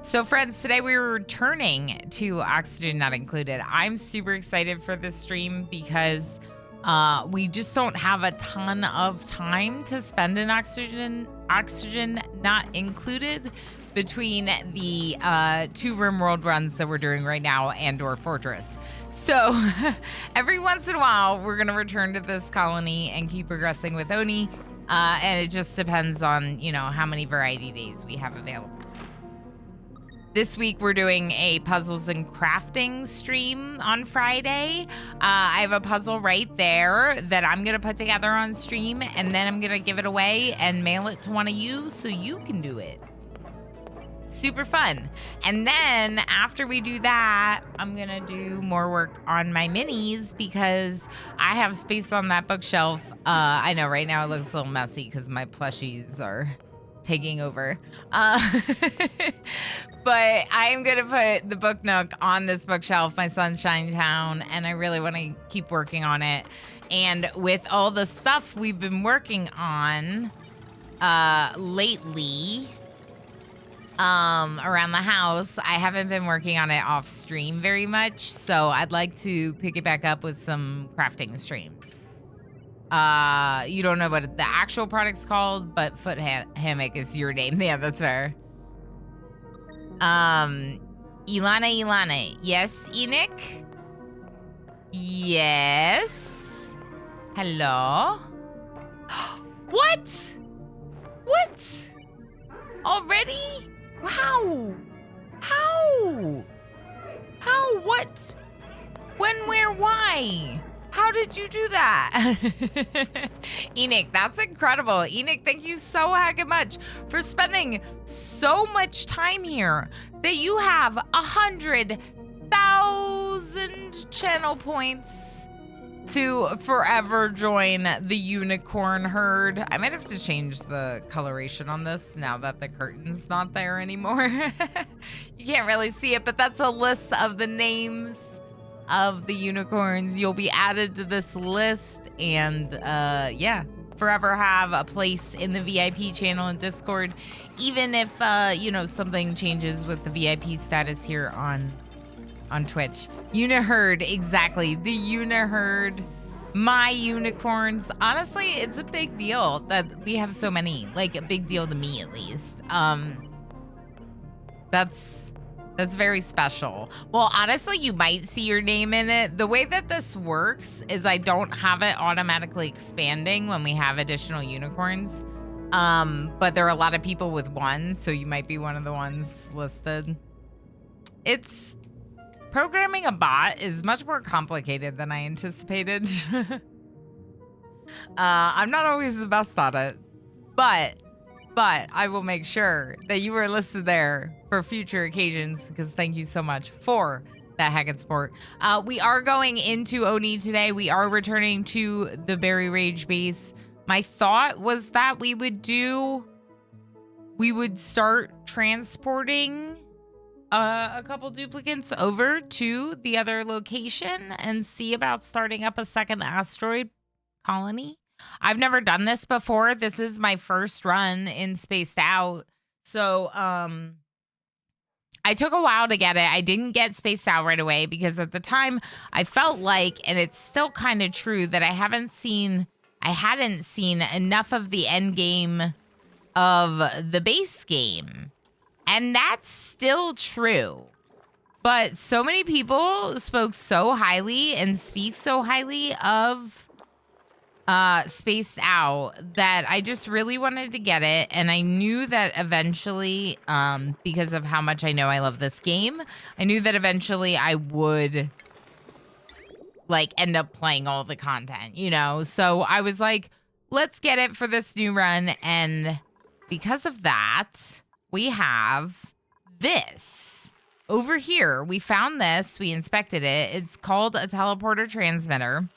So friends, today we were returning to Oxygen Not Included. I'm super excited for this stream because we just don't have a ton of time to spend in Oxygen Not Included between the two RimWorld runs that we're doing right now and or Fortress. So every once in a while, we're going to return to this colony and keep progressing with Oni. And it just depends on, how many variety days we have available. This week, we're doing a puzzles and crafting stream on Friday. I have a puzzle right there that I'm going to put together on stream, and then I'm going to give it away and mail it to one of you so you can do it. Super fun. And then after we do that, I'm going to do more work on my minis because I have space on that bookshelf. I know right now it looks a little messy because my plushies are taking over. But I'm going to put the book nook on this bookshelf, my Sunshine Town, and I really want to keep working on it. And with all the stuff we've been working on lately around the house, I haven't been working on it off stream very much, so I'd like to pick it back up with some crafting streams. You don't know what the actual product's called, but Foot Hammock is your name. Yeah, that's fair. Ilana. Yes, Enoch? Yes. Hello? What? What? Already? How? How? How? What? When, where, why? How did you do that? Enoch, that's incredible. Enoch, thank you so heckin' much for spending so much time here that you have 100,000 channel points to forever join the unicorn herd. I might have to change the coloration on this now that the curtain's not there anymore. You can't really see it, but that's a list of the names of the unicorns. You'll be added to this list and yeah, forever have a place in the VIP channel and Discord, even if something changes with the VIP status here on Twitch. Uniherd, exactly. The Uniherd, my unicorns. Honestly, it's a big deal that we have so many. Like, a big deal to me, at least. That's very special. Well, honestly, you might see your name in it. The way that this works is I don't have it automatically expanding when we have additional unicorns. But there are a lot of people with one, so you might be one of the ones listed. Programming a bot is much more complicated than I anticipated. I'm not always the best at it, but I will make sure that you are listed there for future occasions, because thank you so much for that heckin' sport. We are going into Oni today. We are returning to the Berry Rage base. My thought was that we would start transporting a couple duplicates over to the other location and see about starting up a second asteroid colony. I've never done this before. This is my first run in Spaced Out. So, I took a while to get it. I didn't get Spaced Out right away because at the time I felt like, and it's still kind of true, that I hadn't seen enough of the end game of the base game. And that's still true. But so many people spoke so highly and speak so highly of Spaced Out that I just really wanted to get it. And I knew that eventually, because of how much I know I love this game, I knew that eventually I would end up playing all the content, So I was like, let's get it for this new run. And because of that, we have this over here. We found this, we inspected it. It's called a teleporter transmitter.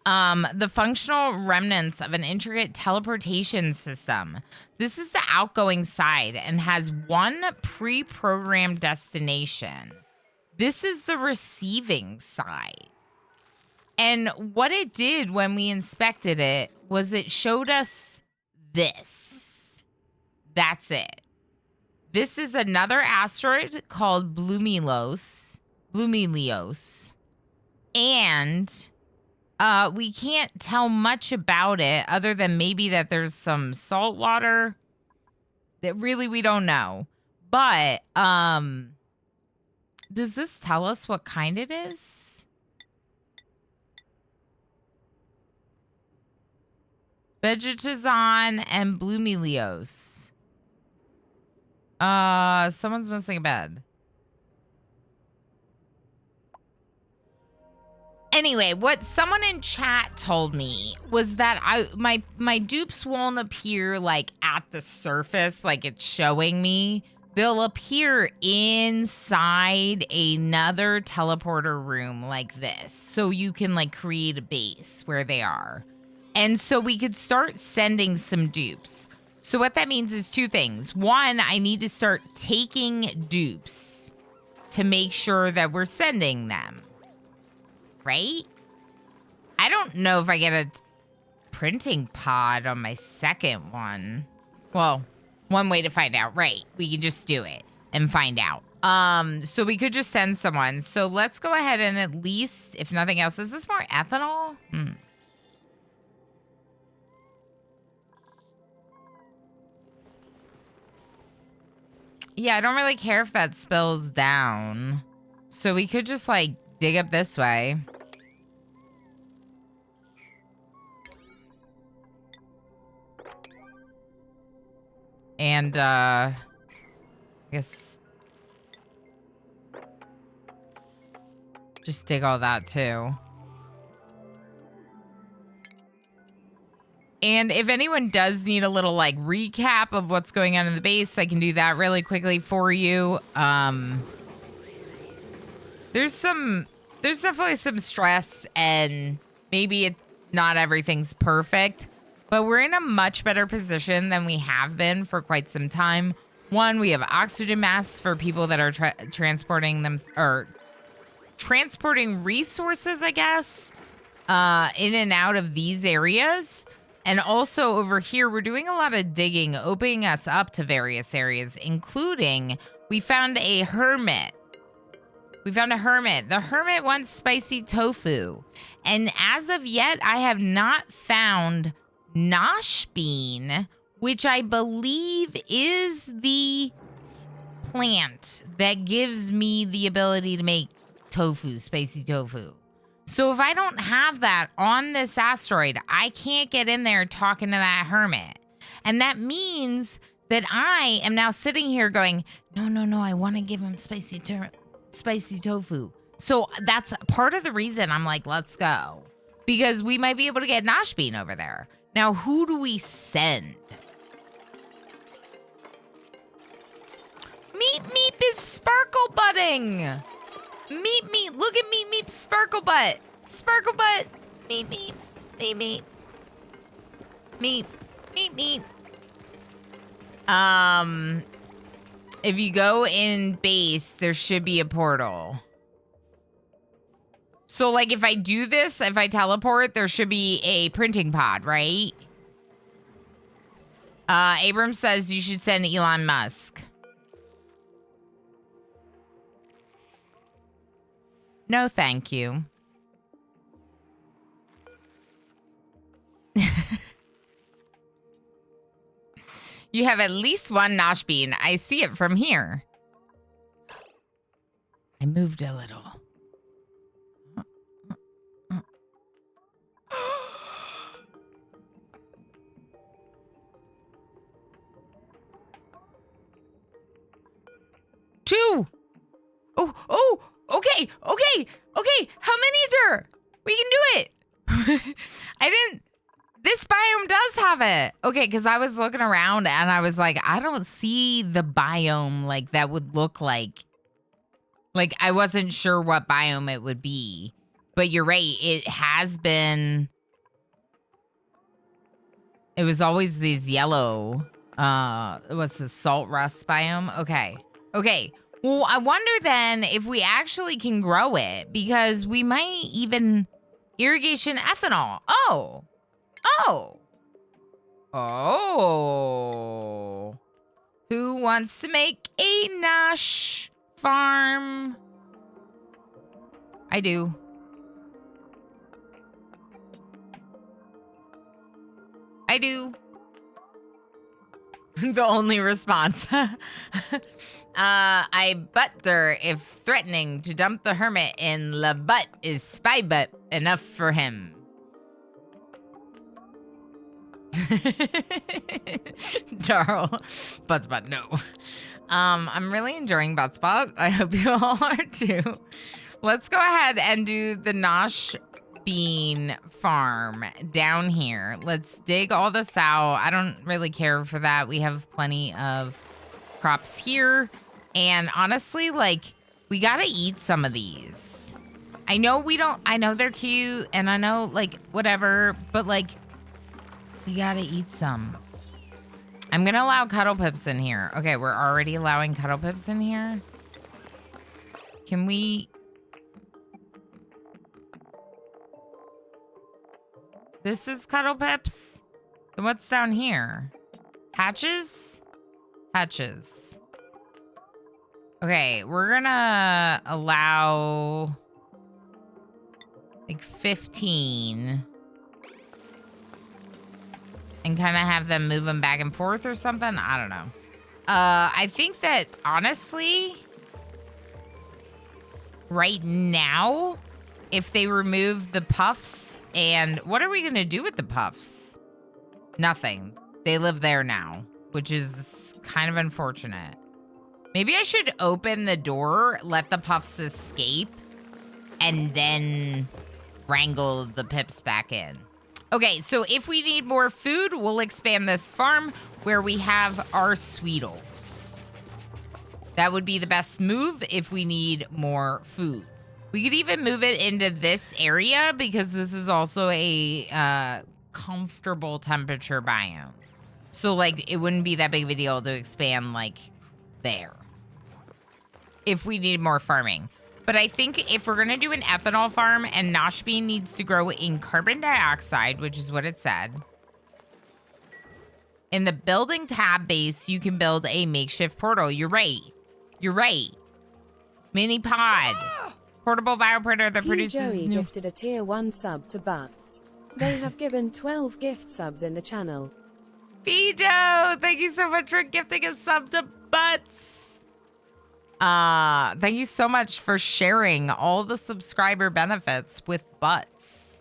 The functional remnants of an intricate teleportation system. This is the outgoing side and has one pre-programmed destination. This is the receiving side. And what it did when we inspected it was it showed us this. That's it. This is another asteroid called Blumelios. And we can't tell much about it other than maybe that there's some salt water that really we don't know. But does this tell us what kind it is? Vegetazon and Blumelios. Someone's missing a bed. Anyway, what someone in chat told me was that my dupes won't appear like at the surface like it's showing me. They'll appear inside another teleporter room like this. So you can like create a base where they are. And so we could start sending some dupes. So what that means is two things. One, I need to start taking dupes to make sure that we're sending them. Right? I don't know if I get a printing pod on my second one. Well, one way to find out. Right. We can just do it and find out. So we could just send someone. So let's go ahead and at least, if nothing else, is this more ethanol? Yeah, I don't really care if that spills down. So we could just like dig up this way. And I guess just dig all that too. And if anyone does need a little like recap of what's going on in the base, I can do that really quickly for you. There's definitely some stress, and maybe not everything's perfect, but we're in a much better position than we have been for quite some time. One, we have oxygen masks for people that are transporting them, or transporting resources, I guess, in and out of these areas. And also over here, we're doing a lot of digging, opening us up to various areas, including we found a hermit. The hermit wants spicy tofu. And as of yet, I have not found Nosh bean, which I believe is the plant that gives me the ability to make tofu, spicy tofu. So if I don't have that on this asteroid, I can't get in there talking to that hermit. And that means that I am now sitting here going, no, I want to give him spicy tofu. So that's part of the reason I'm like, let's go. Because we might be able to get Nosh bean over there. Now, who do we send? Meep is sparkle butting. Meep. Look at Meep, sparkle butt. Sparkle butt. Meep. If you go in base, there should be a portal. So, like, if I do this, if I teleport, there should be a printing pod, right? Abram says you should send Elon Musk. No, thank you. You have at least one Nosh bean. I see it from here. I moved a little. Two. Oh, okay. How many is there? We can do it. This biome does have it. Okay, because I was looking around and I was like, I don't see the biome like that would look like. Like, I wasn't sure what biome it would be. But you're right. It has been. It was always these yellow. What's the salt rust biome? Okay. Well, I wonder then if we actually can grow it, because we might even irrigation ethanol. Oh. Who wants to make a Nosh farm? I do. I do. The only response. I butter if threatening to dump the hermit in La Butt is spy butt enough for him. Darl. Buttspot, no. I'm really enjoying Buttspot. I hope you all are too. Let's go ahead and do the Nosh bean farm down here. Let's dig all this out. I don't really care for that. We have plenty of crops here. And honestly, like, we gotta eat some of these. I know they're cute and I know, like, whatever, but, like, we gotta eat some. I'm gonna allow Cuddle Pips in here. Okay, we're already allowing Cuddle Pips in here. Can we... This is Cuddle Pips? And what's down here? Hatches? Hatches. Okay, we're gonna allow... like 15... and kind of have them move them back and forth or something. I don't know. I think that, honestly, right now, if they remove the puffs, and what are we going to do with the puffs? Nothing. They live there now, which is kind of unfortunate. Maybe I should open the door, let the puffs escape, and then wrangle the pips back in. Okay, so if we need more food, we'll expand this farm where we have our Sweetles. That would be the best move if we need more food. We could even move it into this area because this is also a comfortable temperature biome. So, like, it wouldn't be that big of a deal to expand, like, there. If we need more farming. But I think if we're going to do an ethanol farm and Nosh bean needs to grow in carbon dioxide, which is what it said. In the building tab base, you can build a makeshift portal. You're right. You're right. Mini pod. Portable bioprinter that produces Joey gifted a tier 1 sub to Butts. They have given 12 gift subs in the channel. Fijo, thank you so much for gifting a sub to Butts. Thank you so much for sharing all the subscriber benefits with Butts.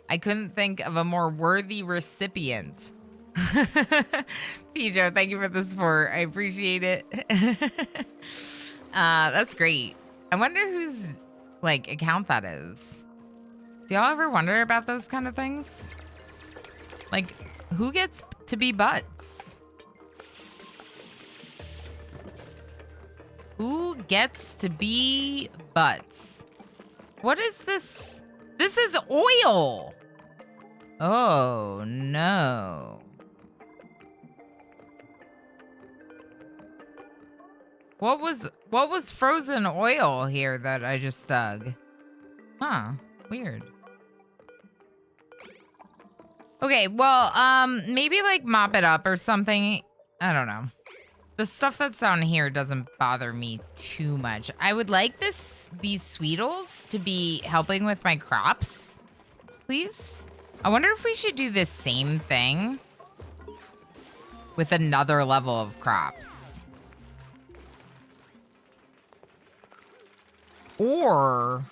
I couldn't think of a more worthy recipient. Pijo, thank you for the support. I appreciate it. That's great. I wonder whose, like, account that is. Do y'all ever wonder about those kind of things? Like, who gets to be Butts? Who gets to be Butts? What is this? This is oil. Oh, no. What was frozen oil here that I just dug? Huh, weird. Okay, well, maybe like mop it up or something. I don't know. The stuff that's down here doesn't bother me too much. I would like these Sweetles to be helping with my crops, please. I wonder if we should do the same thing with another level of crops. Or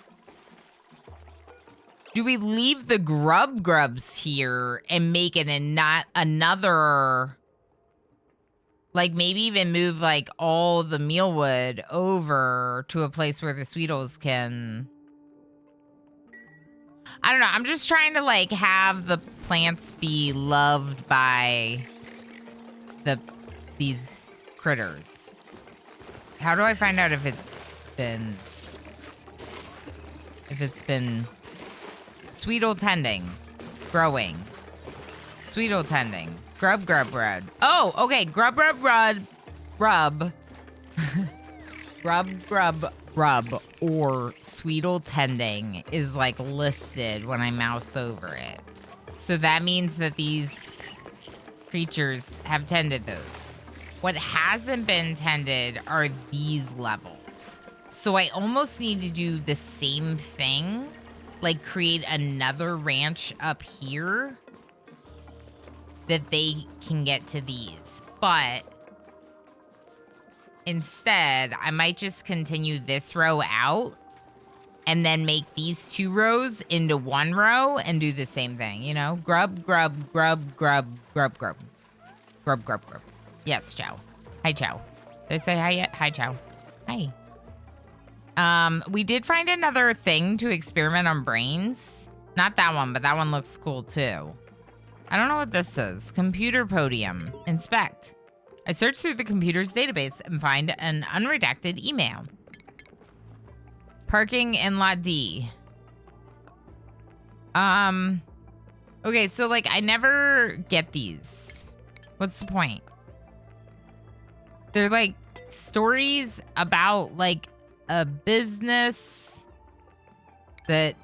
do we leave the grubs here and make it not another... Like, maybe even move, like, all the mealwood over to a place where the Sweetles can... I don't know. I'm just trying to, like, have the plants be loved by these critters. How do I find out if it's been... Sweetle tending. Growing. Sweetle tending. Grub. Oh, okay. Grub. Grub, or Sweetle tending is, like, listed when I mouse over it. So that means that these creatures have tended those. What hasn't been tended are these levels. So I almost need to do the same thing, like create another ranch up here that they can get to these. But instead, I might just continue this row out and then make these 2 rows into 1 row and do the same thing, you know? Grub, grub, grub, grub, grub, grub. Grub, grub, grub. Yes, Chow. Hi, Chow. Did I say hi yet? Hi, Chow. Hi. We did find another thing to experiment on brains. Not that one, but that one looks cool too. I don't know what this is. Computer podium. Inspect. I search through the computer's database and find an unredacted email. Parking in Lot D. Okay, so like I never get these. What's the point? They're like stories about like a business that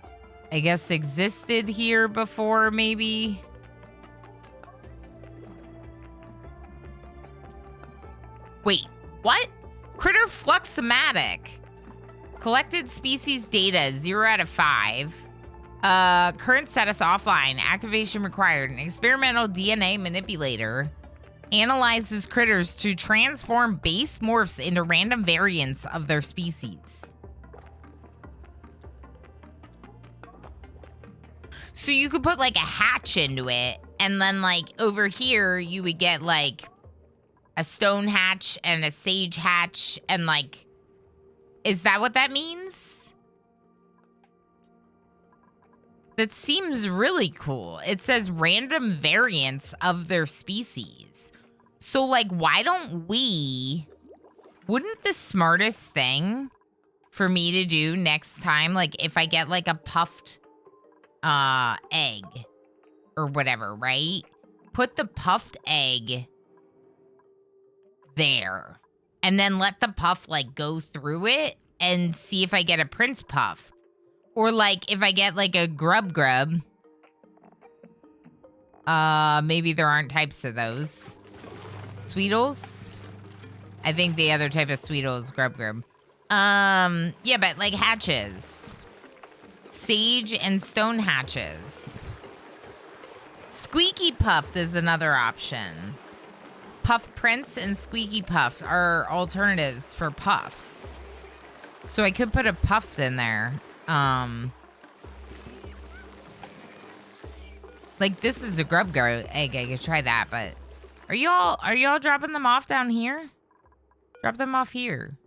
I guess existed here before, maybe. Wait, what? Critter Fluxomatic. Collected species data, 0 out of 5. Current status offline. Activation required. An experimental DNA manipulator analyzes critters to transform base morphs into random variants of their species. So you could put like a hatch into it, and then like over here you would get like a stone hatch and a sage hatch, and like, is that what that means? That seems really cool. It says random variants of their species. So like, why don't we, wouldn't the smartest thing for me to do next time, like if I get like a puffed egg or whatever, right? Put the puffed egg there and then let the puff like go through it and see if I get a prince puff. Or like if I get like a grub grub. Maybe there aren't types of those. Sweetles? I think the other type of Sweetle is grub grub. Yeah, but like hatches. Sage and stone hatches. Squeaky puffed is another option. Puff Prince and Squeaky Puff are alternatives for puffs. So I could put a puffed in there. Like this is a grub grub egg. I could try that, but are y'all dropping them off down here? Drop them off here.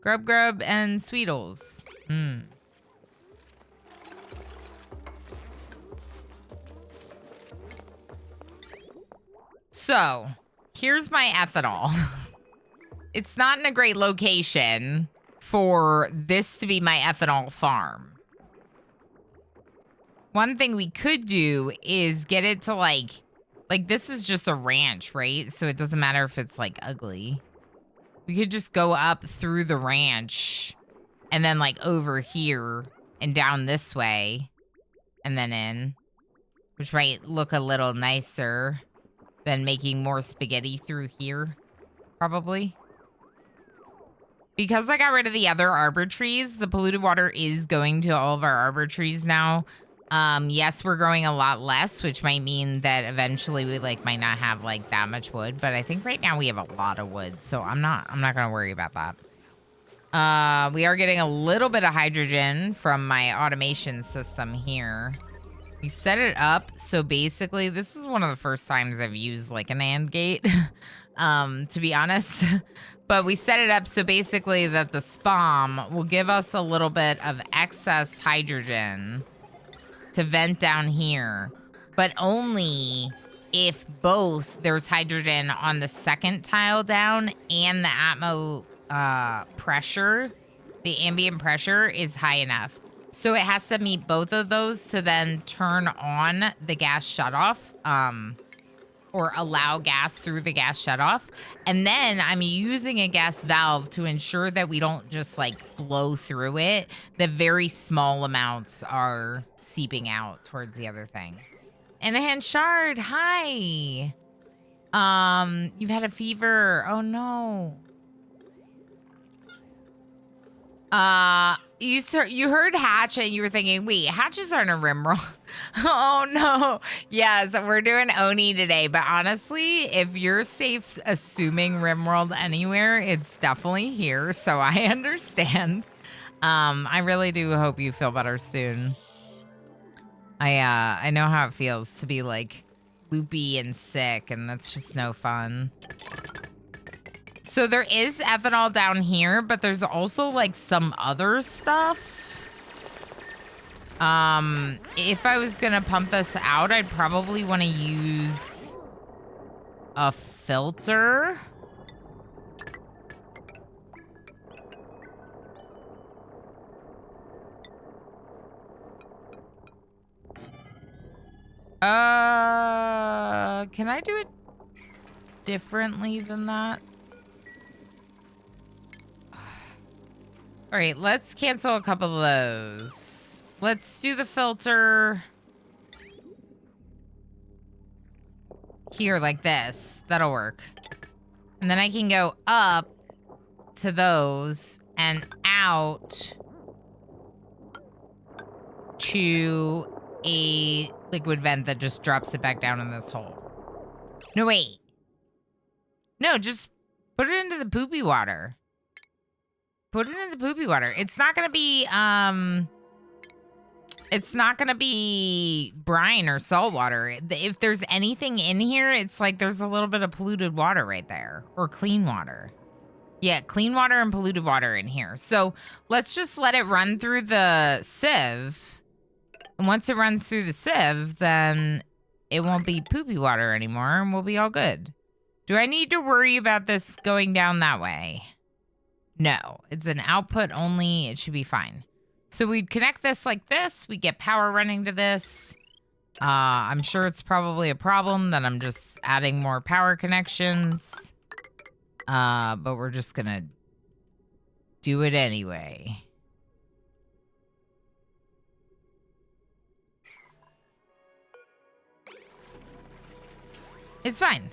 Grub grub and Sweetles. So, here's my ethanol. It's not in a great location for this to be my ethanol farm. One thing we could do is get it to like this is just a ranch, right? So it doesn't matter if it's like ugly. We could just go up through the ranch and then like over here and down this way and then in, which might look a little nicer than making more spaghetti through here, probably. Because I got rid of the other arbor trees, the polluted water is going to all of our arbor trees now. Yes, we're growing a lot less, which might mean that eventually we like might not have like that much wood, but I think right now we have a lot of wood, so I'm not gonna worry about that. We are getting a little bit of hydrogen from my automation system here. We set it up, so basically this is one of the first times I've used like an AND gate, to be honest. But we set it up so basically that the SPOM will give us a little bit of excess hydrogen to vent down here, but only if both there's hydrogen on the second tile down and the atmo pressure, the ambient pressure is high enough. So it has to meet both of those to then turn on the gas shutoff, or allow gas through the gas shutoff. And then I'm using a gas valve to ensure that we don't just like blow through it. The very small amounts are seeping out towards the other thing. And a hand shard, hi. You've had a fever. Oh no. You heard hatch and you were thinking, wait, hatches aren't a rimroll. Oh no. Yes, we're doing Oni today, but honestly, if you're safe assuming rimworld anywhere, it's definitely here, so I understand. I really do hope you feel better soon. I know how it feels to be like loopy and sick, and that's just no fun. So there is ethanol down here, but there's also like some other stuff. If I was gonna pump this out, I'd probably want to use a filter. Can I do it differently than that? All right, let's cancel a couple of those. Let's do the filter here like this. That'll work. And then I can go up to those and out to a liquid vent that just drops it back down in this hole. No, wait. No, just put it into the poopy water. Put it in the poopy water. It's not gonna be brine or salt water. If there's anything in here, it's like there's a little bit of polluted water right there. Or clean water. Yeah, clean water and polluted water in here. So let's just let it run through the sieve. And once it runs through the sieve, then it won't be poopy water anymore and we'll be all good. Do I need to worry about this going down that way? No, it's an output only. It should be fine. So we'd connect this like this. We get power running to this. I'm sure it's probably a problem that I'm just adding more power connections. But we're just gonna do it anyway. It's fine.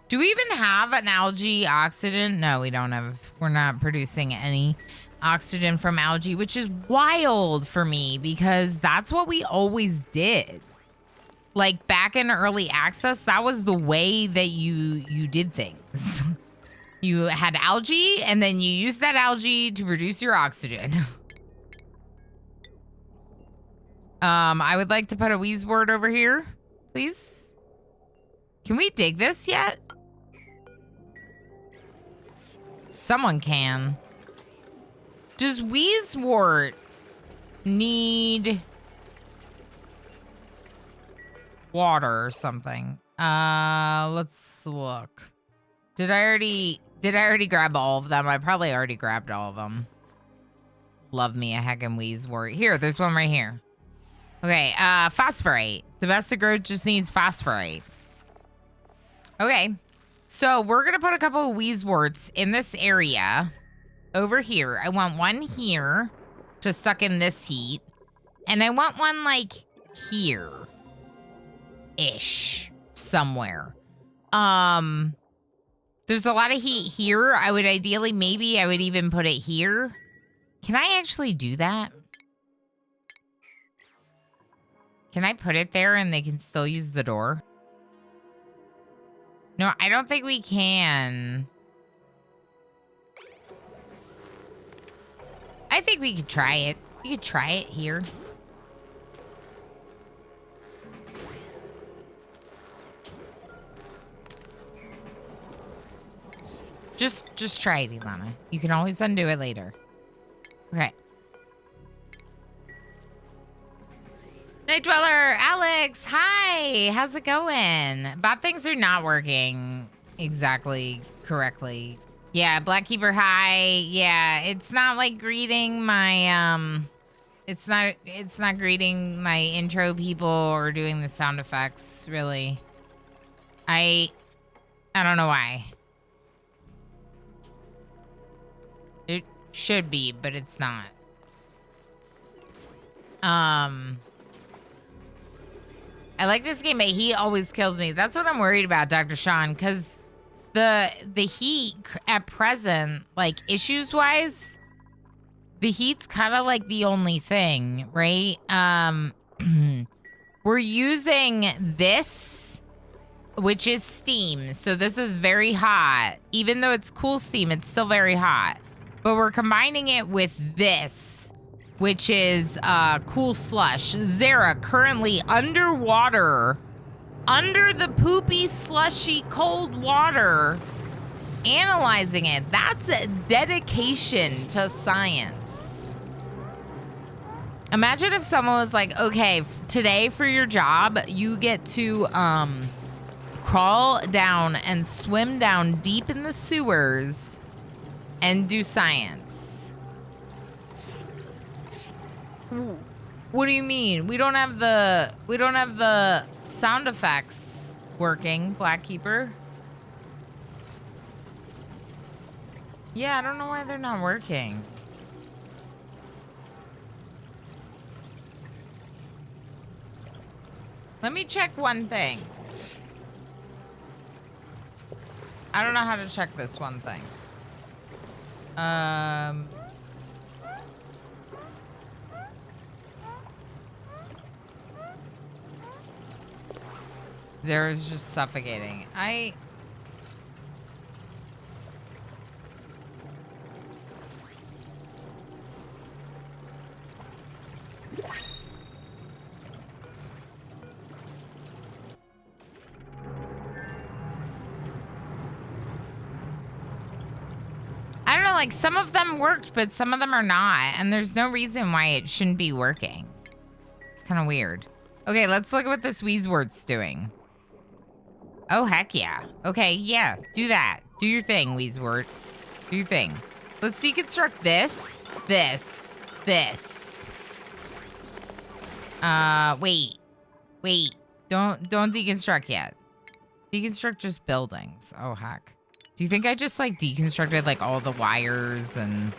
Do we even have an algae oxygen? No, we don't have. We're not producing any oxygen from algae, which is wild for me because that's what we always did. Like back in early access, that was the way that you did things. You had algae and then you used that algae to produce your oxygen. I would like to put a wheezewort over here, please. Can we dig this yet? Someone can. Does wheezewort need water or something? Let's look. Did I already grab all of them? I probably already grabbed all of them. Love me a heckin' wheezewort. Here, there's one right here. Okay, phosphorite. Domestic growth just needs phosphorite. Okay. So we're going to put a couple of wheezeworts in this area over here. I want one here to suck in this heat. And I want one like here-ish somewhere. There's a lot of heat here. I would ideally, maybe I would even put it here. Can I actually do that? Can I put it there and they can still use the door? No, I don't think we can. I think we could try it. We could try it here. Just try it, Ilana. You can always undo it later. Okay. Night Dweller, Alex, hi. How's it going? Bot things are not working exactly correctly. Yeah, Blackkeeper, hi. Yeah, it's not like greeting my it's not greeting my intro people or doing the sound effects, really. I don't know why. It should be, but it's not. I like this game, but he always kills me. That's what I'm worried about, Dr. Sean, because the heat at present, like issues-wise, the heat's kind of like the only thing, right? We're using this, which is steam. So this is very hot. Even though it's cool steam, it's still very hot. But we're combining it with this, which is cool slush. Zara currently underwater, under the poopy, slushy, cold water, analyzing it. That's a dedication to science. Imagine if someone was like, okay, today for your job, you get to crawl down and swim down deep in the sewers and do science. What do you mean? We don't have the sound effects working, Black Keeper. Yeah, I don't know why they're not working. Let me check one thing. I don't know how to check this one thing. Zara's just suffocating. I don't know, like some of them worked, but some of them are not. And there's no reason why it shouldn't be working. It's kind of weird. Okay, let's look at what this Wheezeword's doing. Oh, heck yeah. Okay, yeah, do that. Do your thing, Wheezeword. Do your thing. Let's deconstruct this, this. Wait. Don't deconstruct yet. Deconstruct just buildings. Oh, heck. Do you think I just, like, deconstructed, like, all the wires and...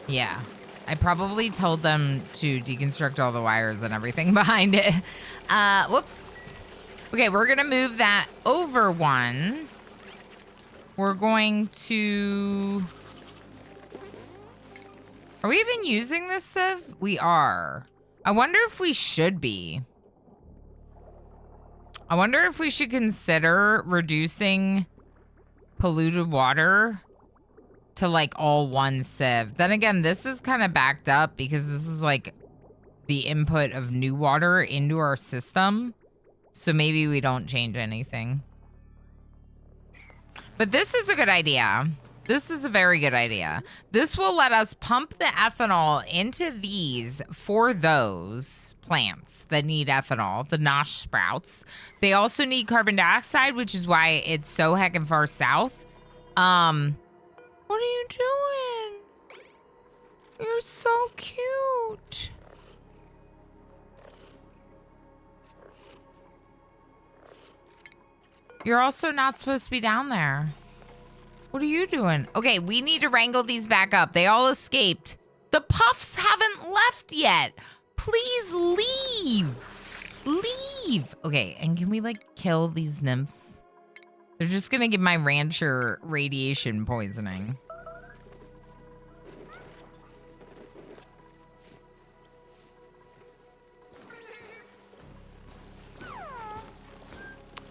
Yeah. I probably told them to deconstruct all the wires and everything behind it. Whoops. Okay, we're gonna move that over one. We're going to... Are we even using this sieve? We are. I wonder if we should be. I wonder if we should consider reducing polluted water to like all one sieve. Then again, this is kind of backed up because this is like the input of new water into our system. So maybe we don't change anything. But this is a good idea. This is a very good idea. This will let us pump the ethanol into these for those plants that need ethanol, the nosh sprouts. They also need carbon dioxide, which is why it's so heckin' far south. What are you doing? You're so cute. You're also not supposed to be down there. What are you doing? Okay, we need to wrangle these back up. They all escaped. The puffs haven't left yet. Please leave. Leave. Okay, and can we like kill these nymphs? They're just gonna give my rancher radiation poisoning.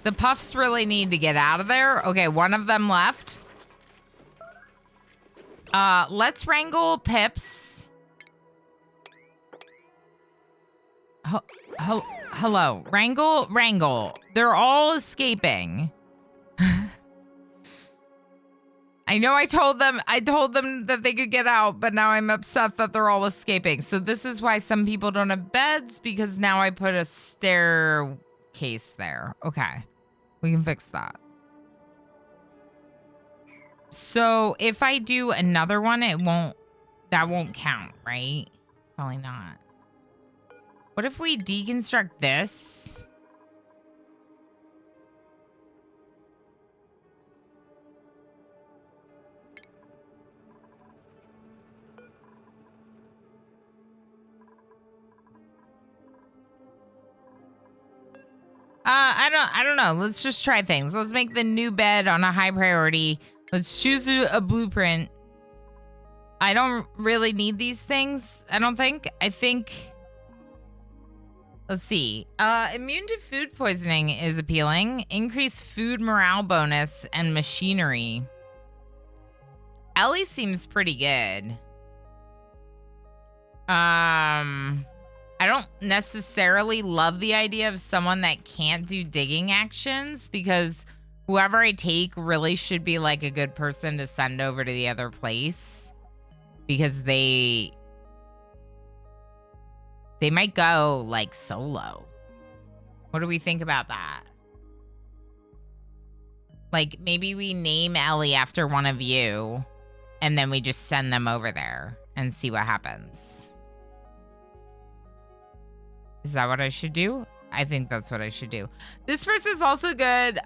The puffs really need to get out of there. Okay, one of them left. Let's wrangle Pips. Hello. Wrangle. They're all escaping. I know I told them that they could get out, but now I'm upset that they're all escaping. So this is why some people don't have beds, because now I put a staircase there. Okay. We can fix that. So if I do another one, that won't count, right? Probably not. What if we deconstruct this? I don't know. Let's just try things. Let's make the new bed on a high priority. Let's choose a blueprint. I don't really need these things, I don't think. I think... Let's see. Immune to food poisoning is appealing. Increase food morale bonus and machinery. Ellie seems pretty good. I don't necessarily love the idea of someone that can't do digging actions, because whoever I take really should be like a good person to send over to the other place, because they might go like solo. What do we think about that? Like maybe we name Ellie after one of you and then we just send them over there and see what happens. Is that what I should do? I think that's what I should do. This person's also good.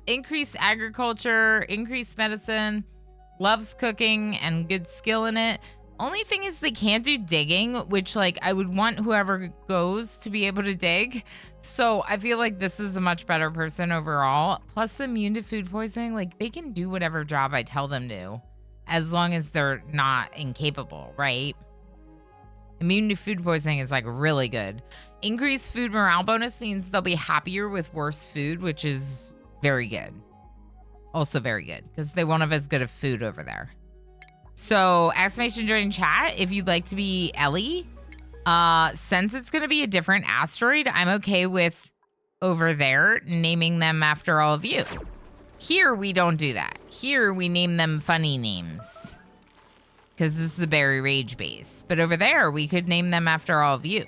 Increase agriculture, increase medicine, loves cooking, and good skill in it. Only thing is they can't do digging, which like I would want whoever goes to be able to dig. So I feel like this is a much better person overall. Plus immune to food poisoning, like they can do whatever job I tell them to, as long as they're not incapable, right? Immune to food poisoning is like really good. Increased food morale bonus means they'll be happier with worse food, which is very good. Also very good, because they won't have as good of food over there. So, exclamation join chat if you'd like to be Ellie. Since it's going to be a different asteroid, I'm okay with over there naming them after all of you. Here, we don't do that. Here, we name them funny names, because this is the Berry Rage base. But over there, we could name them after all of you.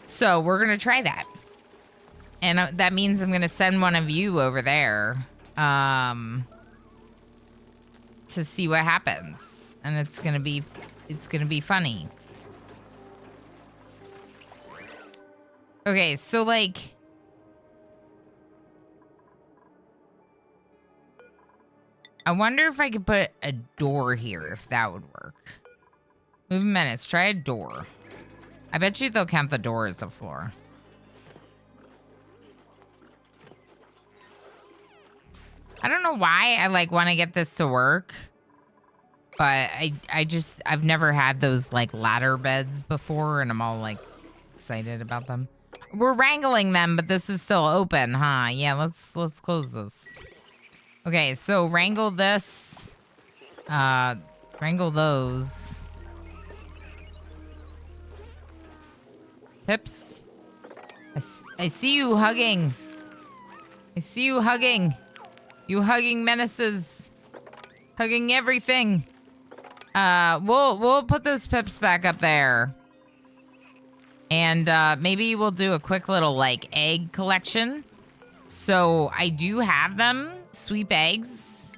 So we're going to try that. And that means I'm going to send one of you over there to see what happens. And it's going to be funny. Okay, so like I wonder if I could put a door here, if that would work. Move menace, try a door. I bet you they'll count the door as a floor. I don't know why I like want to get this to work, but I've never had those like ladder beds before, and I'm all like excited about them. We're wrangling them, but this is still open, huh? Yeah, let's close this. Okay, so wrangle this. Wrangle those. Pips. I see you hugging. I see you hugging. You hugging menaces. Hugging everything. We'll put those pips back up there. And maybe we'll do a quick little like egg collection. So I do have them sweep eggs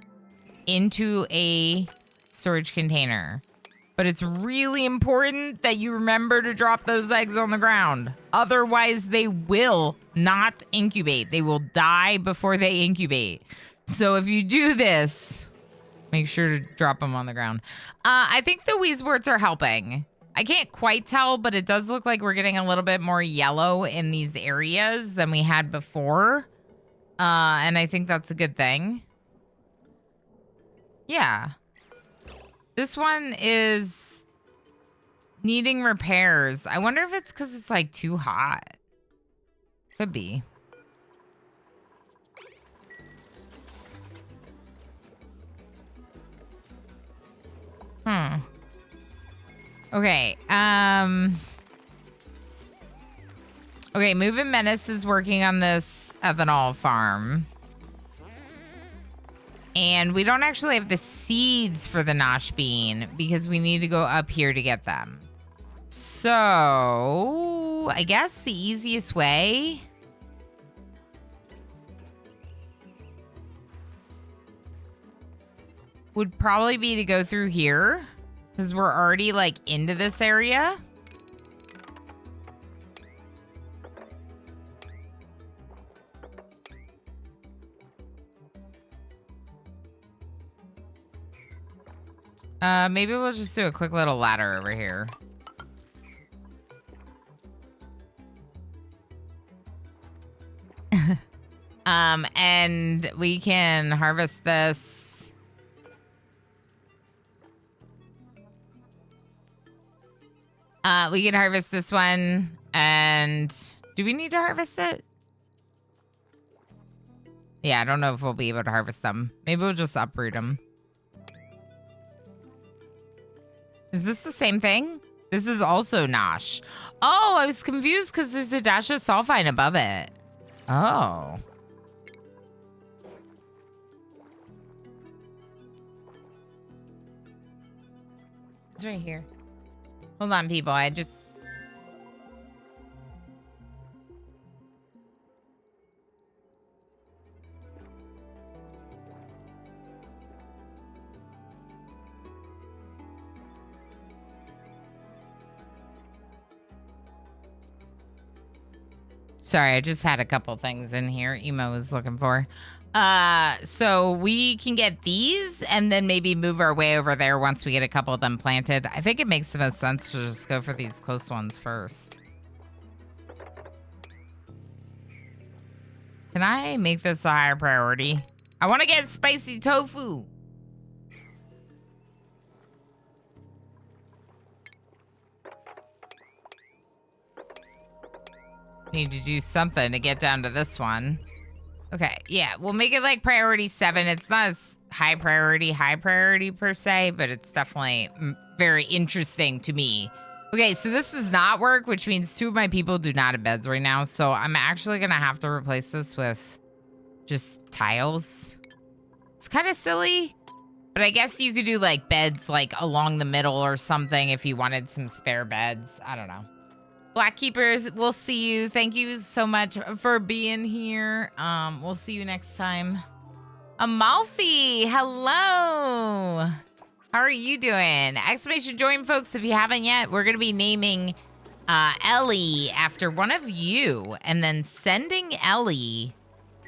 into a storage container. But it's really important that you remember to drop those eggs on the ground. Otherwise, they will not incubate. They will die before they incubate. So if you do this, make sure to drop them on the ground. I think the Weezeworts are helping. I can't quite tell, but it does look like we're getting a little bit more yellow in these areas than we had before. And I think that's a good thing. Yeah. This one is needing repairs. I wonder if it's because it's like too hot. Could be. Okay. Okay, Moving Menace is working on this ethanol farm. And we don't actually have the seeds for the Nosh Bean because we need to go up here to get them. So, I guess the easiest way would probably be to go through here because we're already like into this area. Maybe we'll just do a quick little ladder over here. And we can harvest this. We can harvest this one. And do we need to harvest it? Yeah, I don't know if we'll be able to harvest them. Maybe we'll just uproot them. Is this the same thing? This is also Nosh. Oh, I was confused because there's a dash of sulfine above it. Oh. It's right here. Hold on, people. I just... Sorry, I just had a couple things in here Emo was looking for. So we can get these and then maybe move our way over there once we get a couple of them planted. I think it makes the most sense to just go for these close ones first. Can I make this a higher priority? I want to get spicy tofu. Need to do something to get down to this one. Okay, yeah, we'll make it like priority 7. It's not as high priority per se, but it's definitely very interesting to me. Okay, so this does not work, which means 2 of my people do not have beds right now. So I'm actually gonna have to replace this with just tiles. It's kind of silly, but I guess you could do like beds like along the middle or something if you wanted some spare beds. I don't know. Black Keepers, we'll see you. Thank you so much for being here. We'll see you next time. Amalfi, hello. How are you doing? Exclamation join, folks, if you haven't yet. We're going to be naming Ellie after one of you and then sending Ellie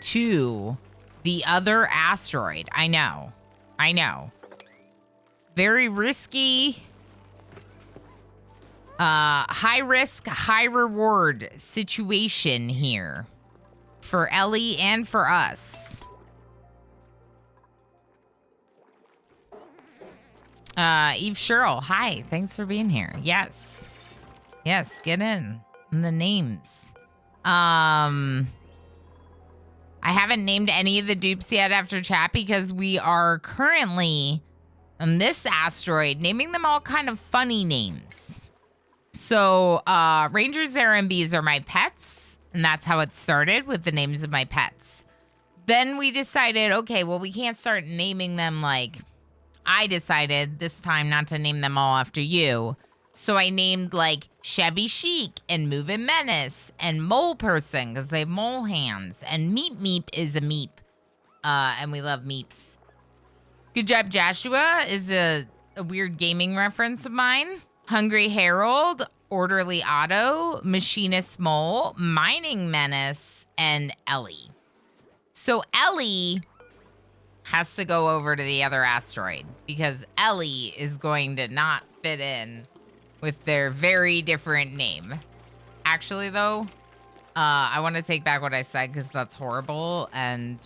to the other asteroid. I know. Very risky. High risk, high reward situation here for Ellie and for us. Eve Sherrill, hi, thanks for being here. Yes, get in the names. I haven't named any of the dupes yet after chat because we are currently on this asteroid naming them all kind of funny names. So, Rangers, RMBs are my pets, and that's how it started with the names of my pets. Then we decided, okay, well, we can't start naming them like... I decided this time not to name them all after you. So I named, like, Chevy Chic and Moving Menace and Mole Person, because they have mole hands. And Meep Meep is a meep, and we love meeps. Good job, Joshua is a weird gaming reference of mine. Hungry Harold, Orderly Otto, Machinist Mole, Mining Menace, and Ellie. So Ellie has to go over to the other asteroid because Ellie is going to not fit in with their very different name. Actually, though, I want to take back what I said because that's horrible, and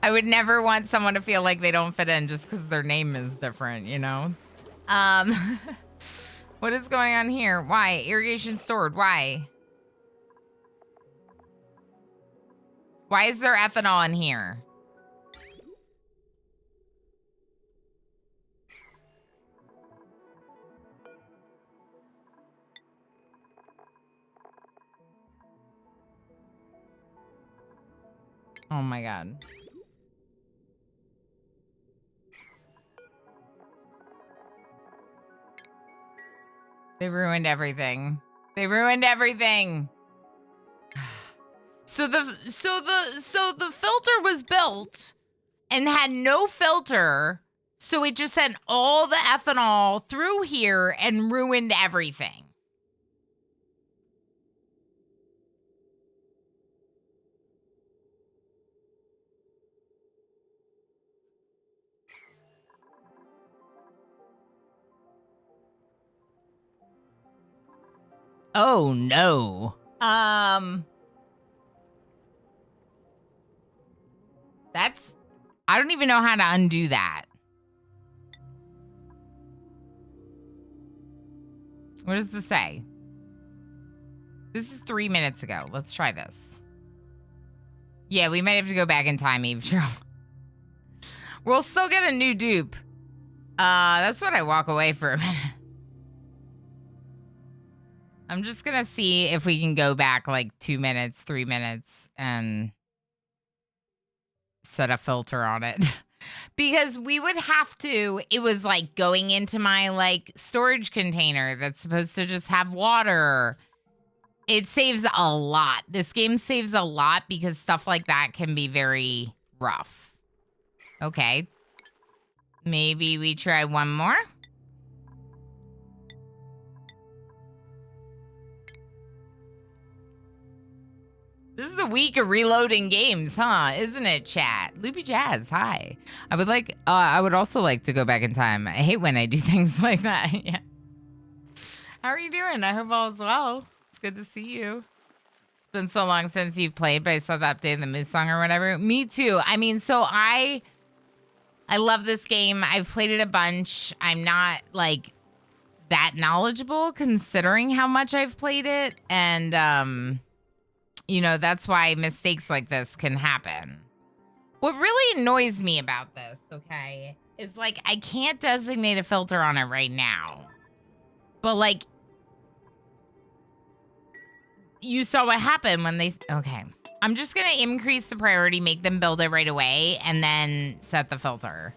I would never want someone to feel like they don't fit in just because their name is different, you know? What is going on here? Why? Irrigation stored. Why? Why is there ethanol in here? Oh my God. They ruined everything. They ruined everything. So the filter was built and had no filter, so it just sent all the ethanol through here and ruined everything. Oh no. I don't even know how to undo that. What does this say? This is 3 minutes ago. Let's try this. Yeah, we might have to go back in time, Eve. Sure. We'll still get a new dupe. That's when I walk away for a minute. I'm just gonna see if we can go back like 2 minutes, 3 minutes, and set a filter on it. Because we would have to, it was like going into my like storage container that's supposed to just have water. It saves a lot. This game saves a lot because stuff like that can be very rough. Okay. Maybe we try one more. This is a week of reloading games, huh? Isn't it, chat? Loopy Jazz, hi. I would also like to go back in time. I hate when I do things like that. Yeah. How are you doing? I hope all is well. It's good to see you. It's been so long since you've played, but I saw the update in the Moose song or whatever. Me too. I mean, so I love this game. I've played it a bunch. I'm not like that knowledgeable considering how much I've played it. And, you know, that's why mistakes like this can happen. What really annoys me about this, okay, is like I can't designate a filter on it right now. But like, you saw what happened when they, okay. I'm just going to increase the priority, make them build it right away, and then set the filter.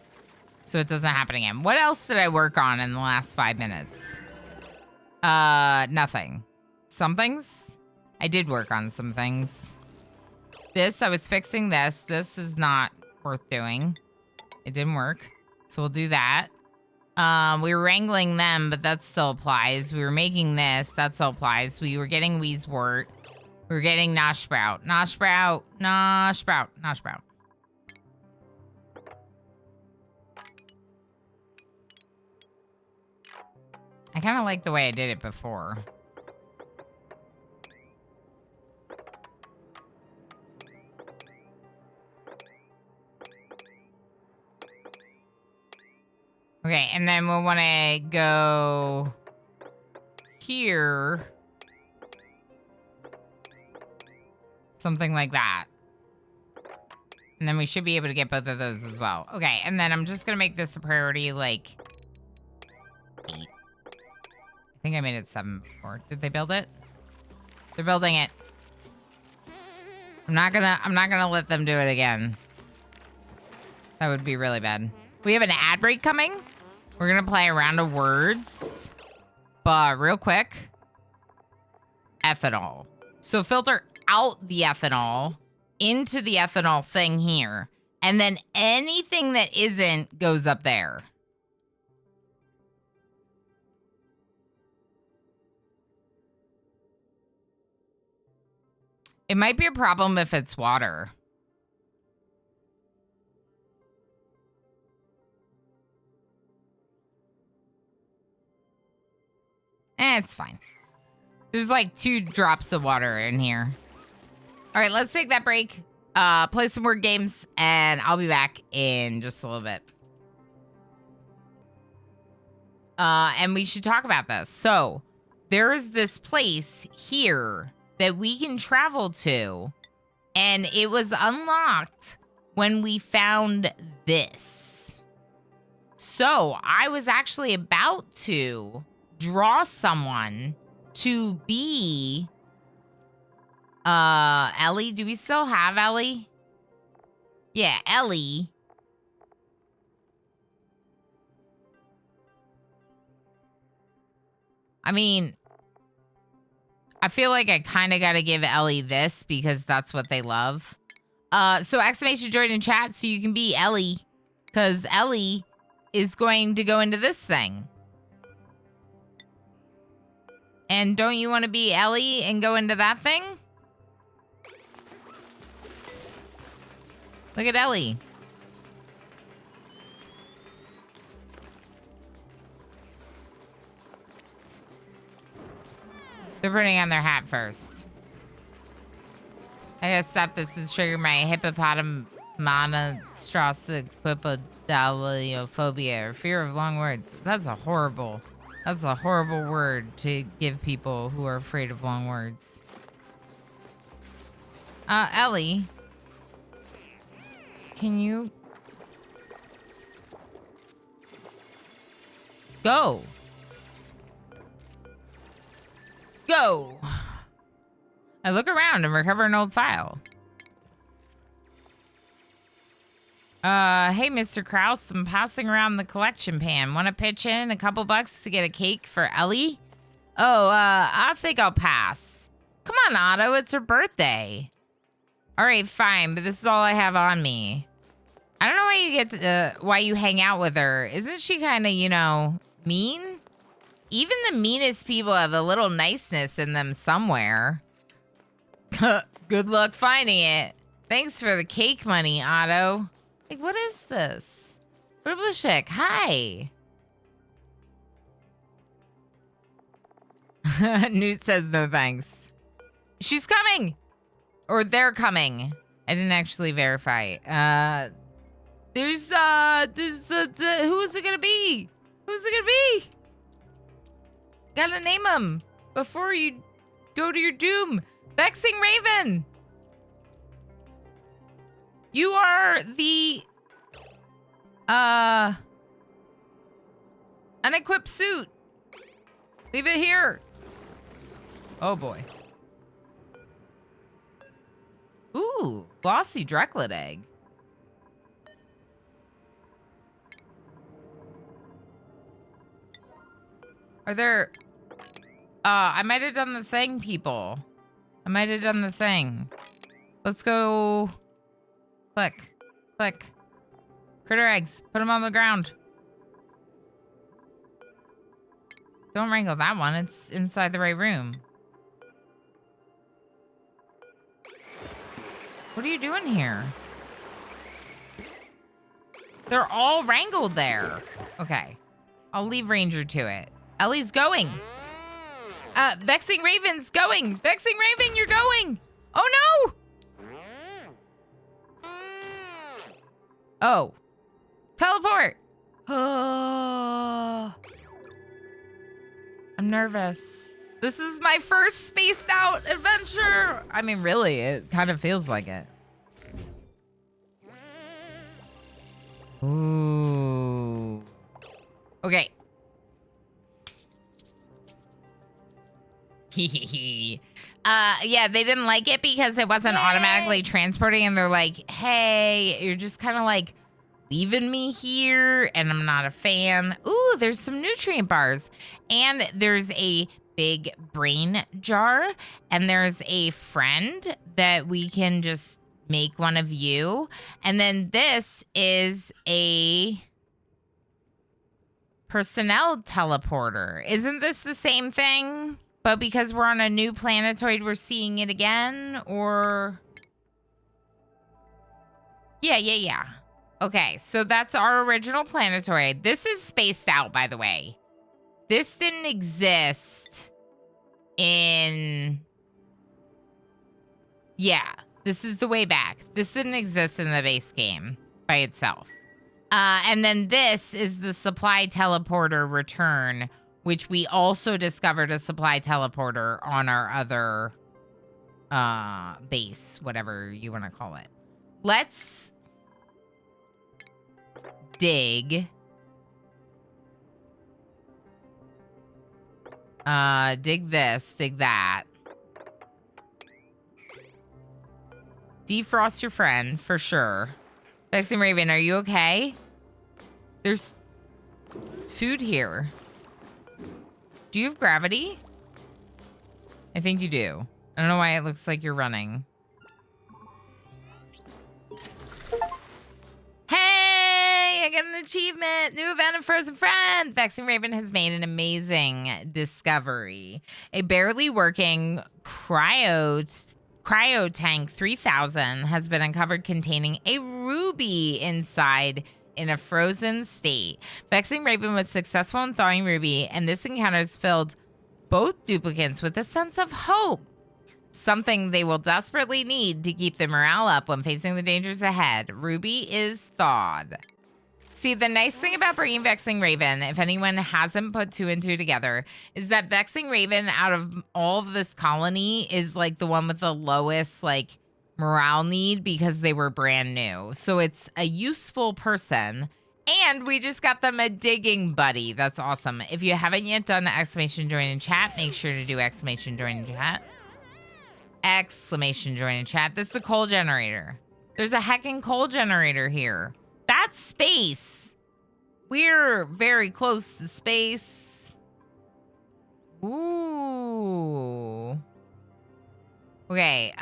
So it doesn't happen again. What else did I work on in the last 5 minutes? Nothing. Some things? I did work on some things. This, I was fixing this. This is not worth doing. It didn't work. So we'll do that. We were wrangling them, but that still applies. We were making this. That still applies. We were getting Weezewort. We were getting Noshsprout. Noshsprout. Noshsprout. Noshsprout. I kind of like the way I did it before. Okay, and then we'll want to go here. Something like that. And then we should be able to get both of those as well. Okay, and then I'm just going to make this a priority, like 8. I think I made it 7 before. Did they build it? They're building it. I'm not gonna let them do it again. That would be really bad. We have an ad break coming. We're gonna play a round of words. But real quick. Ethanol. So filter out the ethanol into the ethanol thing here. And then anything that isn't goes up there. It might be a problem if it's water. It's fine. There's like 2 drops of water in here. All right, let's take that break. Play some more games, and I'll be back in just a little bit. And we should talk about this. So, there is this place here that we can travel to, and it was unlocked when we found this. So, I was actually about to draw someone to be Ellie. Do we still have Ellie? Yeah, Ellie. I mean, I feel like I kind of got to give Ellie this because that's what they love. So exclamation join in chat so you can be Ellie, because Ellie is going to go into this thing. And don't you want to be Ellie and go into that thing? Look at Ellie. They're putting on their hat first. I gotta stop this. This is triggering my monostrosicopidaliophobia, or fear of long words. That's a horrible word to give people who are afraid of long words. Ellie, can you go? Go! I look around and recover an old file. Hey, Mr. Krause, I'm passing around the collection pan. Want to pitch in a couple bucks to get a cake for Ellie? Oh, I think I'll pass. Come on, Otto, it's her birthday. All right, fine, but this is all I have on me. I don't know why you why you hang out with her. Isn't she kind of, mean? Even the meanest people have a little niceness in them somewhere. Good luck finding it. Thanks for the cake money, Otto. Like, what is this? Briblishek, hi. Newt says no thanks. She's coming! Or they're coming. I didn't actually verify. Who is it gonna be? Who's it gonna be? Gotta name him before you go to your doom. Vexing Raven! You are the unequipped suit. Leave it here. Oh boy. Ooh, glossy Drecklet egg. Are there... I might have done the thing, people. I might have done the thing. Let's go... Click. Click. Critter eggs. Put them on the ground. Don't wrangle that one. It's inside the right room. What are you doing here? They're all wrangled there. Okay. I'll leave Ranger to it. Ellie's going. Vexing Raven's going. Vexing Raven, you're going. Oh, no. Oh. Teleport. Oh. I'm nervous. This is my first spaced out adventure. I mean, really, it kind of feels like it. Ooh. Okay. Yeah, they didn't like it because it wasn't automatically transporting, and they're like, hey, you're just kind of like leaving me here, and I'm not a fan. Ooh, there's some nutrient bars, and there's a big brain jar, and there's a friend that we can just make one of you, and then this is a personnel teleporter. Isn't this the same thing? But because we're on a new planetoid, we're seeing it again, or... Yeah. Okay, so that's our original planetoid. This is spaced out, by the way. This didn't exist in... Yeah, this is the way back. This didn't exist in the base game by itself. And then this is the supply teleporter return, which we also discovered a supply teleporter on our other base, whatever you want to call it. Let's dig. Dig this, dig that. Defrost your friend, for sure. Vexing Raven, are you okay? There's food here. Do you have gravity? I think you do. I don't know why it looks like you're running. Hey, I got an achievement. New event of Frozen Friend. Vexing Raven has made an amazing discovery. A barely working cryo tank 3000 has been uncovered containing a ruby inside in a frozen state. Vexing Raven was successful in thawing Ruby, and this encounter has filled both duplicants with a sense of hope. something they will desperately need to keep the morale up when facing the dangers ahead. Ruby is thawed. See, the nice thing about bringing Vexing Raven, if anyone hasn't put 2 and 2 together, is that Vexing Raven, out of all of this colony, is like the one with the lowest like morale need because they were brand new. So it's a useful person. And we just got them a digging buddy. That's awesome. If you haven't yet done the exclamation join in chat, make sure to do exclamation join in chat. Exclamation join in chat. This is a coal generator. There's a heckin' coal generator here. That's space. We're very close to space. Ooh. Okay,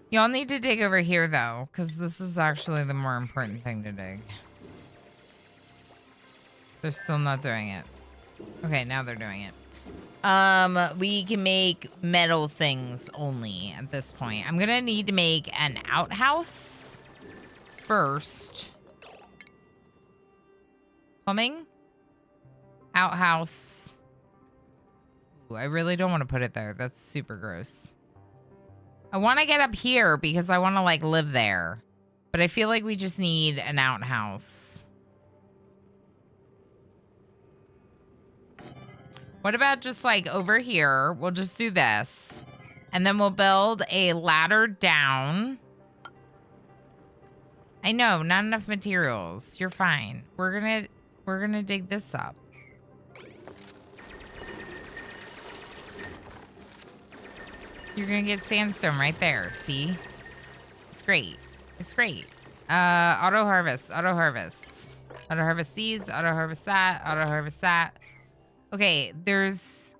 y'all need to dig over here, though, because this is actually the more important thing to dig. They're still not doing it. Okay, now they're doing it. We can make metal things only at this point. I'm gonna need to make an outhouse first. Plumbing. Outhouse. Ooh, I really don't want to put it there. That's super gross. I want to get up here because I want to like live there. But I feel like we just need an outhouse. What about just like over here? We'll just do this. And then we'll build a ladder down. I know, not enough materials. You're fine. We're gonna dig this up. You're gonna get sandstone right there, see? It's great. It's great. Auto harvest, auto harvest. Auto harvest these, auto harvest that, auto harvest that. Okay, there's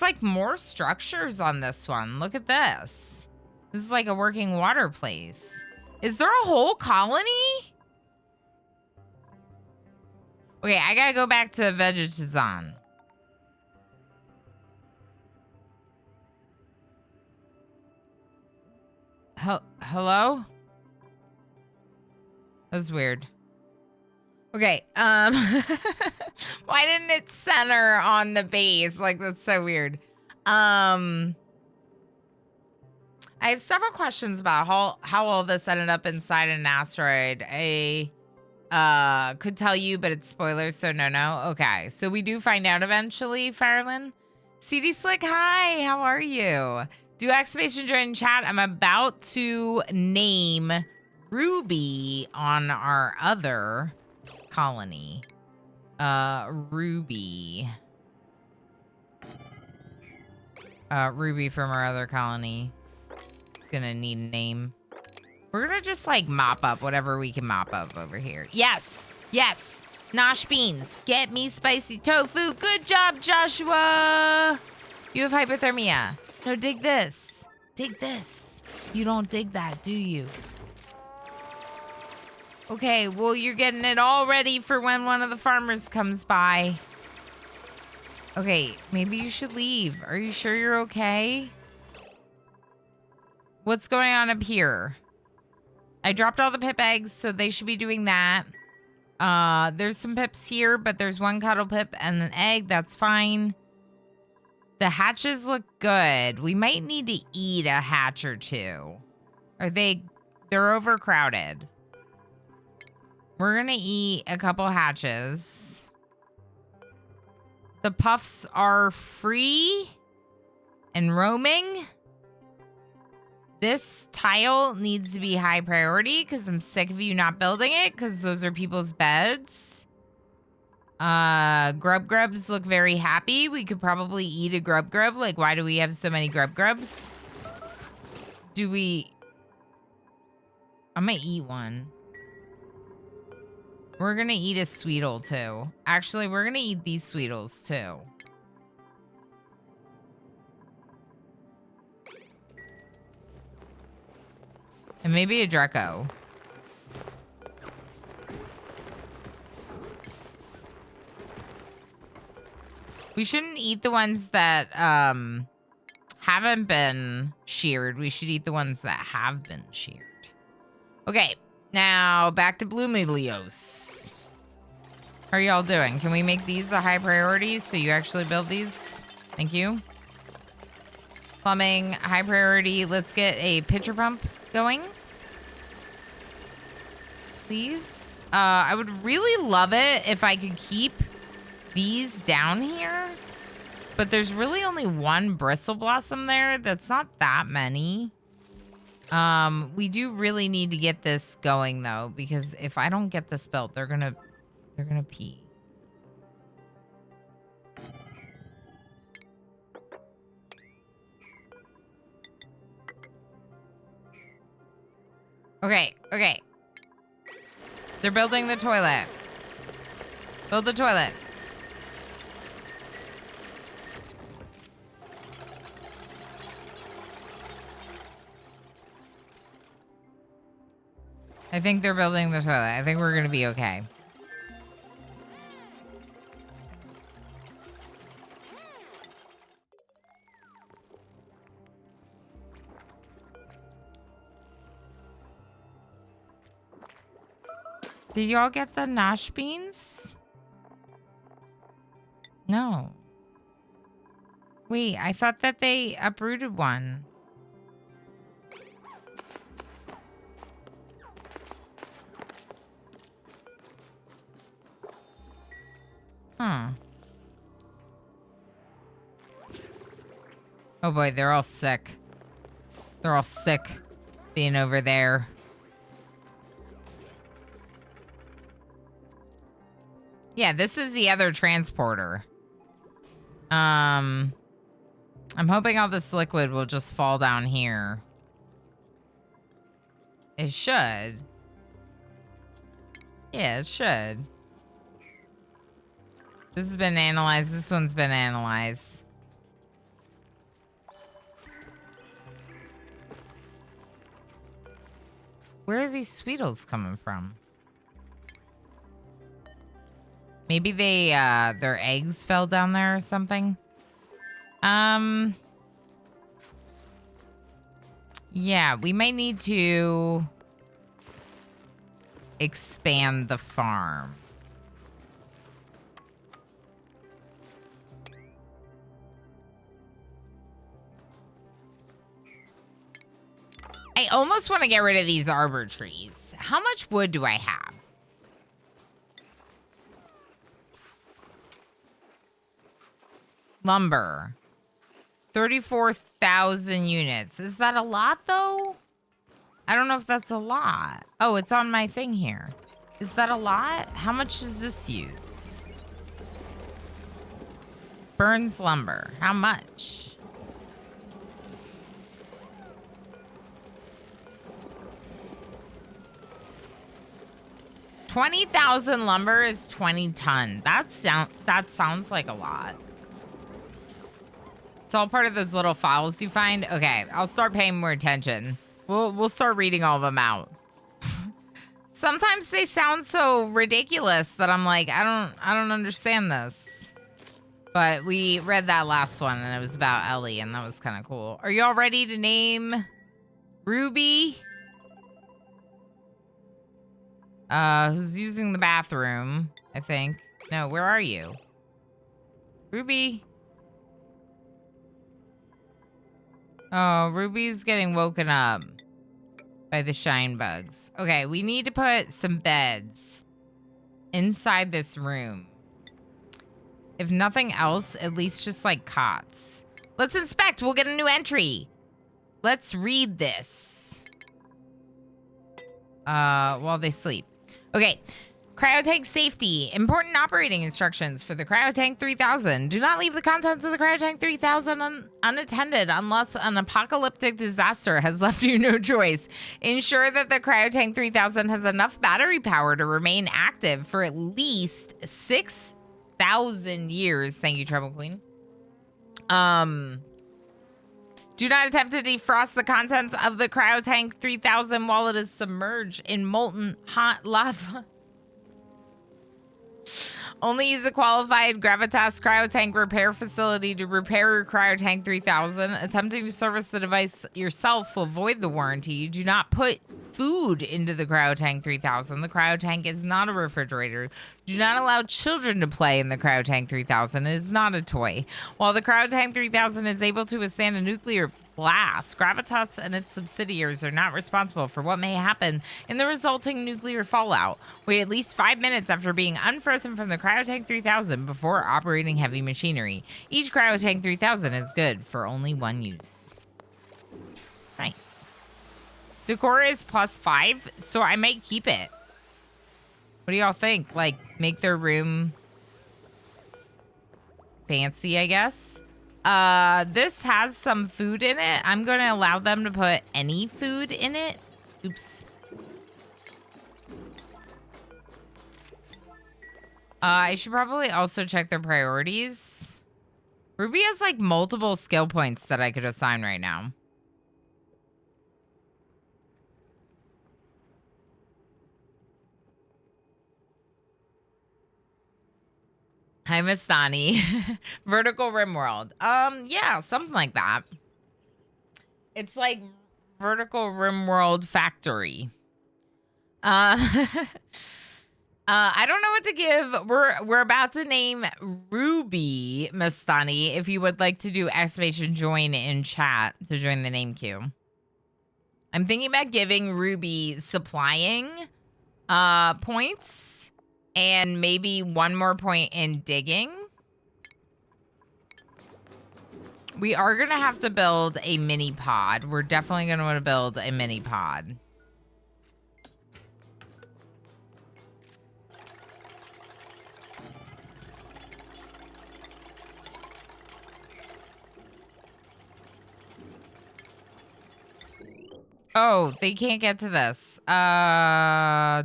like more structures on this one. Look at this. This is like a working water place. Is there a whole colony? Okay, I gotta go back to Vegetazon. Hello? That was weird. Okay, why didn't it center on the base? Like, that's so weird. I have several questions about how all this ended up inside an asteroid. I could tell you, but it's spoilers, so no. Okay, so we do find out eventually, Farlin. CD Slick, hi, how are you? Do exclamation join in chat. I'm about to name Ruby on our other colony. Ruby. Ruby from our other colony. It's gonna need a name. We're gonna just like mop up whatever we can mop up over here. Yes, yes. Nosh beans. Get me spicy tofu. Good job, Joshua. You have hypothermia. No, dig this. Dig this. You don't dig that, do you? Okay, well, you're getting it all ready for when one of the farmers comes by. Okay, maybe you should leave. Are you sure you're okay? What's going on up here? I dropped all the pip eggs, so they should be doing that. There's some pips here, but there's one cuddle pip and an egg. That's fine. The hatches look good. We might need to eat a hatch or two. They're overcrowded. We're gonna eat a couple hatches. The puffs are free and roaming. This tile needs to be high priority because I'm sick of you not building it because those are people's beds. Grubs look very happy. We could probably eat a grub. Like, why do we have so many grubs? I might eat one. We're gonna eat a Sweetle too. Actually, we're gonna eat these Sweetles too. And maybe a Draco. We shouldn't eat the ones that have haven't been sheared. We should eat the ones that have been sheared. Okay, now back to Bloomilios. How are y'all doing? Can we make these a high priority so you actually build these? Thank you. Plumbing, high priority. Let's get a pitcher pump going. Please. I would really love it if I could keep these down here. But there's really only one bristle blossom there. That's not that many. We do really need to get this going though, because if I don't get this built, they're gonna pee. Okay, okay. They're building the toilet. Build the toilet. I think they're building the toilet. I think we're gonna be okay. Did y'all get the nosh beans? No. Wait, I thought that they uprooted one. Huh. Oh boy, they're all sick. They're all sick being over there. Yeah, this is the other transporter. I'm hoping all this liquid will just fall down here. It should. Yeah, it should. This has been analyzed. This one's been analyzed. Where are these Sweetles coming from? Maybe they, their eggs fell down there or something. Yeah, we might need to expand the farm. I almost want to get rid of these arbor trees. How much wood do I have? Lumber. 34,000 units. Is that a lot, though? I don't know if that's a lot. Oh, it's on my thing here. Is that a lot? How much does this use? Burns lumber. How much? $20,000 lumber is 20 ton. That sounds like a lot. It's all part of those little files you find. Okay, I'll start paying more attention. We'll start reading all of them out. Sometimes they sound so ridiculous that I'm like, I don't understand this. But we read that last one and it was about Ellie and that was kind of cool. Are y'all ready to name Ruby? Who's using the bathroom, I think. No, where are you? Ruby. Oh, Ruby's getting woken up by the shine bugs. Okay, we need to put some beds inside this room. If nothing else, at least just like cots. Let's inspect. We'll get a new entry. Let's read this. While they sleep. Okay. Cryotank safety. Important operating instructions for the Cryotank 3000. Do not leave the contents of the Cryotank 3000 unattended unless an apocalyptic disaster has left you no choice. Ensure that the Cryotank 3000 has enough battery power to remain active for at least 6,000 years. Thank you, Trouble Queen. Do not attempt to defrost the contents of the Cryotank 3000 while it is submerged in molten hot lava. Only use a qualified Gravitas cryotank repair facility to repair your cryotank 3000. Attempting to service the device yourself will void the warranty. Do not put food into the cryotank 3000. The cryotank is not a refrigerator. Do not allow children to play in the cryotank 3000. It is not a toy. While the cryotank 3000 is able to withstand a nuclear blast, Gravitas and its subsidiaries are not responsible for what may happen in the resulting nuclear fallout. Wait at least 5 minutes after being unfrozen from the cryotank 3000 before operating heavy machinery. Each cryotank 3000 is good for only one use. Nice. Decor is +5, so I might keep it. What do y'all think? Like, make their room fancy, I guess. This has some food in it. I'm going to allow them to put any food in it. Oops. I should probably also check their priorities. Ruby has like multiple skill points that I could assign right now. Hi, Mastani. Vertical Rim World. Yeah, something like that. It's like Vertical Rim World Factory. I don't know what to give. We're about to name Ruby Mastani. If you would like to do exclamation join in chat to join the name queue. I'm thinking about giving Ruby supplying points. And maybe one more point in digging. We are going to have to build a mini pod. We're definitely going to want to build a mini pod. Oh, they can't get to this.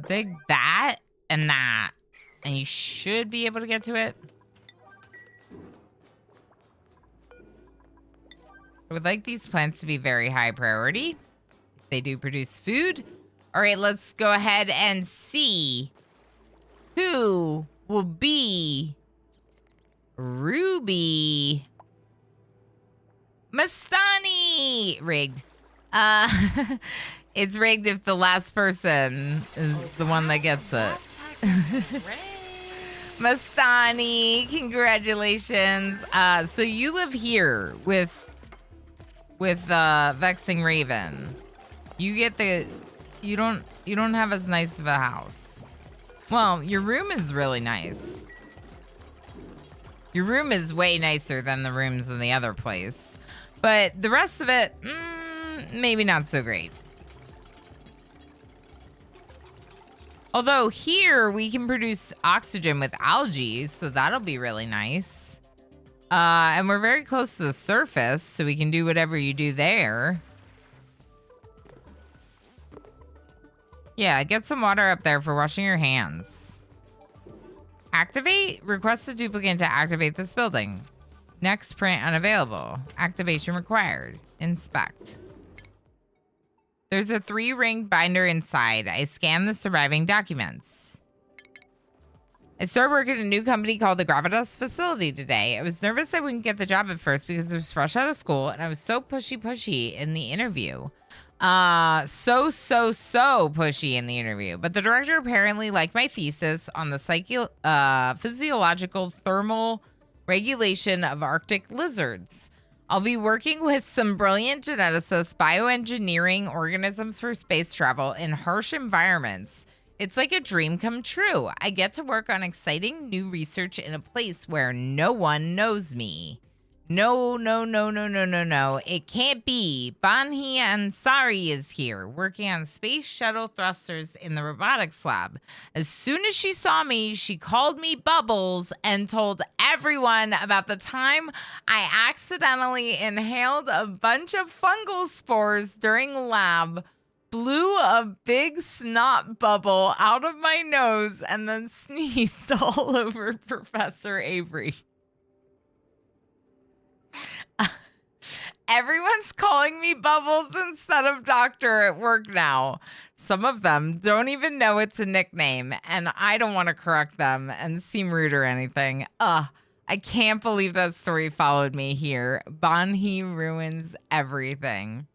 Dig that and that. And you should be able to get to it. I would like these plants to be very high priority. They do produce food. All right, let's go ahead and see who will be Ruby Mastani. Rigged. It's rigged if the last person is the one that gets it. Mastani, congratulations. So you live here with Vexing Raven. You get the you don't have as nice of a house. Well, your room is really nice. Your room is way nicer than the rooms in the other place. But the rest of it, maybe not so great. Although here we can produce oxygen with algae, so that'll be really nice. And we're very close to the surface, so we can do whatever you do there. Yeah, get some water up there for washing your hands. Activate? Request a duplicate to activate this building. Next print unavailable. Activation required. Inspect. There's a 3-ring binder inside. I scanned the surviving documents. I started working at a new company called the Gravitas Facility today. I was nervous I wouldn't get the job at first because I was fresh out of school and I was so pushy in the interview. So pushy in the interview. But the director apparently liked my thesis on the physiological thermal regulation of Arctic lizards. I'll be working with some brilliant geneticists bioengineering organisms for space travel in harsh environments. It's like a dream come true. I get to work on exciting new research in a place where no one knows me. No. It can't be. Banhi Ansari is here, working on space shuttle thrusters in the robotics lab. As soon as she saw me, she called me Bubbles and told everyone about the time I accidentally inhaled a bunch of fungal spores during lab, blew a big snot bubble out of my nose, and then sneezed all over Professor Avery. Everyone's calling me Bubbles instead of Doctor at work now. Some of them don't even know it's a nickname, and I don't want to correct them and seem rude or anything. I can't believe that story followed me here. Banhi ruins everything.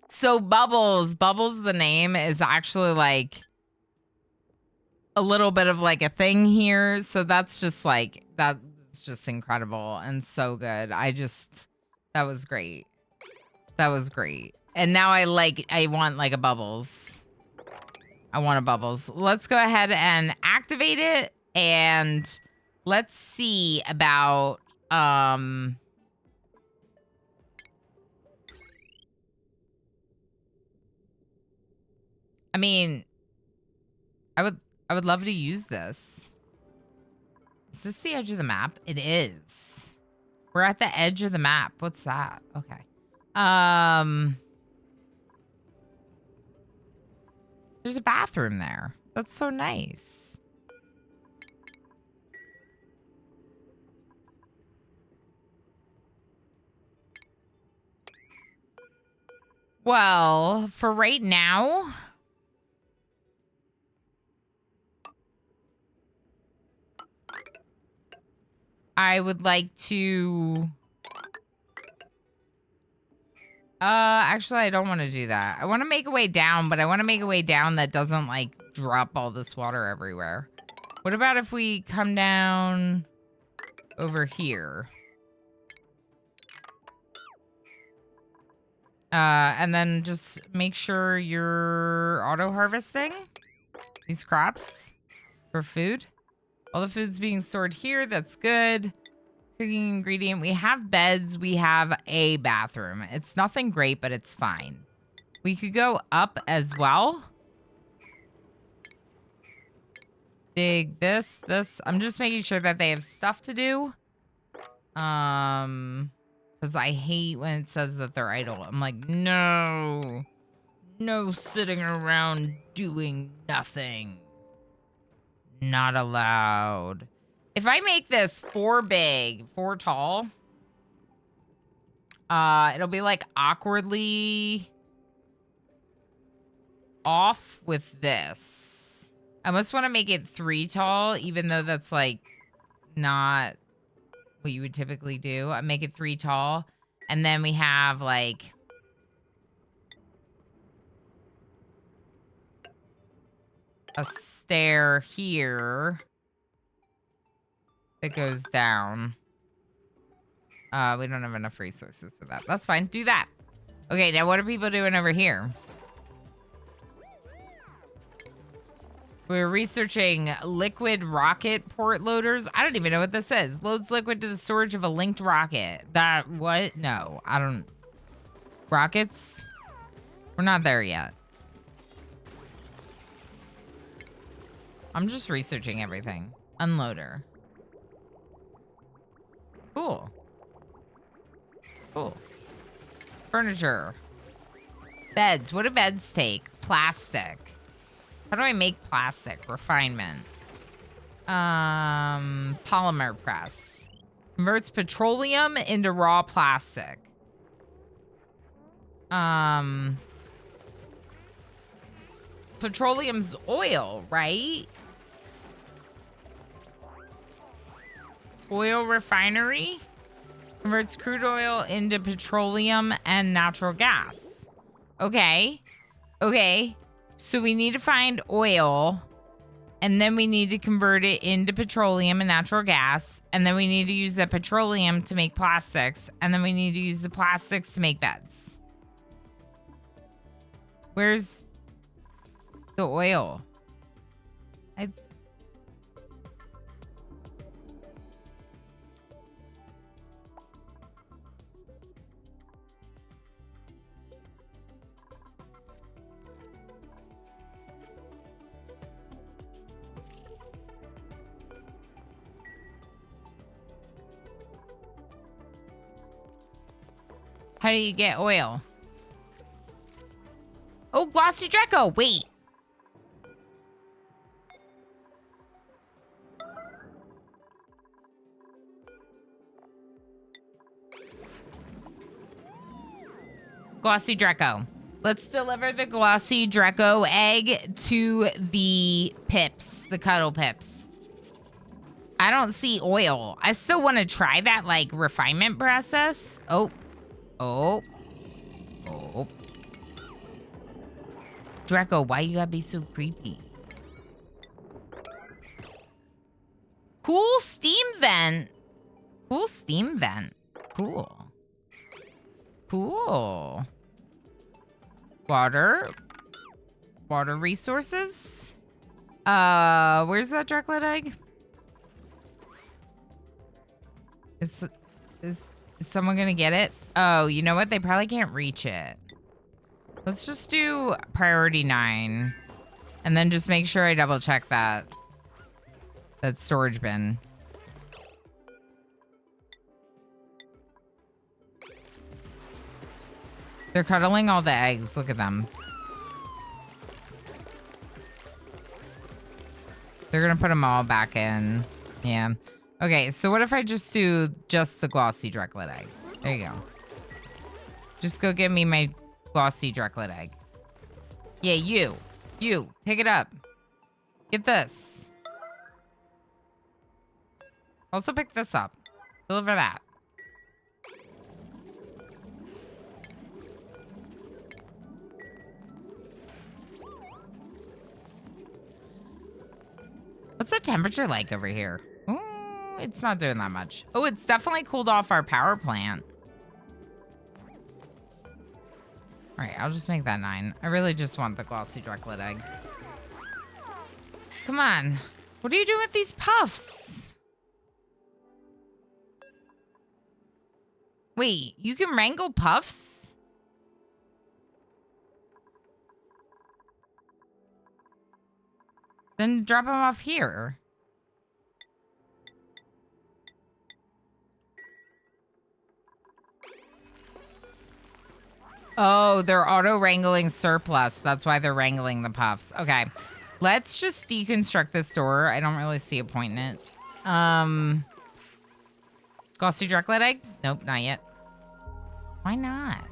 So Bubbles, the name is actually like a little bit of like a thing here. So that's just like, that's just incredible and so good. That was great. That was great. And now I want like a Bubbles. I want a Bubbles. Let's go ahead and activate it. And let's see about, I mean, I would love to use this. Is this the edge of the map? It is. We're at the edge of the map. What's that? Okay. There's a bathroom there. That's so nice. Well, for right now, I would like to... actually, I don't want to do that. I want to make a way down, but I want to make a way down that doesn't, like, drop all this water everywhere. What about if we come down over here? And then just make sure you're auto-harvesting these crops for food. All the food's being stored here. That's good. Cooking ingredient. We have beds. We have a bathroom. It's nothing great, but it's fine. We could go up as well. Dig this. I'm just making sure that they have stuff to do. Because I hate when it says that they're idle. I'm like, no. No sitting around doing nothing. Not allowed. If I make this 4 big, 4 tall, it'll be like awkwardly off with this. I almost want to make it 3 tall, even though that's like not what you would typically do. I make it 3 tall, and then we have like a stair here that goes down. We don't have enough resources for that. That's fine. Do that. Okay, now what are people doing over here? We're researching liquid rocket port loaders. I don't even know what this is. Loads liquid to the storage of a linked rocket. That, what? No, I don't. Rockets? We're not there yet. I'm just researching everything. Unloader. Cool. Cool. Furniture. Beds. What do beds take? Plastic. How do I make plastic? Refinement. Polymer press. Converts petroleum into raw plastic. Petroleum's oil, right? Oil refinery converts crude oil into petroleum and natural gas. Okay. Okay. So we need to find oil, and then we need to convert it into petroleum and natural gas, and then we need to use that petroleum to make plastics, and then we need to use the plastics to make beds. Where's the oil? How do you get oil? Oh, glossy Draco. Wait. Glossy Draco. Let's deliver the Glossy Draco egg to the pips, the cuddle pips. I don't see oil. I still want to try that, like, refinement process. Oh. Draco, why you gotta be so creepy? Cool steam vent. Cool steam vent. Cool. Cool. Water resources. Where's that Draclet egg? Is someone gonna get it? Oh, you know what? They probably can't reach it. Let's just do priority 9. And then just make sure I double check that storage bin. They're cuddling all the eggs. Look at them. They're gonna put them all back in. Yeah. Okay, so what if I just do just the glossy Draclet egg? There you go. Just go get me my glossy Draclet egg. Yeah, you. Pick it up. Get this. Also pick this up. Deliver that. What's the temperature like over here? Ooh, it's not doing that much. Oh, it's definitely cooled off our power plant. All right, I'll just make that 9. I really just want the glossy Draclet egg. Come on. What are you doing with these puffs? Wait, you can wrangle puffs? Then drop them off here. Oh, they're auto-wrangling surplus. That's why they're wrangling the puffs. Okay. Let's just deconstruct this door. I don't really see a point in it. Glossy Draclet egg? Nope, not yet. Why not?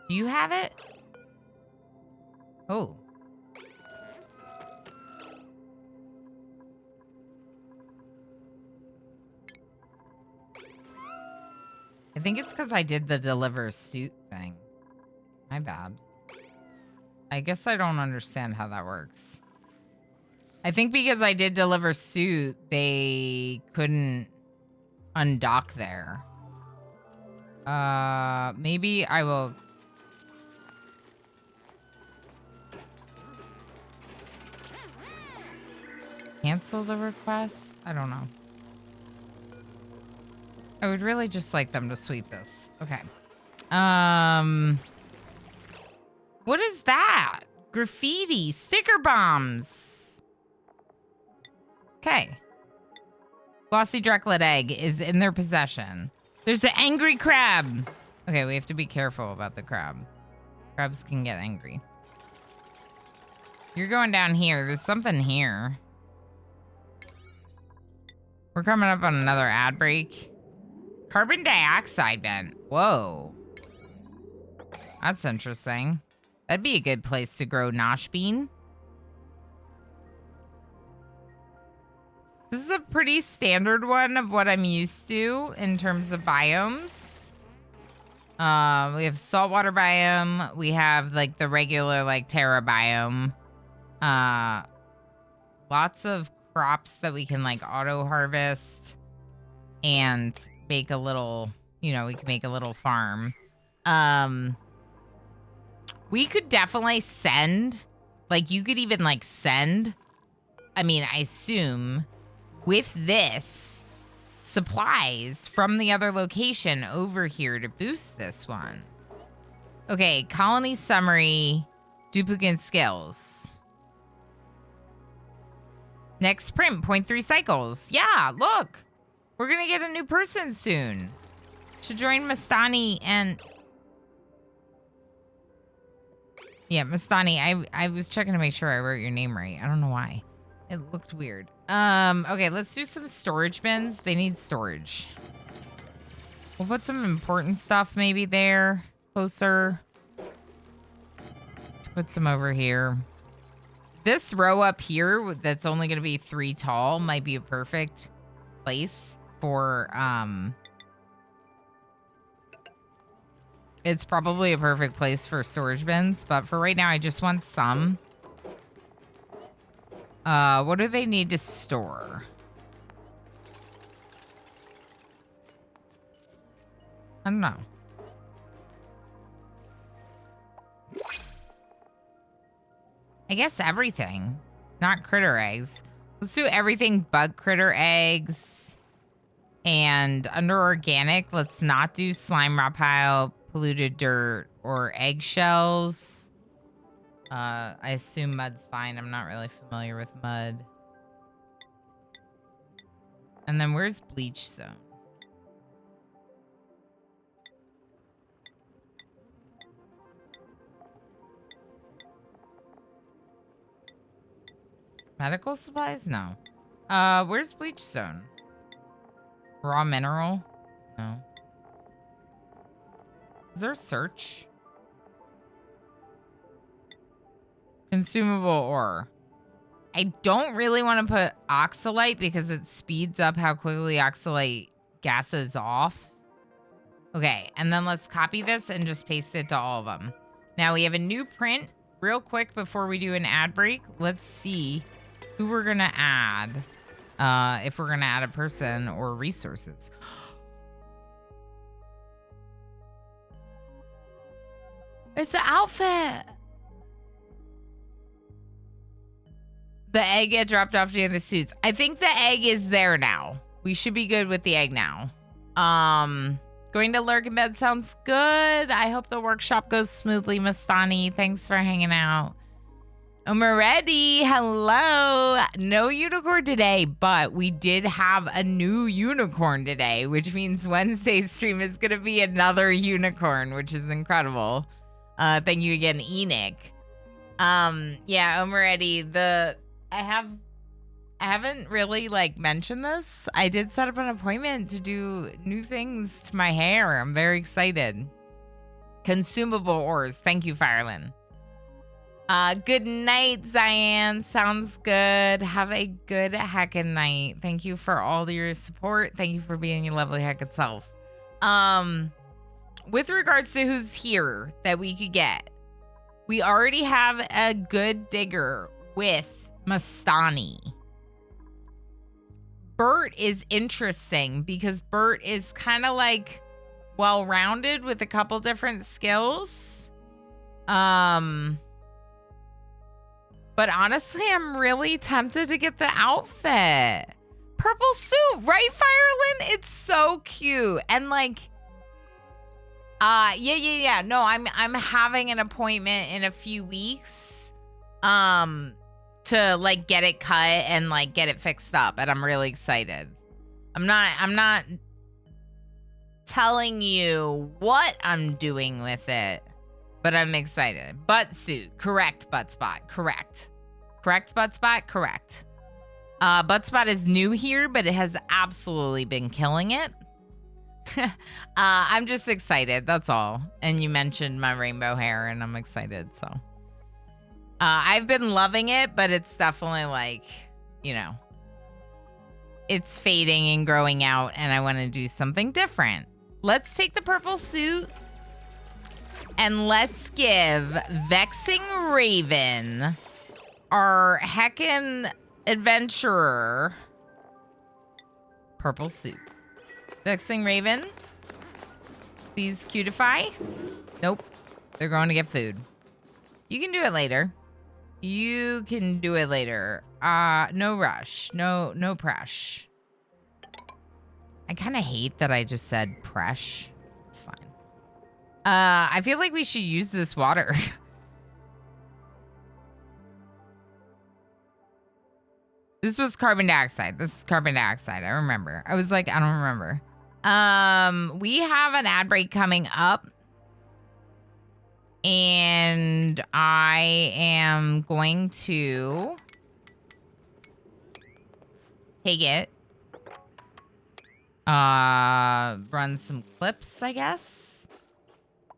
Do you have it? Oh. I think it's because I did the deliver suit thing. My bad. I guess I don't understand how that works. I think because I did deliver suit, they couldn't undock there. Maybe I will... cancel the request? I don't know. I would really just like them to sweep this. Okay. What is that? Graffiti. Sticker bombs. Okay. Glossy Draclet egg is in their possession. There's an angry crab. Okay, we have to be careful about the crab. Crabs can get angry. You're going down here. There's something here. We're coming up on another ad break. Carbon dioxide vent. Whoa. That's interesting. That'd be a good place to grow nosh bean. This is a pretty standard one of what I'm used to in terms of biomes. We have saltwater biome. We have like the regular like terra biome. Lots of crops that we can like auto harvest and make a little, you know, we can make a little farm. We could definitely send, like you could even like send, I mean, I assume with this supplies from the other location over here to boost this one. Okay, colony summary, duplicate skills. Next print, 0.3 cycles. Yeah, look. We're going to get a new person soon. To join Mastani and... Yeah, Mastani, I was checking to make sure I wrote your name right. I don't know why. It looked weird. Okay, let's do some storage bins. They need storage. We'll put some important stuff maybe there, closer. Put some over here. This row up here that's only going to be 3 tall might be a perfect place for, it's probably a perfect place for storage bins, but for right now, I just want some. What do they need to store? I don't know. I guess everything, not critter eggs. Let's do everything but critter eggs. And under organic, let's not do slime raw pile, polluted dirt, or eggshells. I assume mud's fine. I'm not really familiar with mud. And then where's bleach zone? Medical supplies? No. Where's bleach zone? Raw mineral? No. Is there a search? Consumable ore. I don't really want to put oxalite because it speeds up how quickly oxalite gases off. Okay, and then let's copy this and just paste it to all of them. Now we have a new print. Real quick before we do an ad break, let's see who we're going to add. If we're going to add a person or resources. It's an outfit. The egg get dropped off to the suits. I think the egg is there now. We should be good with the egg now. Going to lurk in bed sounds good. I hope the workshop goes smoothly, Mastani. Thanks for hanging out. Ready. Hello. No unicorn today, but we did have a new unicorn today, which means Wednesday's stream is going to be another unicorn, which is incredible. Thank you again, Enoch. Yeah, Ready. I haven't really mentioned this. I did set up an appointment to do new things to my hair. I'm very excited. Consumable ores. Thank you, Fireland. Good night, Zian. Sounds good. Have a good heckin' night. Thank you for all your support. Thank you for being your lovely heck itself. With regards to who's here that we could get, we already have a good digger with Mastani. Bert is interesting because Bert is kind of well-rounded with a couple different skills. But honestly, I'm really tempted to get the outfit. Purple suit, right, Fireland? It's so cute. And yeah. No, I'm having an appointment in a few weeks. To get it cut and get it fixed up, and I'm really excited. I'm not telling you what I'm doing with it, but I'm excited. Butt suit, correct. Butt spot, correct butt spot, correct. Butt spot is new here, but it has absolutely been killing it. I'm just excited, that's all. And you mentioned my rainbow hair, and I'm excited, so. I've been loving it, but it's definitely it's fading and growing out, and I want to do something different. Let's take the purple suit and let's give Vexing Raven, our heckin' adventurer, purple suit. Vexing Raven, please cutify. Nope, they're going to get food. You can do it later. You can do it later. No rush. No press. I kind of hate that I just said press. It's fine. I feel like we should use this water. This was carbon dioxide. This is carbon dioxide. I remember. I was like, I don't remember. We have an ad break coming up. And I am going to Take it. Run some clips, I guess.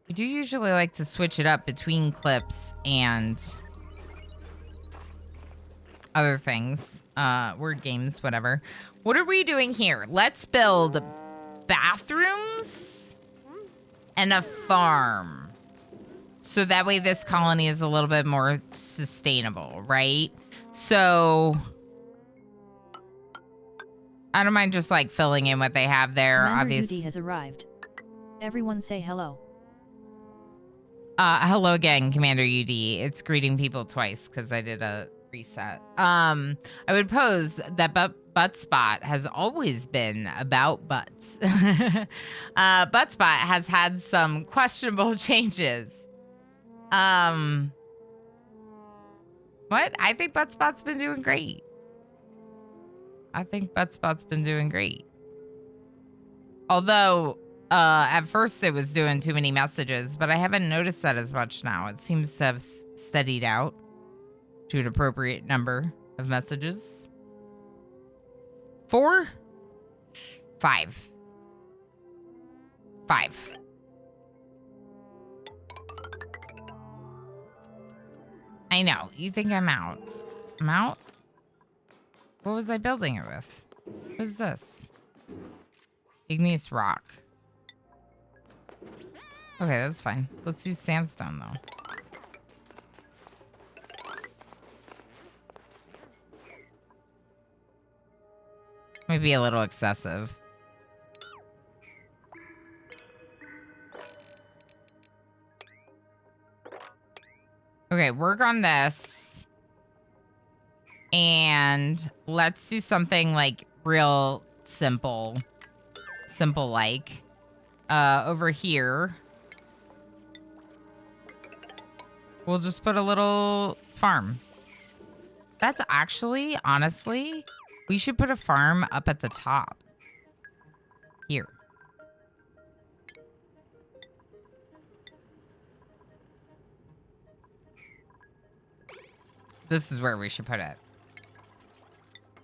We do usually like to switch it up between clips and other things. Word games, whatever. What are we doing here? Let's build bathrooms and a farm. So that way this colony is a little bit more sustainable, right? So I don't mind just like filling in what they have there. Commander UD has arrived. Everyone say hello. Hello again, Commander UD. It's greeting people twice because I did a reset. I would pose that Buttspot has always been about butts. Buttspot has had some questionable changes. What? I think Buttspot's been doing great. Although, at first it was doing too many messages, but I haven't noticed that as much now. It seems to have steadied out to an appropriate number of messages. 4? 5. 5. I know. You think I'm out. I'm out? What was I building it with? What is this? Igneous rock. Okay, that's fine. Let's do sandstone, though. Maybe a little excessive. Okay, work on this. And let's do something like real simple. Simple like. Over here. We'll just put a little farm. That's actually, honestly, we should put a farm up at the top. Here. This is where we should put it.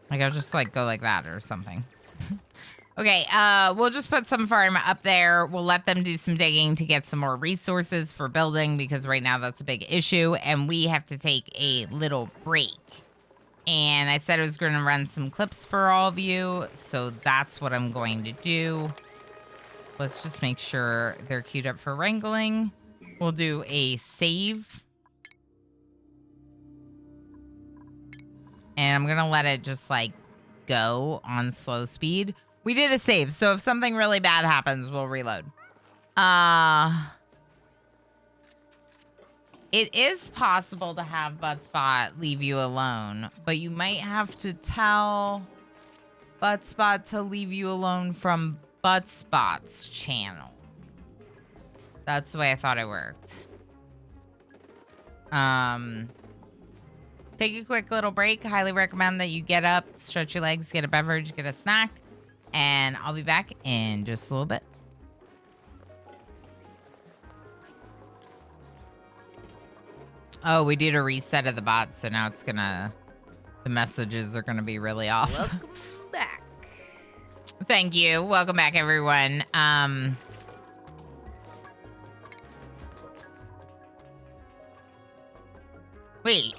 Like, I'll just, like, go like that or something. Okay, we'll just put some farm up there. We'll let them do some digging to get some more resources for building because right now that's a big issue. And we have to take a little break. And I said I was going to run some clips for all of you. So that's what I'm going to do. Let's just make sure they're queued up for wrangling. We'll do a save. And I'm going to let it just, like, go on slow speed. We did a save, so if something really bad happens, we'll reload. It is possible to have Buttspot leave you alone, but you might have to tell Buttspot to leave you alone from Buttspot's channel. That's the way I thought it worked. Take a quick little break. Highly recommend that you get up, stretch your legs, get a beverage, get a snack. And I'll be back in just a little bit. Oh, we did a reset of the bot, so now it's gonna... The messages are gonna be really off. Welcome back. Thank you. Welcome back, everyone. Wait.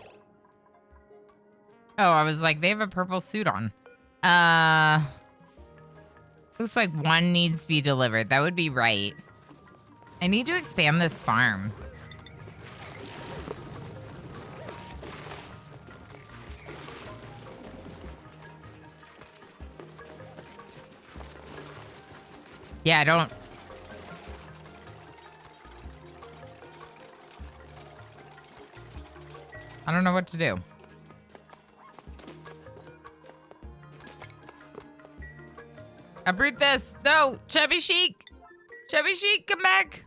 Oh, I was like, they have a purple suit on. Looks like one needs to be delivered. That would be right. I need to expand this farm. Yeah, I don't know what to do. Uproot this. No, Chubby Chic. Chubby Chic, come back.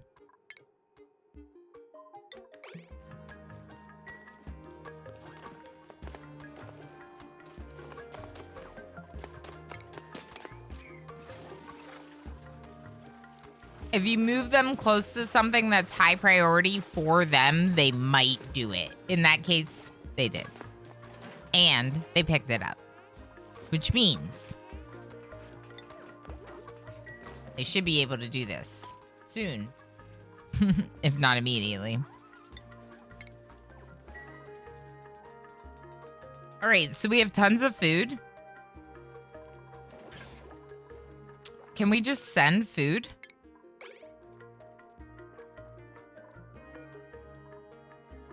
If you move them close to something that's high priority for them, they might do it. In that case, they did. And they picked it up. which means they should be able to do this soon, if not immediately. All right, so we have tons of food. Can we just send food?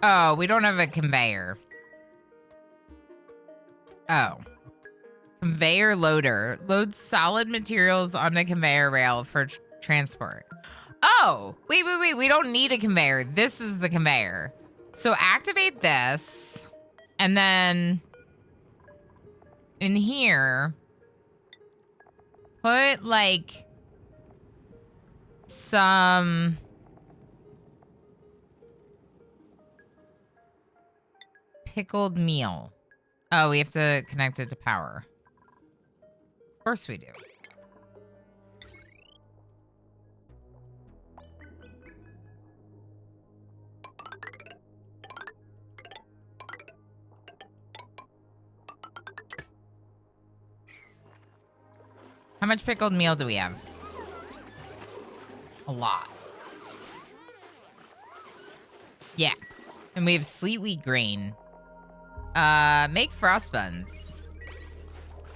Oh, we don't have a conveyor. Oh. Conveyor loader. Loads solid materials on a conveyor rail for transport. Oh, wait. We don't need a conveyor. This is the conveyor. So activate this. And then in here, put like some pickled meal. Oh, we have to connect it to power. Of course we do. How much pickled meal do we have? A lot. Yeah. And we have sweet wheat grain. Make frost buns.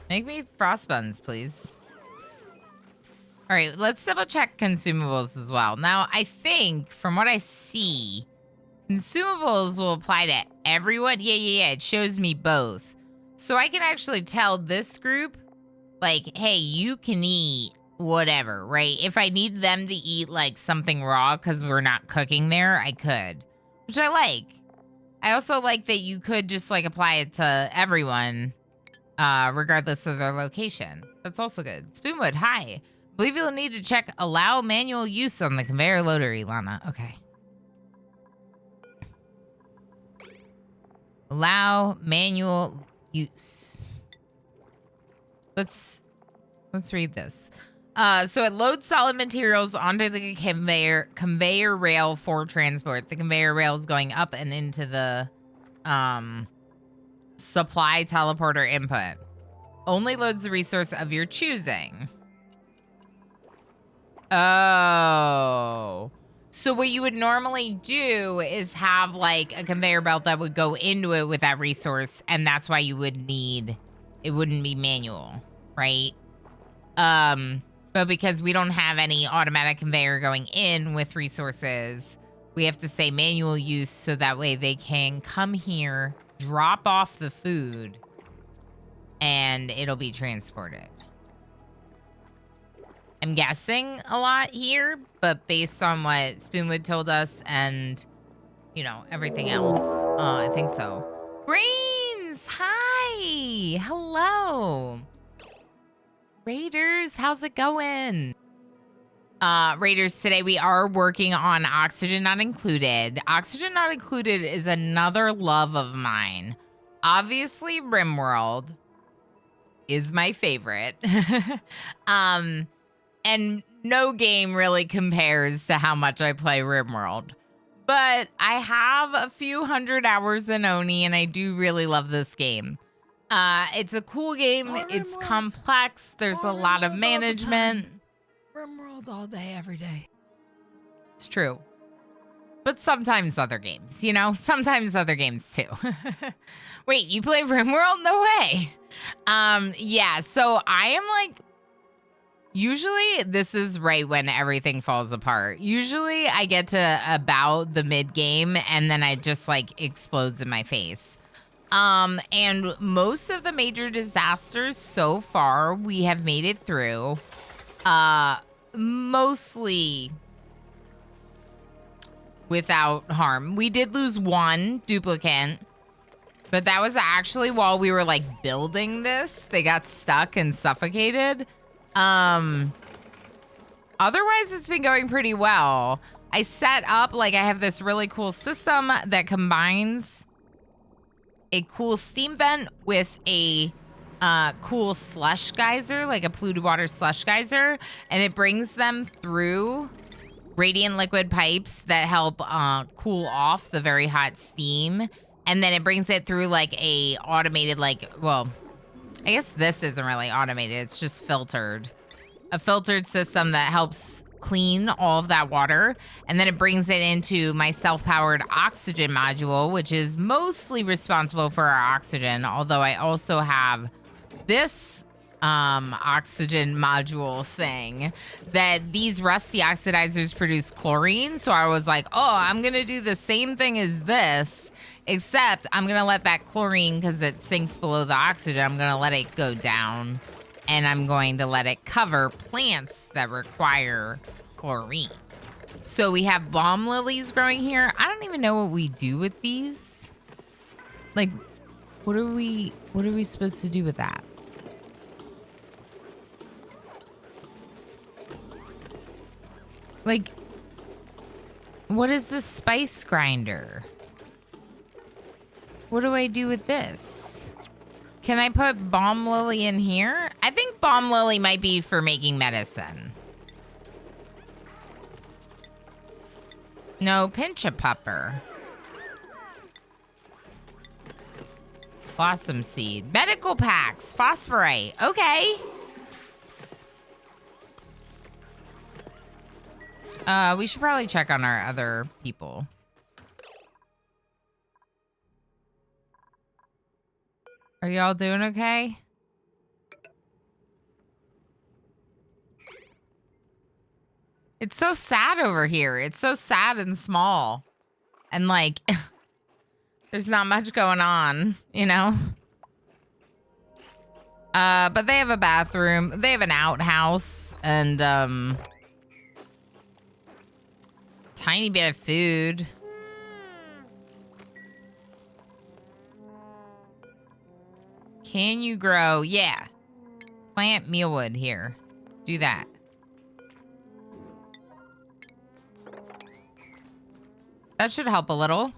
Make me frost buns, please. All right, let's double check consumables as well. Now, I think from what I see, consumables will apply to everyone. Yeah. It shows me both. So I can actually tell this group, like, hey, you can eat whatever, right? If I need them to eat like something raw because we're not cooking there, I could, which I like. I also like that you could just like apply it to everyone, regardless of their location. That's also good. Spoonwood, hi. Believe you'll need to check allow manual use on the conveyor loader, Ilana. Okay. Allow manual use. Let's read this. So it loads solid materials onto the conveyor rail for transport. The conveyor rail is going up and into the supply teleporter input. Only loads the resource of your choosing. Oh. So what you would normally do is have like a conveyor belt that would go into it with that resource, and that's why you would need, it wouldn't be manual, right? But because we don't have any automatic conveyor going in with resources, we have to say manual use so that way they can come here, drop off the food, and it'll be transported. I'm guessing a lot here, but based on what Spoonwood told us and, you know, everything else, I think so. Brains, hi, hello. Raiders, how's it going? Raiders, today we are working on Oxygen Not Included. Oxygen Not Included is another love of mine. Obviously, RimWorld is my favorite. And no game really compares to how much I play RimWorld. But I have a few hundred hours in Oni, and I do really love this game. It's a cool game. It's complex. There's a lot of management. RimWorld all day, every day. It's true. But sometimes other games, you know? Sometimes other games, too. Wait, you play RimWorld? No way. Yeah, so I am like... Usually, this is right when everything falls apart. Usually, I get to about the mid-game, and then it just, like, explodes in my face. And most of the major disasters so far, we have made it through. Mostly without harm. We did lose one duplicant, but that was actually while we were, like, building this. They got stuck and suffocated. Otherwise, it's been going pretty well. I set up, like, I have this really cool system that combines a cool steam vent with a cool slush geyser, like a polluted water slush geyser, and it brings them through radiant liquid pipes that help cool off the very hot steam, and then it brings it through like a automated, like, well, I guess this isn't really automated. It's just filtered. A filtered system that helps clean all of that water, and then it brings it into my self-powered oxygen module, which is mostly responsible for our oxygen, although I also have this oxygen module thing that these rusty oxidizers produce chlorine. So I was like, oh, I'm gonna do the same thing as this, except I'm gonna let that chlorine, because it sinks below the oxygen, I'm gonna let it go down, and I'm going to let it cover plants that require chlorine. So we have balm lilies growing here. I don't even know what we do with these. Like, what are we supposed to do with that? Like, what is the spice grinder? What do I do with this? Can I put balm lily in here? I think balm lily might be for making medicine. No, pinch a pupper. Blossom seed. Medical packs. Phosphorite. Okay. We should probably check on our other people. Are y'all doing okay? It's so sad over here. It's so sad and small. And like, there's not much going on, you know? But they have a bathroom. They have an outhouse and, tiny bit of food. Can you grow? Yeah. Plant mealwood here. Do that. That should help a little.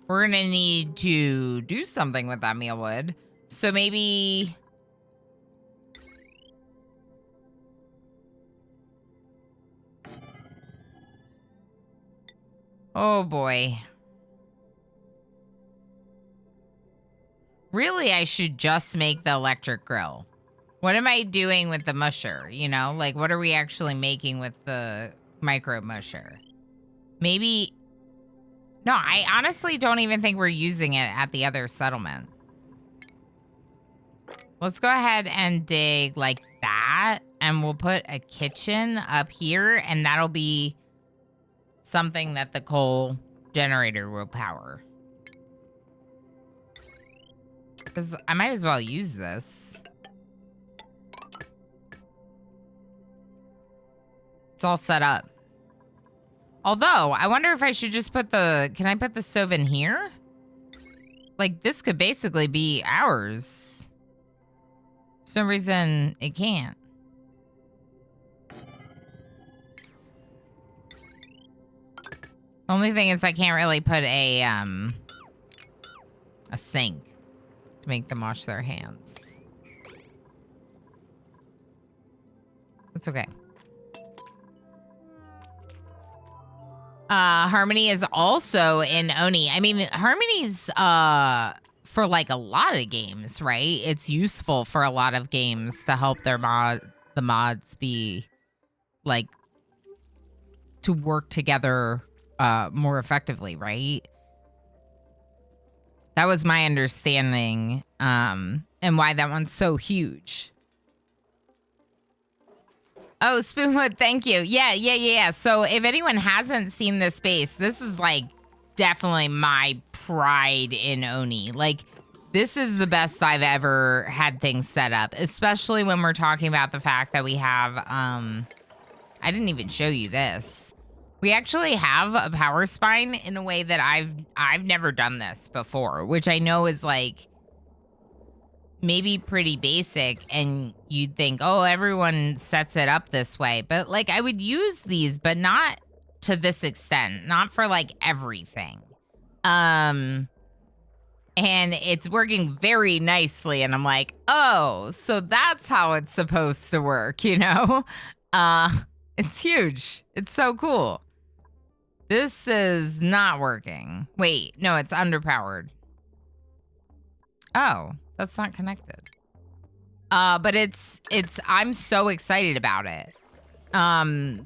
We're gonna need to do something with that mealwood. So maybe... Oh boy. Really, I should just make the electric grill. What am I doing with the musher? You know, like what are we actually making with the micro musher? Maybe... No, I honestly don't even think we're using it at the other settlement. Let's go ahead and dig like that. And we'll put a kitchen up here. And that'll be something that the coal generator will power. Because I might as well use this. It's all set up. Although, I wonder if I should just put the... Can I put the stove in here? Like, this could basically be ours. For some reason, it can't. Only thing is I can't really put a sink to make them wash their hands. It's okay. Harmony is also in Oni. I mean, Harmony's for like a lot of games, right? It's useful for a lot of games to help the mods be like to work together more effectively, right? That was my understanding, and why that one's so huge. Oh, Spoonwood, thank you. Yeah. So if anyone hasn't seen this space, this is like definitely my pride in Oni. Like, this is the best I've ever had things set up, especially when we're talking about the fact that we have, I didn't even show you this. We actually have a power spine in a way that I've never done this before, which I know is like maybe pretty basic, and you'd think, oh, everyone sets it up this way. But like, I would use these, but not to this extent, not for like everything. And it's working very nicely. And I'm like, oh, so that's how it's supposed to work, you know? It's huge. It's so cool. This is not working. Wait, no, it's underpowered. Oh, that's not connected. But I'm so excited about it.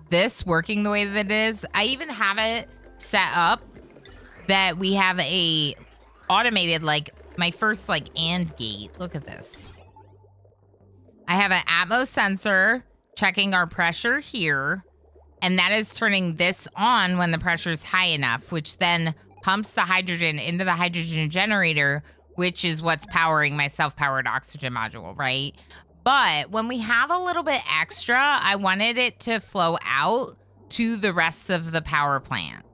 This working the way that it is. I even have it set up that we have a automated, like, my first, like, and gate. Look at this. I have an Atmos sensor checking our pressure here, and that is turning this on when the pressure is high enough, which then pumps the hydrogen into the hydrogen generator, which is what's powering my self-powered oxygen module, right? But when we have a little bit extra, I wanted it to flow out to the rest of the power plant.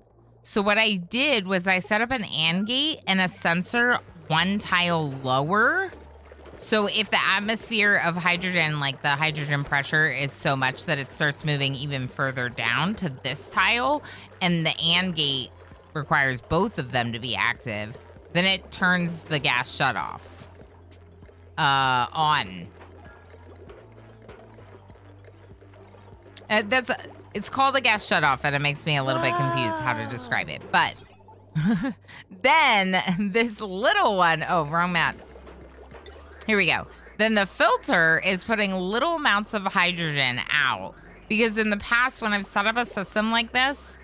So what I did was I set up an AND gate and a sensor one tile lower. So if the atmosphere of hydrogen, like the hydrogen pressure is so much that it starts moving even further down to this tile, and the AND gate requires both of them to be active, then it turns the gas shutoff on. It's called a gas shutoff, and it makes me a little bit confused how to describe it. But then this little one, oh, wrong map. Here we go. Then the filter is putting little amounts of hydrogen out, because in the past when I've set up a system like this,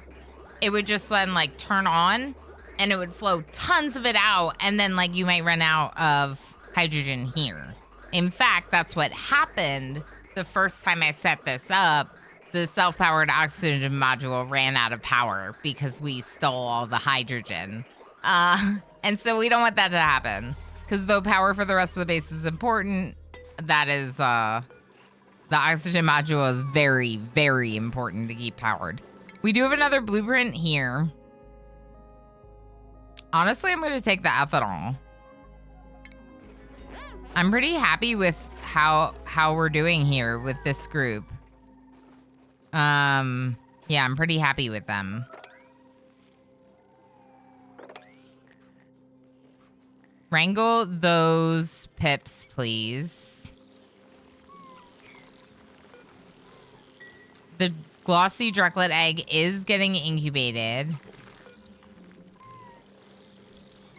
it would just then like turn on and it would flow tons of it out, and then like you might run out of hydrogen here. In fact, that's what happened the first time I set this up. The self-powered oxygen module ran out of power because we stole all the hydrogen. And so we don't want that to happen, because though power for the rest of the base is important, that is, the oxygen module is very, very important to keep powered. We do have another blueprint here. Honestly, I'm going to take the ethanol. I'm pretty happy with how we're doing here with this group. Yeah, I'm pretty happy with them. Wrangle those pips, please. The glossy drunklet egg is getting incubated.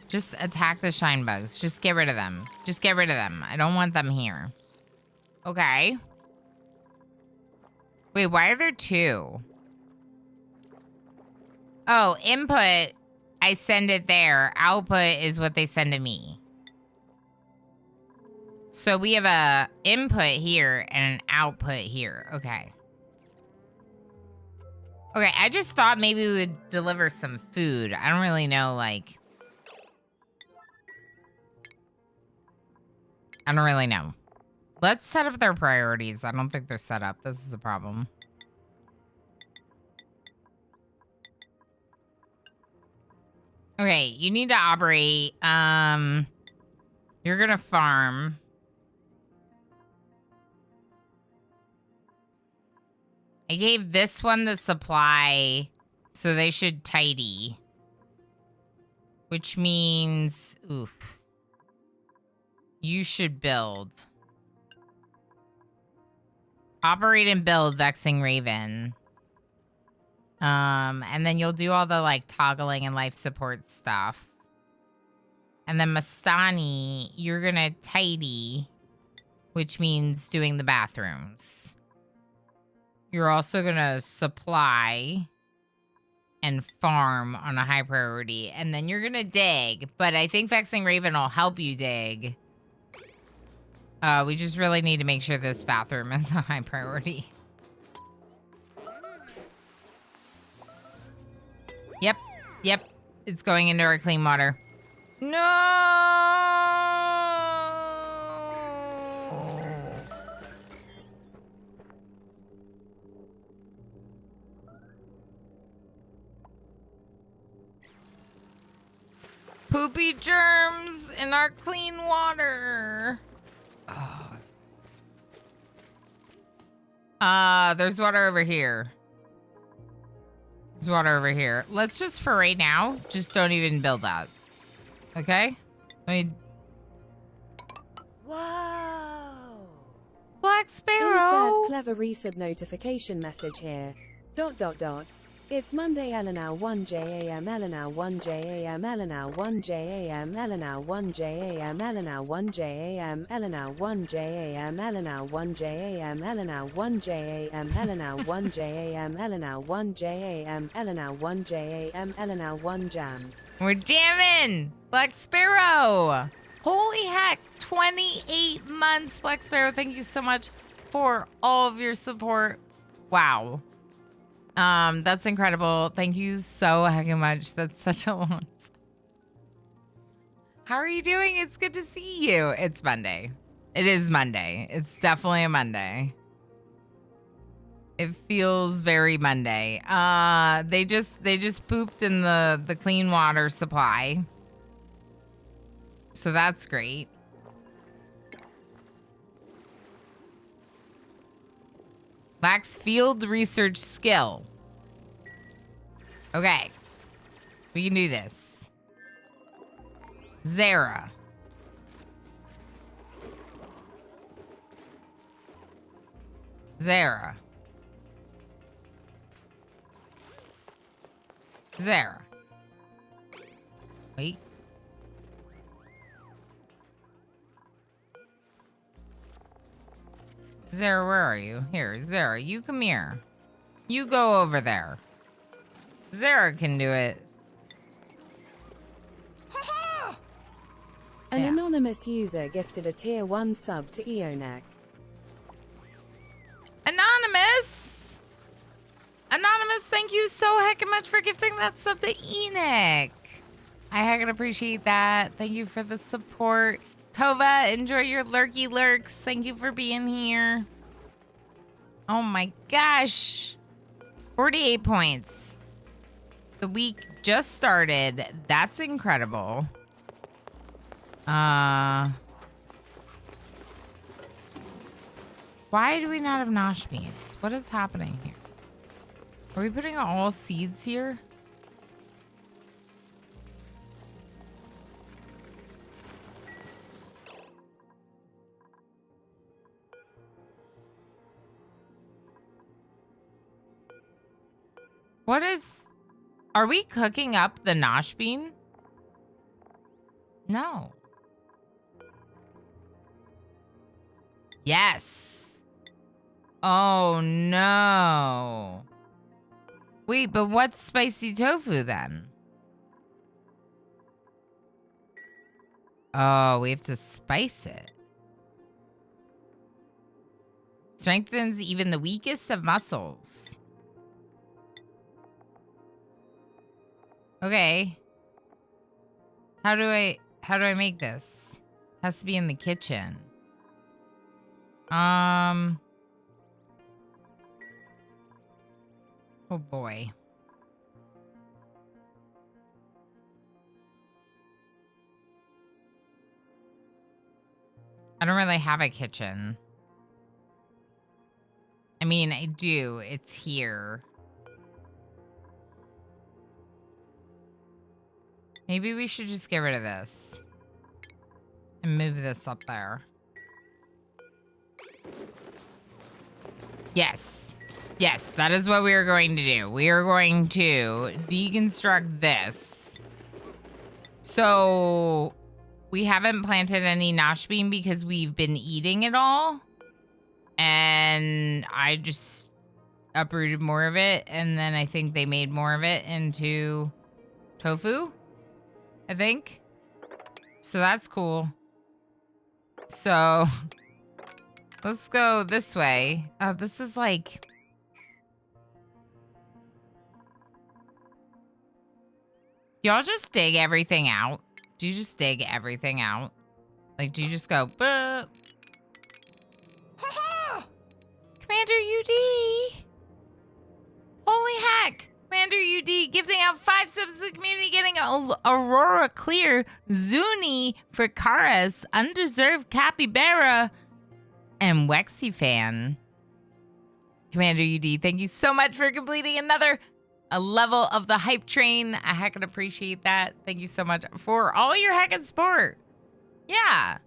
Just attack the shine bugs. Just get rid of them. Just get rid of them. I don't want them here. Okay. Wait, why are there two? Oh, input, I send it there. Output is what they send to me. So we have a input here and an output here. Okay. Okay, I just thought maybe we would deliver some food. I don't really know, like... I don't really know. Let's set up their priorities. I don't think they're set up. This is a problem. Okay, you need to operate. You're gonna farm. I gave this one the supply, so they should tidy. Which means, oof. You should build. Operate and build Vexing Raven. And then you'll do all the like toggling and life support stuff. And then Mastani, you're gonna tidy, which means doing the bathrooms. You're also gonna supply and farm on a high priority. And then you're gonna dig, but I think Vexing Raven will help you dig. We just really need to make sure this bathroom is a high priority. Yep, yep. It's going into our clean water. No! Poopy germs in our clean water. There's water over here. There's water over here. Let's just, for right now, just don't even build that. Okay? I mean... Whoa! Black Sparrow! Insert clever resub notification message here. ... It's Monday Eleanor 1 JAM Eleanor 1 JAM Eleanor 1 JAM Eleanor 1 JAM Eleanor 1 JAM Eleanor 1 JAM Eleanor 1 JAM Eleanor 1 JAM Eleanor 1 JAM Eleanor 1 JAM Eleanor 1 JAM Eleanor 1 Jam. We're jamming! Black Sparrow! Holy heck, 28 months, Black Sparrow. Thank you so much for all of your support. Wow. That's incredible. Thank you so heckin' much. That's such a long. How are you doing? It's good to see you. It's Monday. It is Monday. It's definitely a Monday. It feels very Monday. They just pooped in the clean water supply. So that's great. Lacks field research skill. Okay. We can do this. Zara. Zara. Zara. Wait. Zara, where are you? Here, Zara, you come here. You go over there. Zara can do it. An Yeah. anonymous user gifted a tier 1 sub to Eonek. Anonymous! Anonymous, thank you so heckin' much for gifting that sub to Enoch. I heckin' appreciate that. Thank you for the support. Tova, enjoy your lurky lurks. Thank you for being here. Oh my gosh. 48 points. The week just started. That's incredible. Why do we not have nosh beans? What is happening here? Are we putting all seeds here? What is... Are we cooking up the nosh bean? No. Yes. Oh, no. Wait, but what's spicy tofu then? Oh, we have to spice it. Strengthens even the weakest of muscles. Okay. How do I make this? Has to be in the kitchen. Oh boy. I don't really have a kitchen. I mean, I do. It's here. Maybe we should just get rid of this. And move this up there. Yes. Yes, that is what we are going to do. We are going to deconstruct this. So, we haven't planted any nosh bean because we've been eating it all. And I just uprooted more of it. And then I think they made more of it into tofu, I think. So that's cool. So let's go this way. Oh, this is like... Y'all just dig everything out? Do you just dig everything out? Like, do you just go, "Buh." Commander UD! Holy heck! Commander UD gifting out 5 subs to the community, getting Aurora Clear, Zuni, Frikaris, Undeserved Capybara, and Wexifan. Commander UD, thank you so much for completing a level of the hype train. I heckin' appreciate that. Thank you so much for all your heckin' support. Yeah.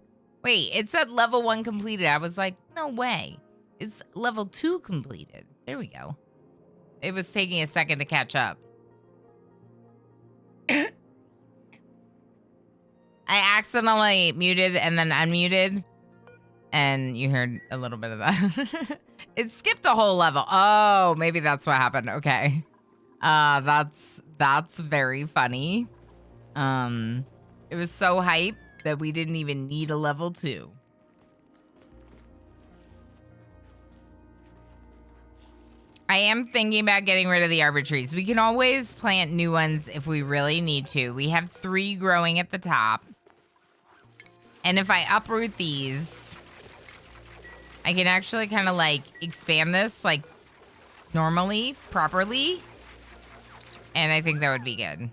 Wait, it said level 1 completed. I was like, no way. It's level 2 completed. There we go. It was taking a second to catch up. I accidentally muted and then unmuted, and you heard a little bit of that. It skipped a whole level. Oh, maybe that's what happened. Okay. That's very funny. It was so hype that we didn't even need a level 2. I am thinking about getting rid of the arbor trees. We can always plant new ones if we really need to. We have 3 growing at the top. And if I uproot these, I can actually kind of like expand this like normally, properly. And I think that would be good.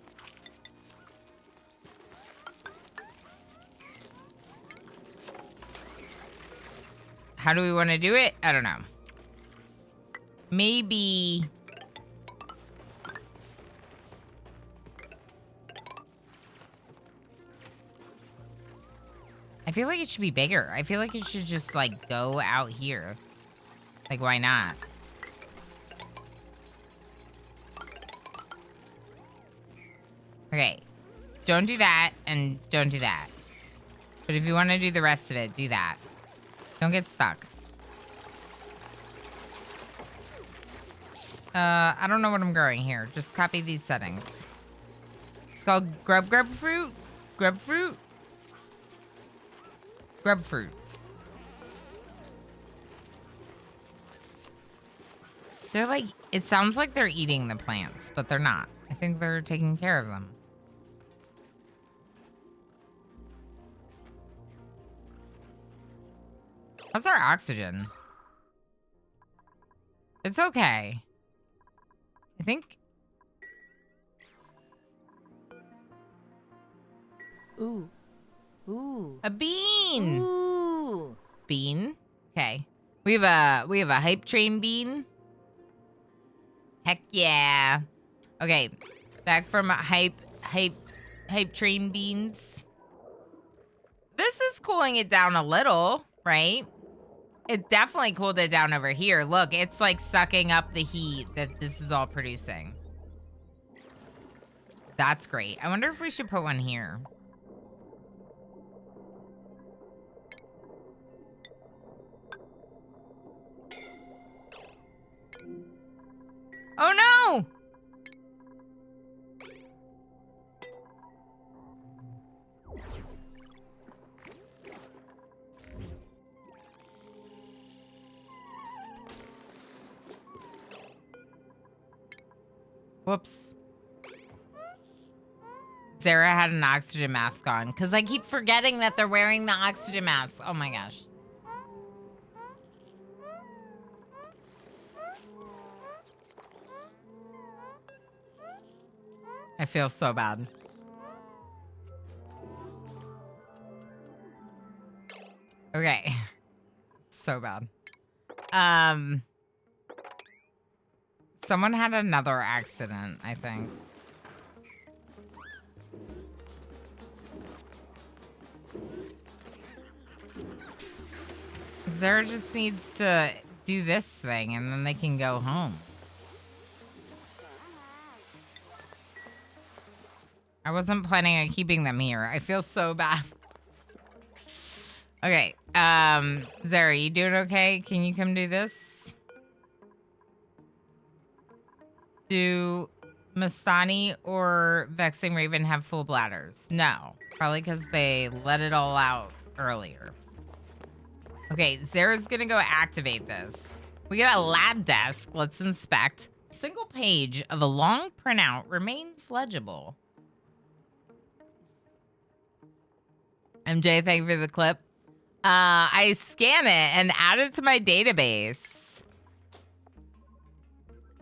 How do we want to do it? I don't know. Maybe... I feel like it should be bigger. I feel like it should just, like, go out here. Like, why not? Okay. Don't do that, and don't do that. But if you want to do the rest of it, do that. Don't get stuck. I don't know what I'm growing here. Just copy these settings. It's called grub fruit. Grub fruit. Grub fruit. They're like, it sounds like they're eating the plants, but they're not. I think they're taking care of them. How's our oxygen? It's okay. I think. Ooh. Ooh. A bean. Ooh. Bean. Okay. We have a hype train bean. Heck yeah. Okay. Back from hype train beans. This is cooling it down a little, right? It definitely cooled it down over here. Look, it's like sucking up the heat that this is all producing. That's great. I wonder if we should put one here. Oh no! Whoops. Sarah had an oxygen mask on because I keep forgetting that they're wearing the oxygen mask. Oh my gosh. I feel so bad. Okay. So bad. Someone had another accident, I think. Sarah just needs to do this thing and then they can go home. I wasn't planning on keeping them here. I feel so bad. Okay. Zara, you doing okay? Can you come do this? Do Mastani or Vexing Raven have full bladders? No. Probably because they let it all out earlier. Okay, Zara's gonna go activate this. We got a lab desk. Let's inspect. Single page of a long printout remains legible. MJ, thank you for the clip. I scan it and add it to my database.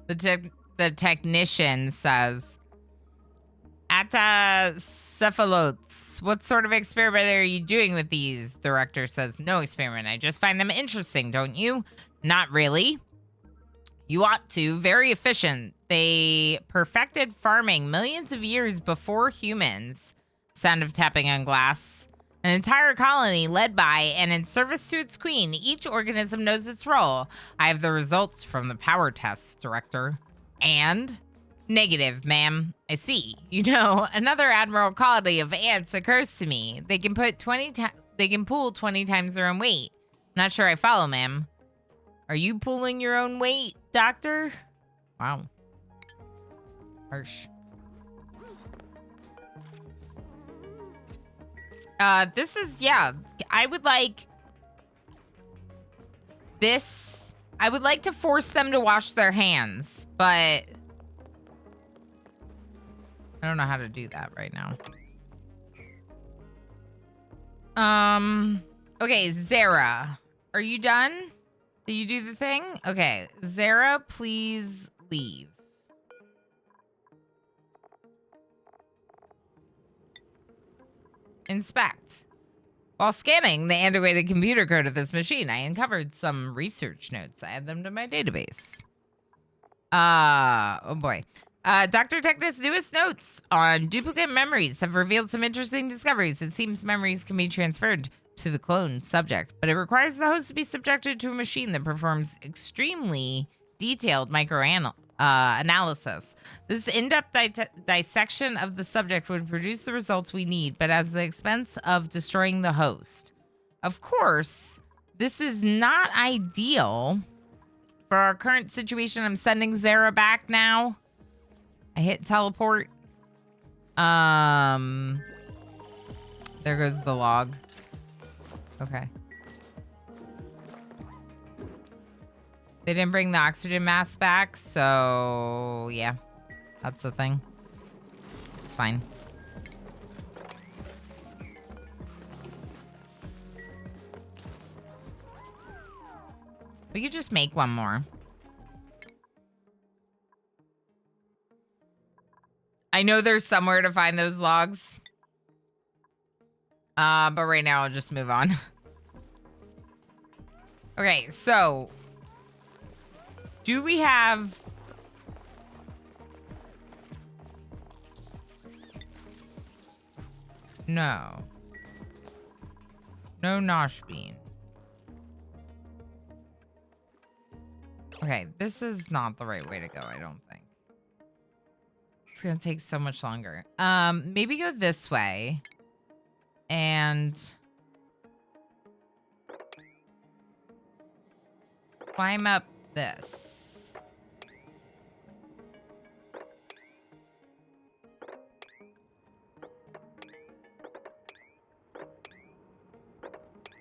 The technician says, Atacephalotes, what sort of experiment are you doing with these? The director says, no experiment. I just find them interesting, don't you? Not really. You ought to. Very efficient. They perfected farming millions of years before humans. Sound of tapping on glass. An entire colony led by and in service to its queen. Each organism knows its role. I have the results from the power tests, Director. And? Negative, ma'am. I see. You know, another admirable quality of ants occurs to me. They can pull 20 times their own weight. Not sure I follow, ma'am. Are you pulling your own weight, doctor? Wow. Harsh. This is, yeah. I would like this. I would like to force them to wash their hands, but I don't know how to do that right now. Okay, Zara, are you done? Did you do the thing? Okay, Zara, please leave. Inspect. While scanning the antiquated computer code of this machine, I uncovered some research notes. I add them to my database. Oh boy. Dr. Technus' newest notes on duplicate memories have revealed some interesting discoveries. It seems memories can be transferred to the cloned subject, but it requires the host to be subjected to a machine that performs extremely detailed analysis. This in-depth dissection of the subject would produce the results we need, but at the expense of destroying the host. Of course, this is not ideal for our current situation. I'm sending Zara back now. I hit teleport. There goes the log. Okay. They didn't bring the oxygen mask back, so yeah, that's the thing. It's fine. We could just make one more. I know there's somewhere to find those logs. But right now I'll just move on. Okay, so do we have... No. No nosh bean. Okay, this is not the right way to go, I don't think. It's gonna take so much longer. Maybe go this way. And climb up this.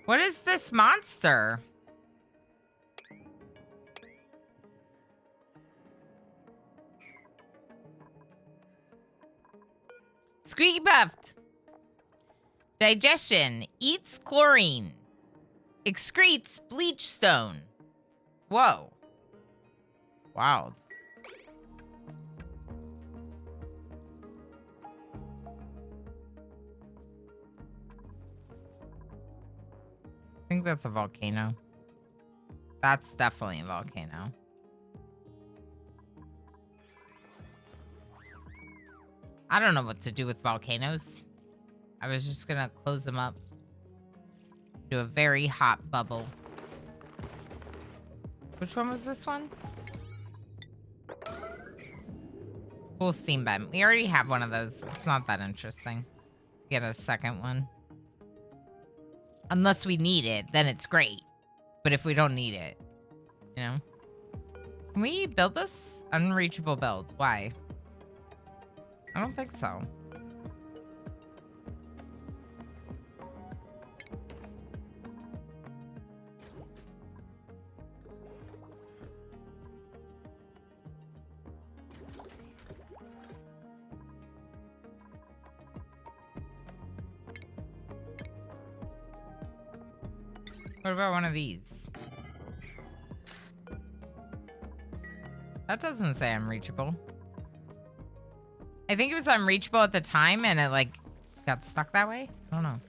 What is this monster? Squeaky Buffed. Digestion. Eats chlorine. Excretes bleach stone. Whoa. Wild. I think that's a volcano. That's definitely a volcano. I don't know what to do with volcanoes. I was just gonna close them up. Do a very hot bubble. Which one was this one? Full steam vent. We already have one of those. It's not that interesting. Get a second one. Unless we need it, then it's great. But if we don't need it, you know? Can we build this? Unreachable build. Why? I don't think so. What about one of these? That doesn't say unreachable. I think it was unreachable at the time and it like got stuck that way. I don't know.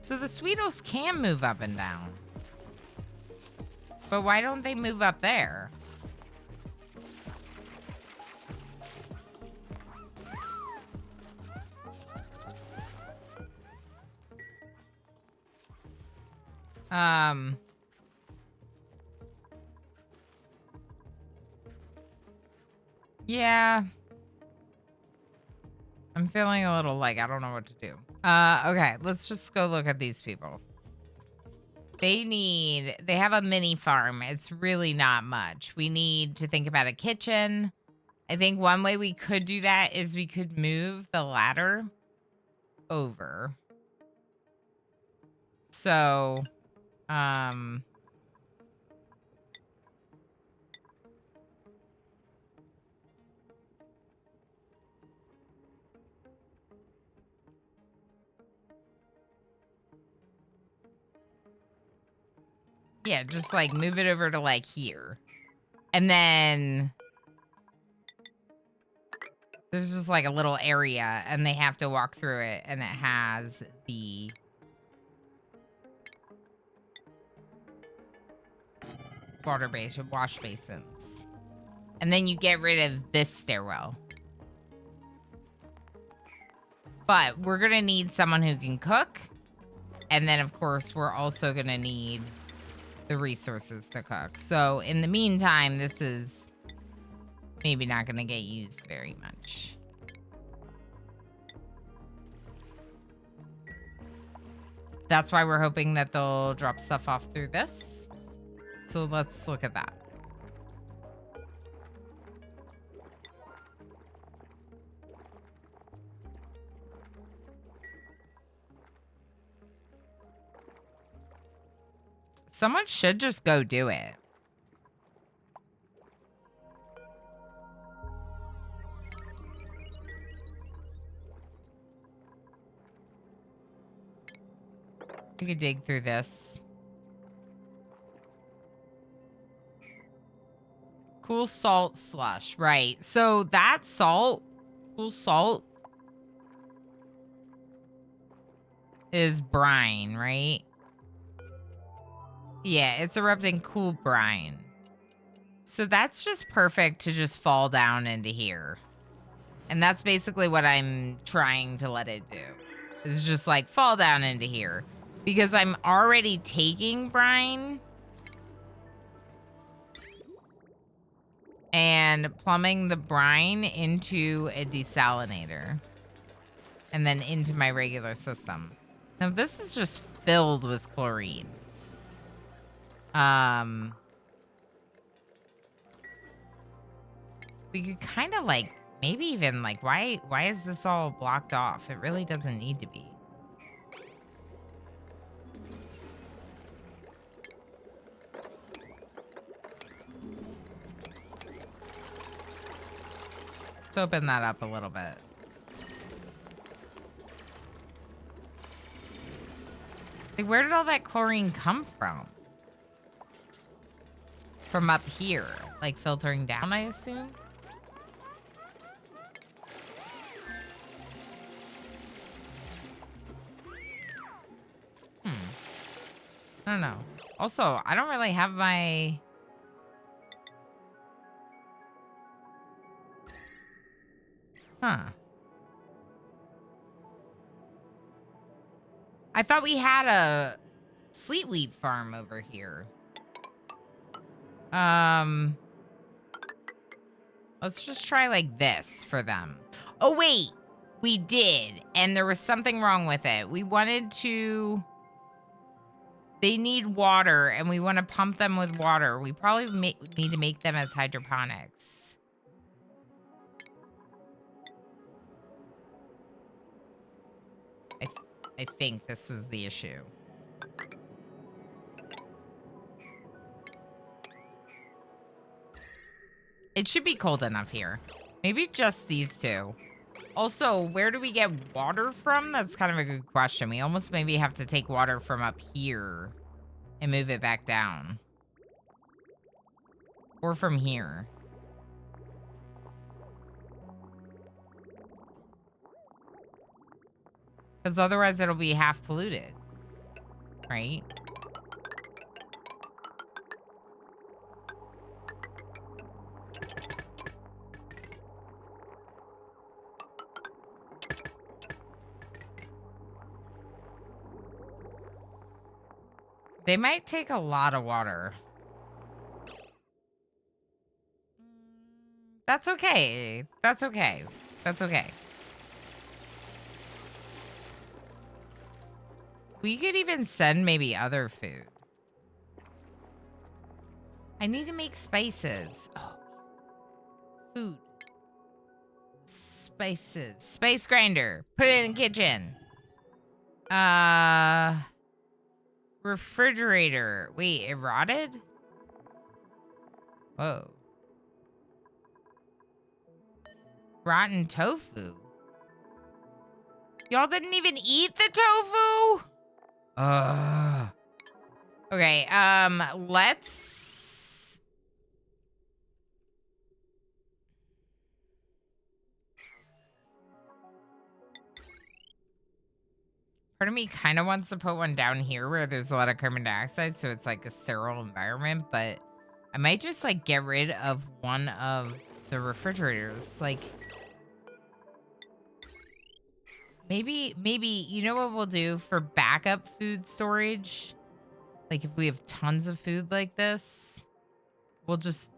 So the Sweetles can move up and down. But why don't they move up there? Um, yeah. I'm feeling a little like I don't know what to do. Okay, let's just go look at these people. They have a mini farm. It's really not much. We need to think about a kitchen. I think one way we could do that is we could move the ladder over. So, um, yeah, just like move it over to like here. And then there's just like a little area and they have to walk through it and it has the wash basins. And then you get rid of this stairwell. But we're going to need someone who can cook. And then, of course, we're also going to need the resources to cook. So, in the meantime, this is maybe not going to get used very much. That's why we're hoping that they'll drop stuff off through this. So, let's look at that. Someone should just go do it. We could dig through this. Cool salt slush. Right. So that salt, cool salt, is brine, right? Yeah, it's erupting cool brine. So that's just perfect to just fall down into here. And that's basically what I'm trying to let it do. It's just like fall down into here. Because I'm already taking brine and plumbing the brine into a desalinator. And then into my regular system. Now this is just filled with chlorine. We could kind of like, maybe even like, why is this all blocked off? It really doesn't need to be. Let's open that up a little bit. Like, where did all that chlorine come from? From up here, like filtering down, I assume? I don't know. Also, I don't really have my... Huh. I thought we had a sleet wheat farm over here. Let's just try like this for them. Oh, wait. We did. And there was something wrong with it. We wanted to... They need water, and we want to pump them with water. We probably need to make them as hydroponics. I think this was the issue. It should be cold enough here. Maybe just these two. Also, where do we get water from? That's kind of a good question. We almost maybe have to take water from up here and move it back down. Or from here. Because otherwise it'll be half polluted. Right? They might take a lot of water. That's okay. That's okay. That's okay. We could even send maybe other food. I need to make spices. Oh. Food. Spices. Spice grinder. Put it in the kitchen. Refrigerator. Wait, it rotted? Whoa. Rotten tofu. Y'all didn't even eat the tofu? Okay, let's... Part of me kind of wants to put one down here where there's a lot of carbon dioxide, so it's like a sterile environment, but I might just like get rid of one of the refrigerators. Like, maybe, you know what we'll do for backup food storage? Like if we have tons of food like this, we'll just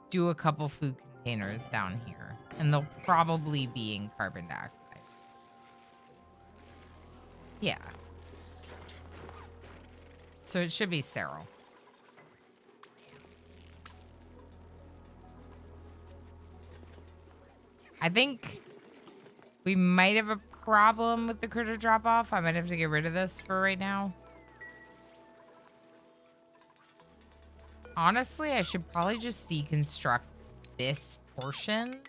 do a couple food containers down here, and they'll probably be in carbon dioxide. Yeah. So it should be sterile. I think we might have a problem with the critter drop off. I might have to get rid of this for right now. Honestly, I should probably just deconstruct this portion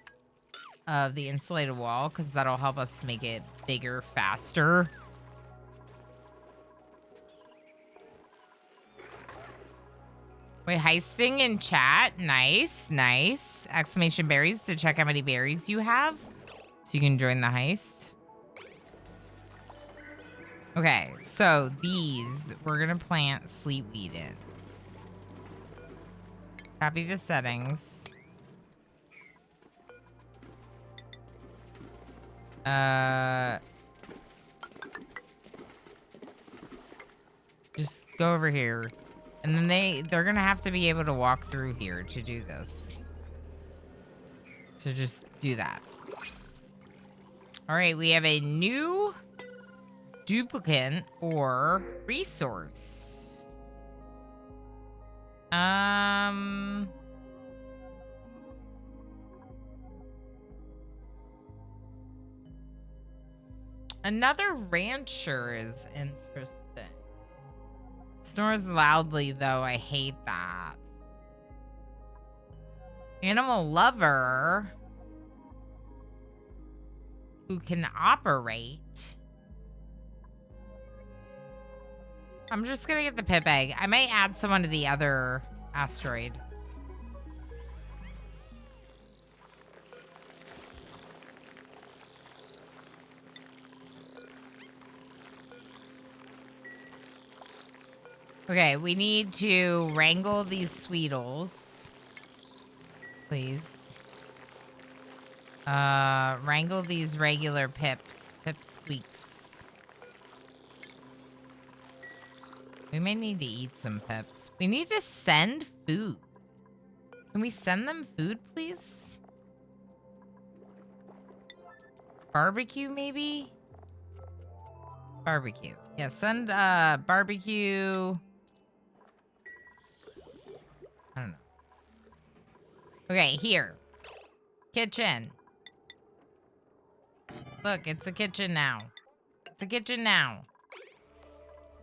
of the insulated wall because that'll help us make it bigger faster. Wait, heisting in chat. Nice, nice. Exclamation berries to check how many berries you have so you can join the heist. Okay, so these we're gonna plant sleetweed in. Copy the settings. Just go over here. And then they're gonna have to be able to walk through here to do this. So just do that. All right, we have a new duplicate or resource. Another rancher is interesting. Snores loudly, though. I hate that. Animal lover who can operate. I'm just gonna get the pip egg. I might add someone to the other asteroid. Okay, we need to wrangle these Sweetles. Please. Wrangle these regular pips. Pip squeaks. We may need to eat some pips. We need to send food. Can we send them food, please? Barbecue, maybe? Barbecue. Yeah, send barbecue. I don't know. Okay, here. Kitchen. Look, it's a kitchen now. It's a kitchen now.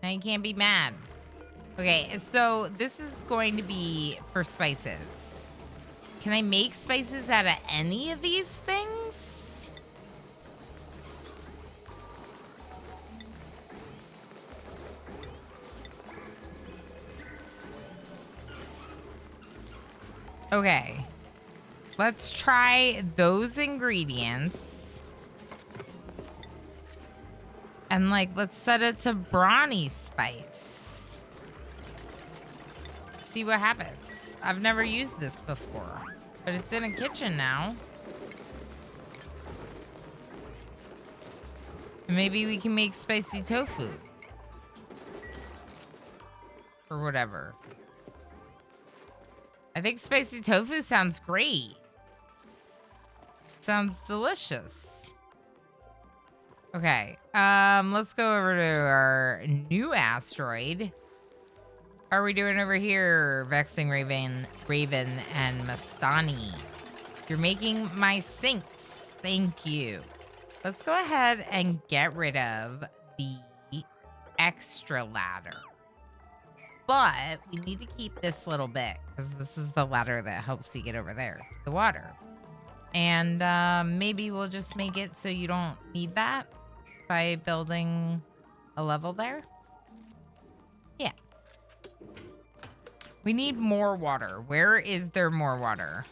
Now you can't be mad. Okay, so this is going to be for spices. Can I make spices out of any of these things? Okay. Let's try those ingredients. And, like, let's set it to brawny spice. See what happens. I've never used this before, but it's in a kitchen now. And maybe we can make spicy tofu. or whatever. I think spicy tofu sounds great. Sounds delicious. Okay, let's go over to our new asteroid. How are we doing over here, Vexing Raven, and Mastani? You're making my sinks. Thank you. Let's go ahead and get rid of the extra ladder. But we need to keep this little bit because this is the ladder that helps you get over there, the water. And maybe we'll just make it so you don't need that by building a level there. Yeah. We need more water. Where is there more water?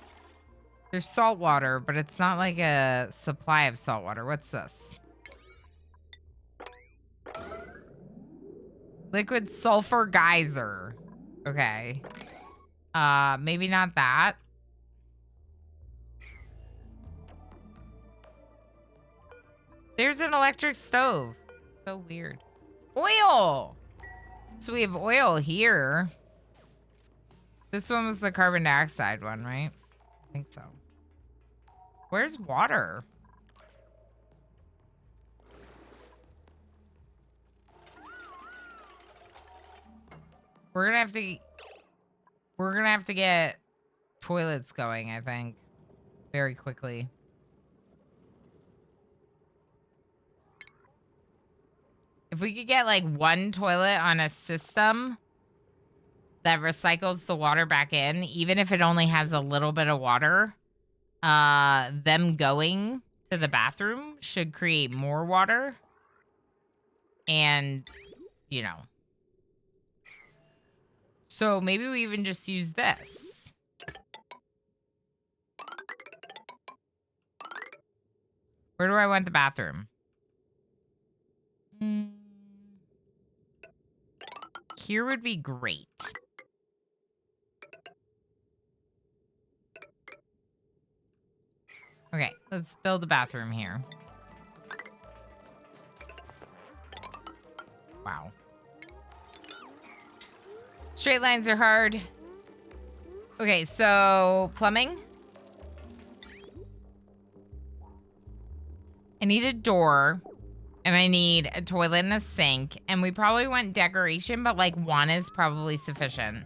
There's salt water, but it's not like a supply of salt water. What's this? Liquid sulfur geyser. Okay. Maybe not that. There's an electric stove. So weird. Oil! So we have oil here. This one was the carbon dioxide one, right? I think so. Where's water? We're gonna have to get toilets going, I think, very quickly. If we could get like one toilet on a system that recycles the water back in, even if it only has a little bit of water, them going to the bathroom should create more water. And, you know. So maybe we even just use this. Where do I want the bathroom? Here would be great. Okay, let's build a bathroom here. Wow. Straight lines are hard. Okay, so plumbing. I need a door. And I need a toilet and a sink. And we probably want decoration, but like one is probably sufficient.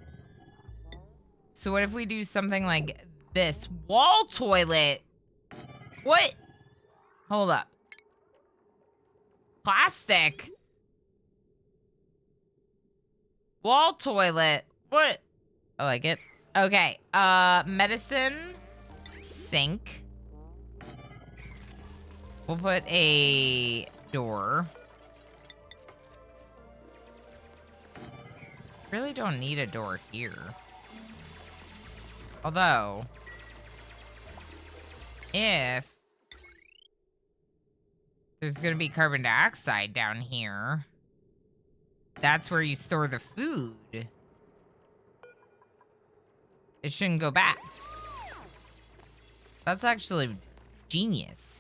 So what if we do something like this? Wall toilet? What? Hold up. Plastic? Wall toilet? What? I like it. Okay. Medicine. Sink. We'll put a door. Really don't need a door here. Although, if there's gonna be carbon dioxide down here, that's where you store the food. It shouldn't go back. That's actually genius.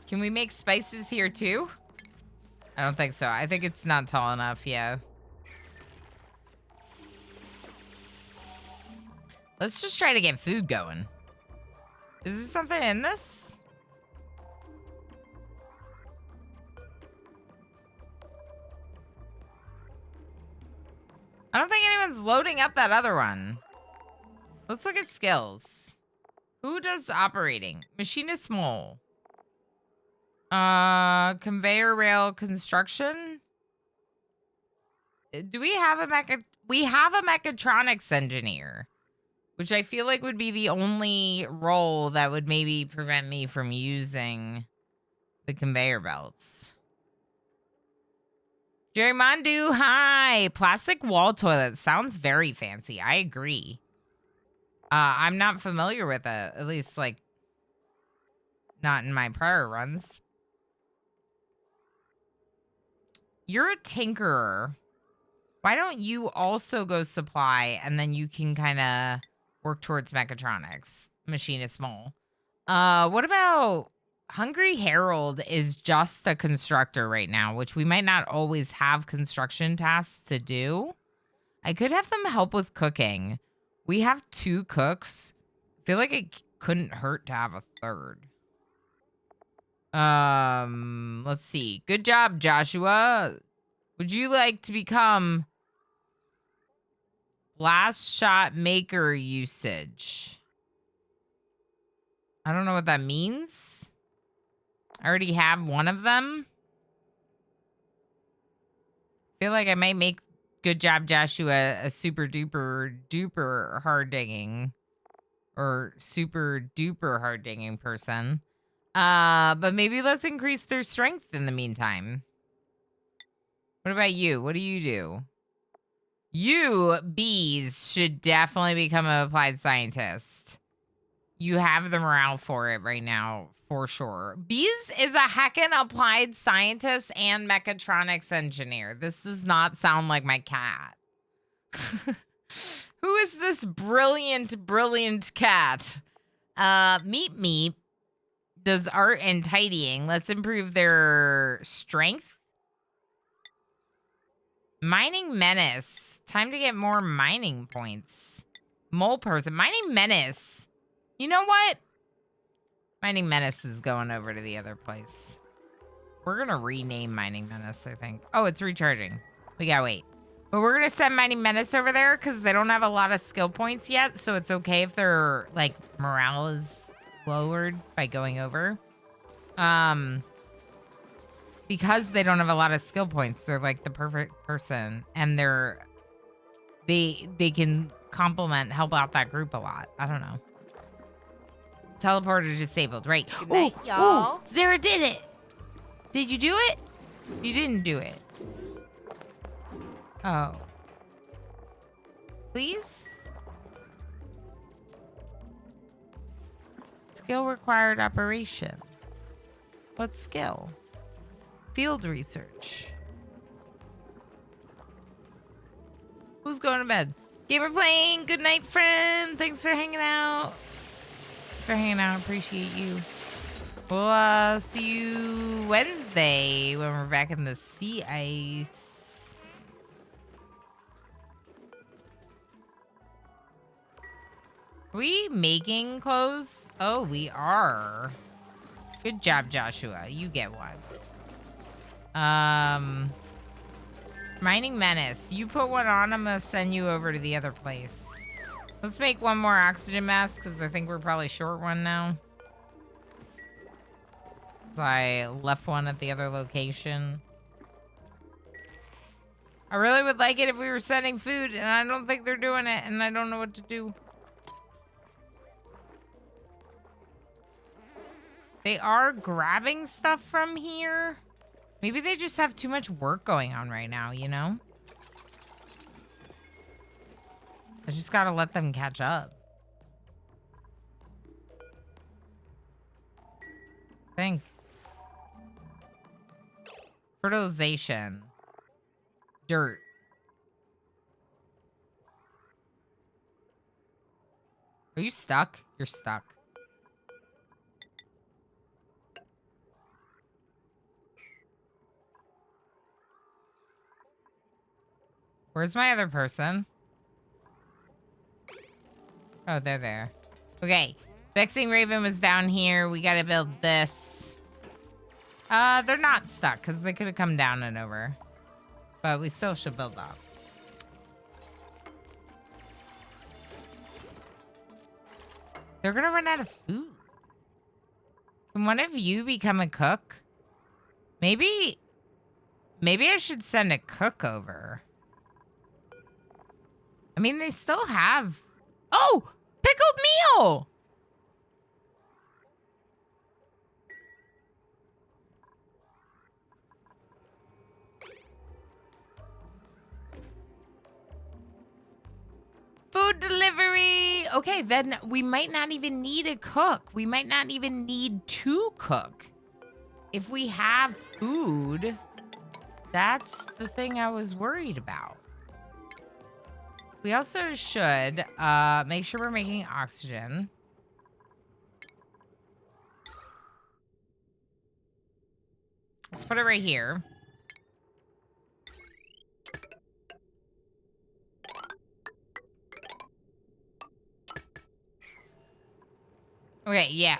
Can we make spices here too? I don't think so. I think it's not tall enough, yeah. Let's just try to get food going. Is there something in this? I don't think anyone's loading up that other one. Let's look at skills. Who does operating? Machinist mole. Conveyor rail construction. Do we have a we have a mechatronics engineer, which I feel like would be the only role that would maybe prevent me from using the conveyor belts. Jerry Mondu, hi. Plastic wall toilet sounds very fancy. I agree. I'm not familiar with it, at least like not in my prior runs. You're a tinkerer. Why don't you also go supply and then you can kind of work towards mechatronics? Machinist mole. What about Hungry Harold is just a constructor right now, which we might not always have construction tasks to do. I could have them help with cooking. We have 2 cooks. I feel like it couldn't hurt to have a 3rd. Let's see. Good job, Joshua. Would you like to become blast shot maker usage? I don't know what that means. I already have one of them. Feel like I might make good job, Joshua, a super duper duper hard digging or super duper hard digging person. But maybe let's increase their strength in the meantime. What about you? What do you do? You, bees, should definitely become an applied scientist. You have the morale for it right now, for sure. Bees is a heckin' applied scientist and mechatronics engineer. This does not sound like my cat. Who is this brilliant, brilliant cat? Meep does art and tidying. Let's improve their strength. Mining menace. Time to get more mining points. Mole person. Mining menace. You know what? Mining menace is going over to the other place. We're going to rename Mining Menace, I think. Oh, it's recharging. We gotta wait. But we're going to send Mining Menace over there because they don't have a lot of skill points yet. So it's okay if their, like, morale is lowered by going over. Because they don't have a lot of skill points, they're, like, the perfect person. And they can help out that group a lot. I don't know. Teleporter disabled, right. Good night, y'all. Zara did it. Did you do it? You didn't do it. Oh. Please? Skill required operation. What skill? Field research. Who's going to bed? Gamer playing. Good night, friend. Thanks for hanging out. Appreciate you. We'll see you Wednesday when we're back in the sea ice. Are we making clothes? Oh, we are. Good job, Joshua. You get one. Mining Menace. You put one on, I'm gonna send you over to the other place. Let's make one more oxygen mask, because I think we're probably short one now. So I left one at the other location. I really would like it if we were sending food, and I don't think they're doing it, and I don't know what to do. They are grabbing stuff from here. Maybe they just have too much work going on right now, you know? I just gotta let them catch up. Think. Fertilization. Dirt. Are you stuck? You're stuck. Where's my other person? Oh, they're there. Okay. Vexing Raven was down here. We gotta build this. They're not stuck because they could have come down and over. But we still should build up. They're gonna run out of food. Can one of you become a cook? Maybe I should send a cook over. I mean, they still have... Oh! Pickled meal! Food delivery! Okay, then we might not even need a cook. We might not even need to cook. If we have food, that's the thing I was worried about. We also should make sure we're making oxygen. Let's put it right here. Okay, yeah.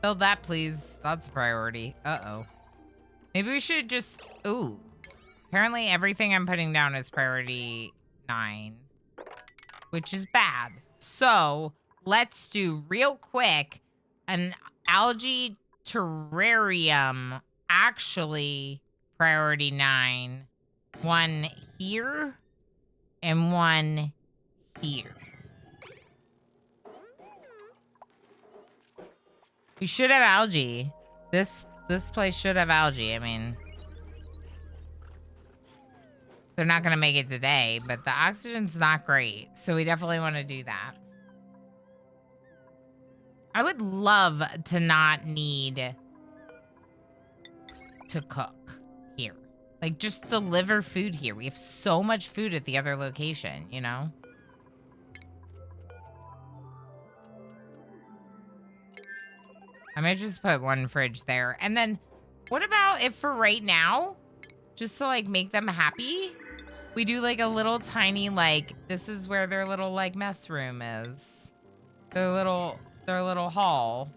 Build that, please. That's a priority. Uh-oh. Maybe we should just... Ooh. Apparently everything I'm putting down is priority 9. Which is bad. So, let's do real quick an algae terrarium. Actually, priority 9. One here and one here. We should have algae. This place should have algae. I mean, they're not going to make it today, but the oxygen's not great. So we definitely want to do that. I would love to not need to cook here. Like, just deliver food here. We have so much food at the other location, you know? I might just put one fridge there. And then, what about if for right now, just to, like, make them happy, we do, like, a little tiny, like, this is where their little, like, mess room is. Their little hall.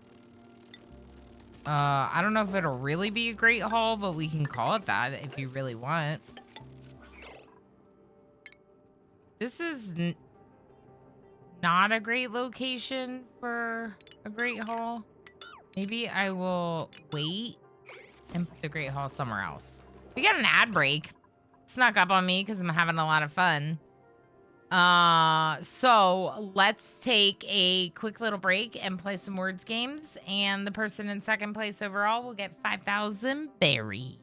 I don't know if it'll really be a great hall, but we can call it that if you really want. This is not a great location for a great hall. Maybe I will wait and put the great hall somewhere else. We got an ad break. Snuck up on me because I'm having a lot of fun. So let's take a quick little break and play some words games. And the person in second place overall will get 5,000 berries.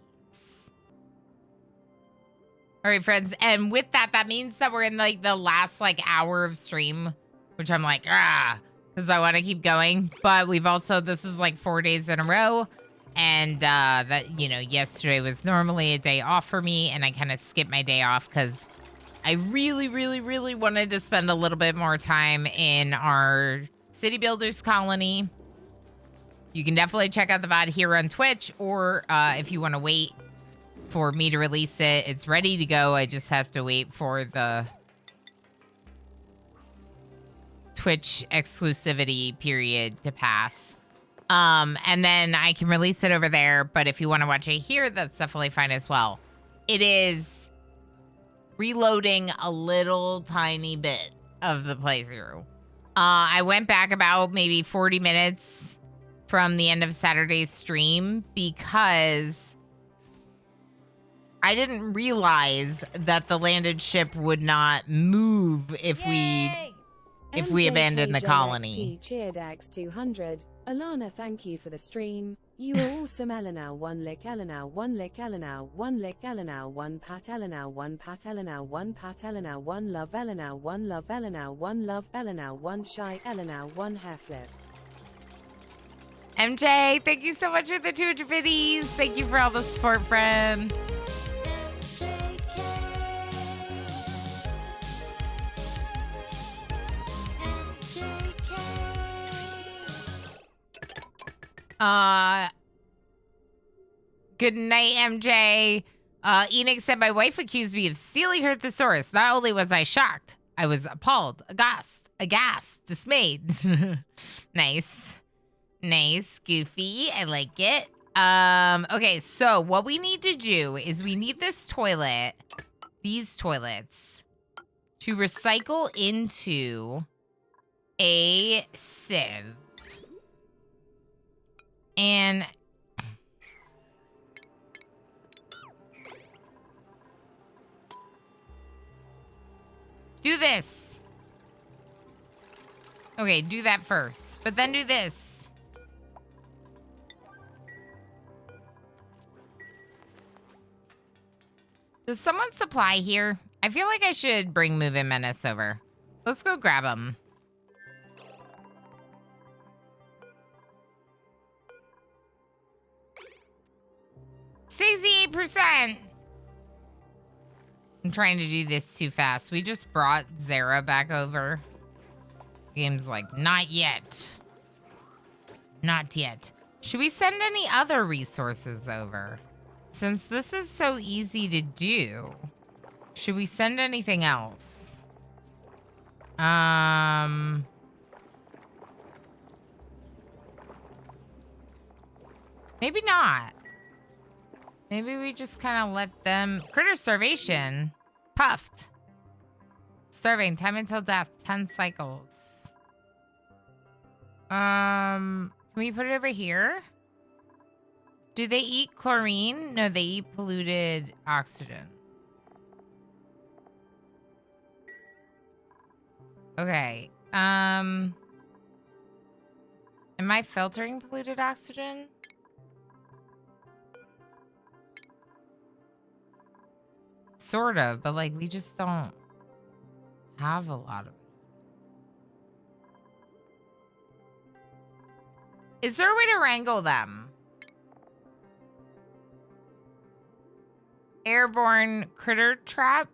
All right, friends. And with that, that means that we're in like the last like hour of stream, which I'm like, because I want to keep going. But we've also, this is like 4 days in a row. And that, you know, yesterday was normally a day off for me. And I kind of skipped my day off because I really, really, really wanted to spend a little bit more time in our City Builders colony. You can definitely check out the VOD here on Twitch, or if you want to wait for me to release it, it's ready to go. I just have to wait for the Twitch exclusivity period to pass. And then I can release it over there, but if you want to watch it here, that's definitely fine as well. It is reloading a little tiny bit of the playthrough. I went back about maybe 40 minutes from the end of Saturday's stream because I didn't realize that the landed ship would not move if we abandoned the colony. Cheered X200. Alana, thank you for the stream. You are awesome. Elena, 1 lick. Elena, 1 lick. Elena, 1 lick. Elena, 1 pat. Elena, 1 pat. Elena, 1 pat. Elena, 1 love. Elena, 1 love. Elena, 1 love. Elena, 1 shy. Elena, 1 hair flip. MJ, thank you so much for the 200 biddies. Thank you for all the support, friend. Good night, MJ. Enoch said, my wife accused me of stealing her thesaurus. Not only was I shocked, I was appalled, aghast, dismayed. Nice. Nice, Goofy. I like it. Okay, so what we need to do is we need this toilet, these toilets, to recycle into a sieve. And do this. Okay, do that first. But then do this. Does someone supply here? I feel like I should bring Move-In Menace over. Let's go grab him. %. I'm trying to do this too fast. We just brought Zara back over. Game's like, not yet. Not yet. Should we send any other resources over? Since this is so easy to do, should we send anything else? Maybe not. Maybe we just kind of let them... Critter starvation. Puffed. Starving. Time until death. 10 cycles. Can we put it over here? Do they eat chlorine? No, they eat polluted oxygen. Okay. Am I filtering polluted oxygen? Sort of, but like we just don't have a lot of it. Is there a way to wrangle them? Airborne critter trap?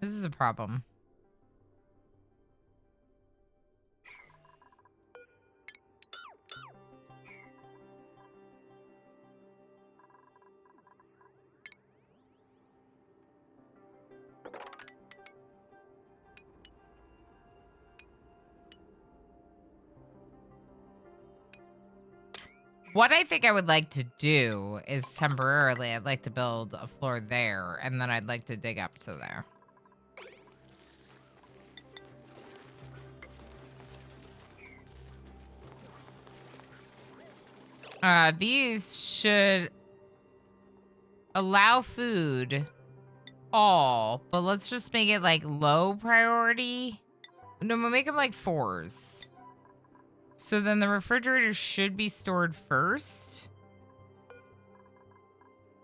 This is a problem. What I think I would like to do is temporarily, I'd like to build a floor there, and then I'd like to dig up to there. These should allow food all, but let's just make it like low priority. No, we'll make them like 4s. So then the refrigerator should be stored first.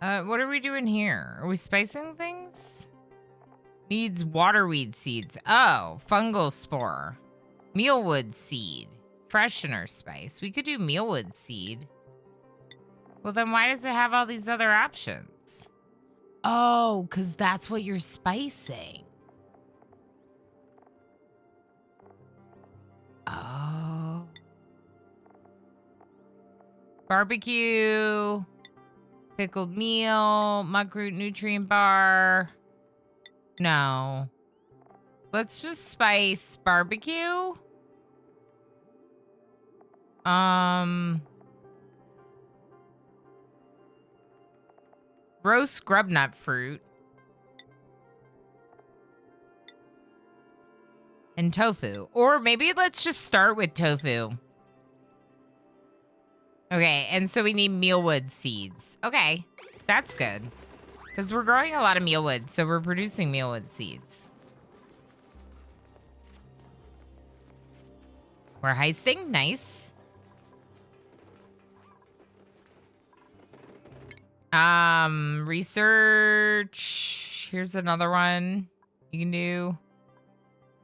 What are we doing here? Are we spicing things? Needs waterweed seeds. Oh, fungal spore. Mealwood seed. Freshener spice. We could do mealwood seed. Well, then why does it have all these other options? Oh, because that's what you're spicing. Oh. Barbecue. Pickled meal. Muckroot nutrient bar. No. Let's just spice barbecue. Roast grub nut fruit. And tofu. Or maybe let's just start with tofu. Okay, and so we need mealwood seeds. Okay, that's good. Because we're growing a lot of mealwood, so we're producing mealwood seeds. We're heisting. Nice. Research. Here's another one you can do.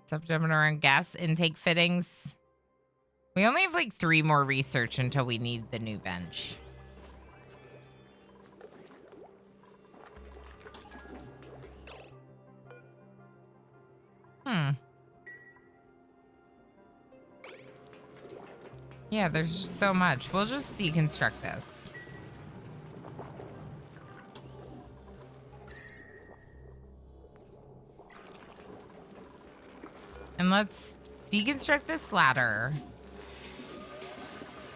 Subject around gas intake fittings. We only have like 3 more research until we need the new bench. Yeah, there's just so much. We'll just deconstruct this. And let's deconstruct this ladder.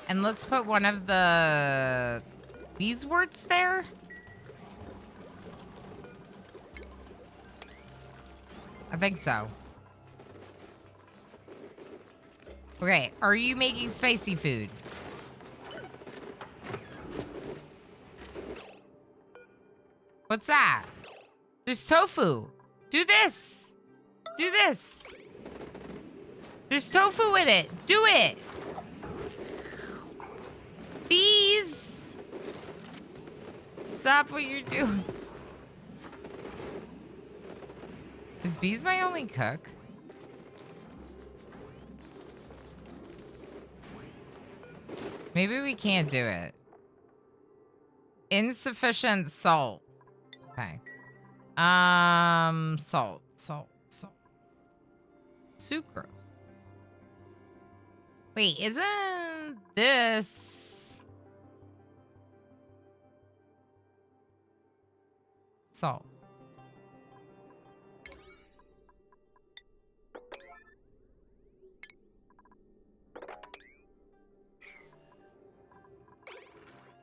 And let's put one of the beesworts there. I think so. Okay, are you making spicy food? What's that? There's tofu. Do this. Do this. There's tofu in it. Do it. Bees. Stop what you're doing. Is bees my only cook? Maybe we can't do it. Insufficient salt. Okay. Salt. Sucrose. Wait, isn't this salt?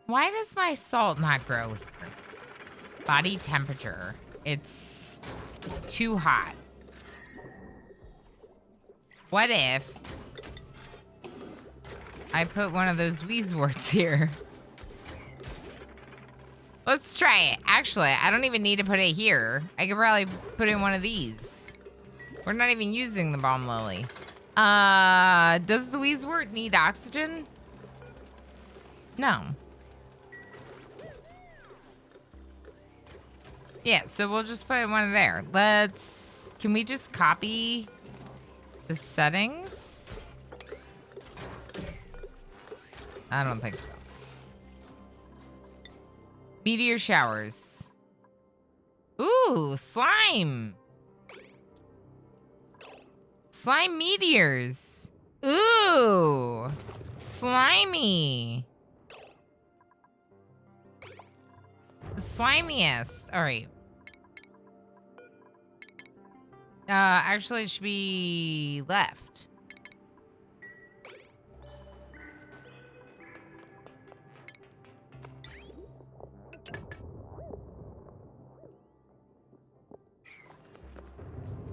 Why does my salt not grow here? Body temperature. It's too hot. What if I put one of those Wheezeworts here? Let's try it. Actually, I don't even need to put it here. I could probably put in one of these. We're not even using the bomb lily. Does the Wheezewort need oxygen? No. Yeah, so we'll just put one there. Can we just copy the settings? I don't think so. Meteor showers. Ooh, slime. Slime meteors. Ooh, slimy. The slimiest. All right. Actually, it should be left.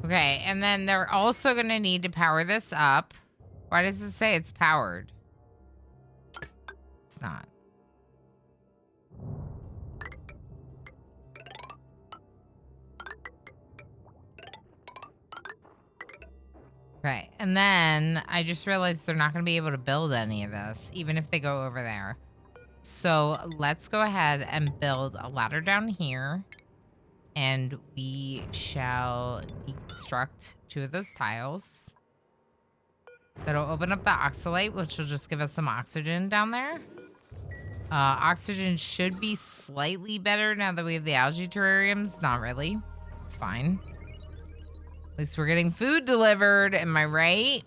Okay, and then they're also going to need to power this up. Why does it say it's powered? It's not. Okay, and then I just realized they're not going to be able to build any of this, even if they go over there. So let's go ahead and build a ladder down here. And we shall deconstruct 2 of those tiles. That'll open up the oxalate, which will just give us some oxygen down there. Oxygen should be slightly better now that we have the algae terrariums. Not really. It's fine. At least we're getting food delivered. Am I right?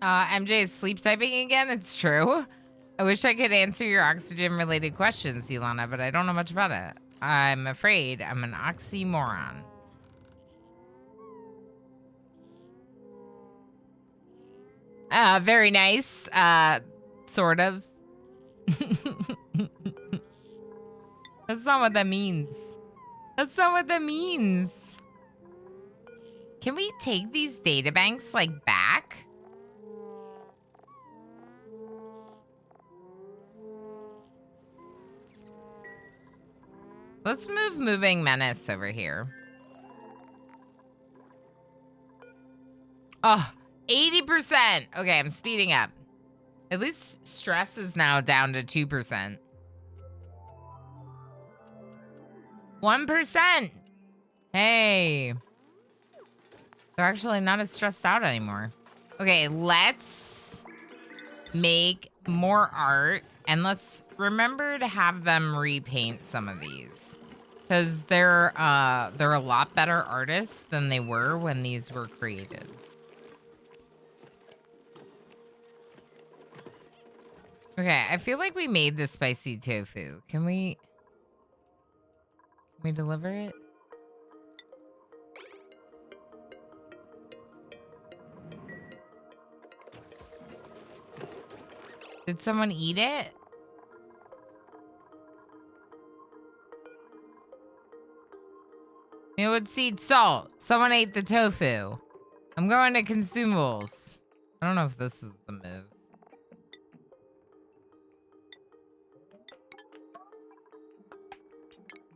MJ is sleep typing again. It's true. I wish I could answer your oxygen-related questions, Ilana, but I don't know much about it. I'm afraid I'm an oxymoron. Very nice. Sort of. That's not what that means. That's not what that means. Can we take these databanks, like, back? Let's move Moving Menace over here. Oh, 80%. Okay, I'm speeding up. At least stress is now down to 2%. 1%. Hey. They're actually not as stressed out anymore. Okay, let's make more art. And let's remember to have them repaint some of these. Because they're a lot better artists than they were when these were created. Okay, I feel like we made the spicy tofu. Can we deliver it? Did someone eat it? Mealwood seed salt. Someone ate the tofu. I'm going to consumables. I don't know if this is the move.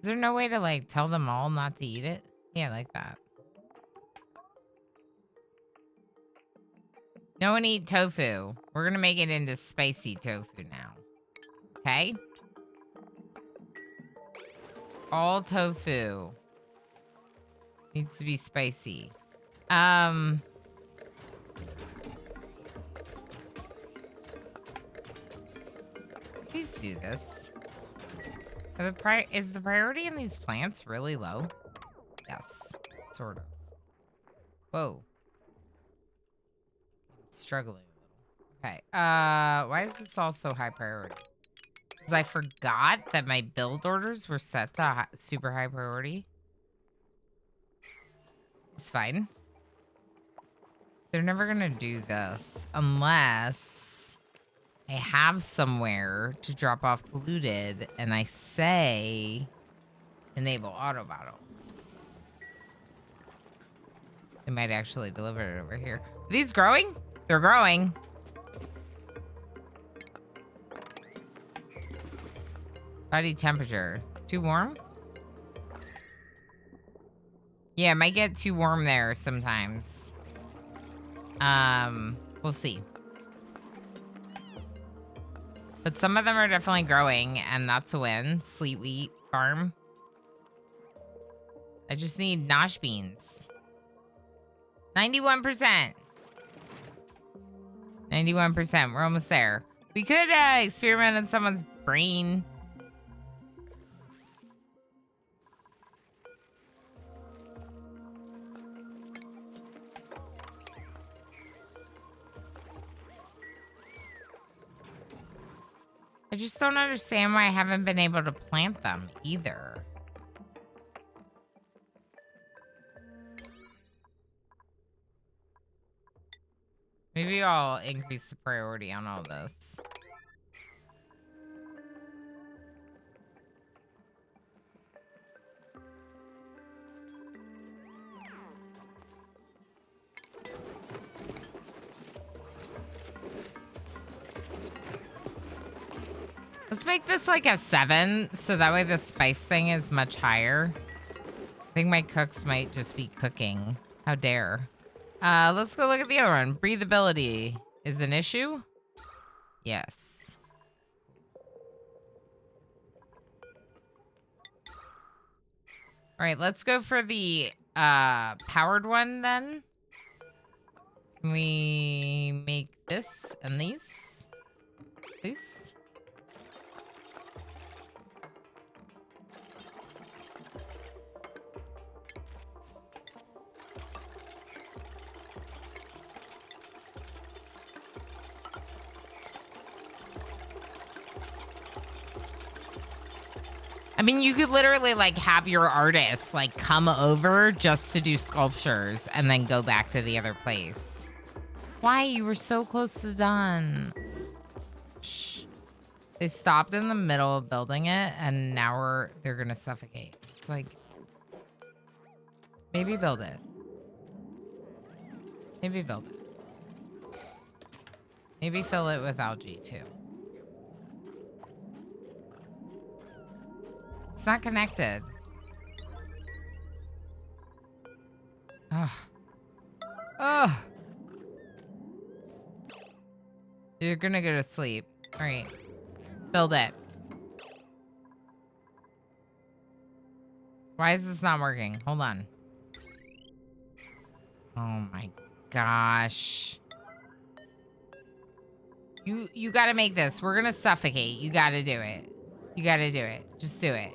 Is there no way to, like, tell them all not to eat it? Yeah, like that. No one eat tofu. We're gonna make it into spicy tofu now. Okay? All tofu needs to be spicy. Please do this. Is the priority in these plants really low? Yes, sort of. Whoa. I'm struggling a little. Okay, why is this all so high priority? Because I forgot that my build orders were set to super high priority. It's fine. They're never gonna do this unless I have somewhere to drop off polluted and I say enable auto bottle. They might actually deliver it over here. Are these growing? They're growing. Body temperature. Too warm? Yeah, it might get too warm there sometimes. We'll see. But some of them are definitely growing, and that's a win. Sleet wheat farm. I just need nosh beans. 91%. 91%. We're almost there. We could experiment on someone's brain. I just don't understand why I haven't been able to plant them either. Maybe I'll increase the priority on all this. Let's make this like a 7, so that way the spice thing is much higher. I think my cooks might just be cooking. How dare. Let's go look at the other one. Breathability is an issue? Yes. All right, let's go for the powered one then. Can we make this and these, please? I mean, you could literally like have your artists like come over just to do sculptures and then go back to the other place. Why? You were so close to done. Shh. They stopped in the middle of building it and now they're gonna suffocate. It's like, maybe build it. Maybe build it. Maybe fill it with algae too. It's not connected. Ugh. Ugh. You're gonna go to sleep. All right. Build it. Why is this not working? Hold on. Oh my gosh. You gotta make this. We're gonna suffocate. You gotta do it. You gotta do it. Just do it.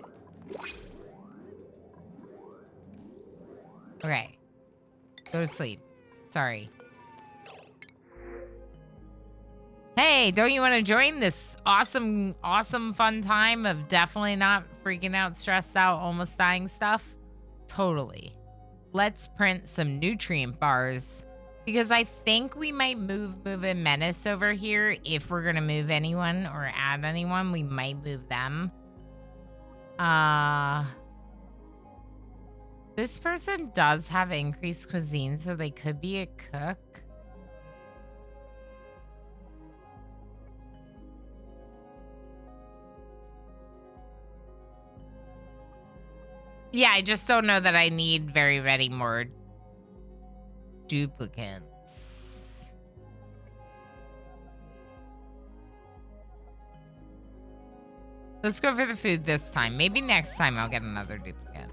Okay. Go to sleep. Sorry. Hey, don't you want to join this awesome, awesome fun time of definitely not freaking out, stressed out, almost dying stuff? Totally. Let's print some nutrient bars because I think we might move in Menace over here. If we're going to move anyone or add anyone, we might move them. This person does have increased cuisine, so they could be a cook. Yeah, I just don't know that I need very many more duplicates. Let's go for the food this time. Maybe next time I'll get another duplicate.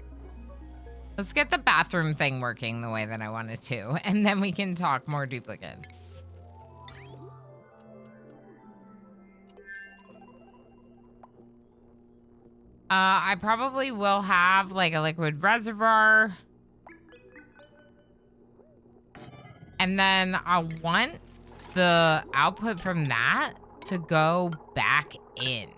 Let's get the bathroom thing working the way that I want it to, and then we can talk more duplicates. I probably will have like a liquid reservoir. And then I want the output from that to go back in.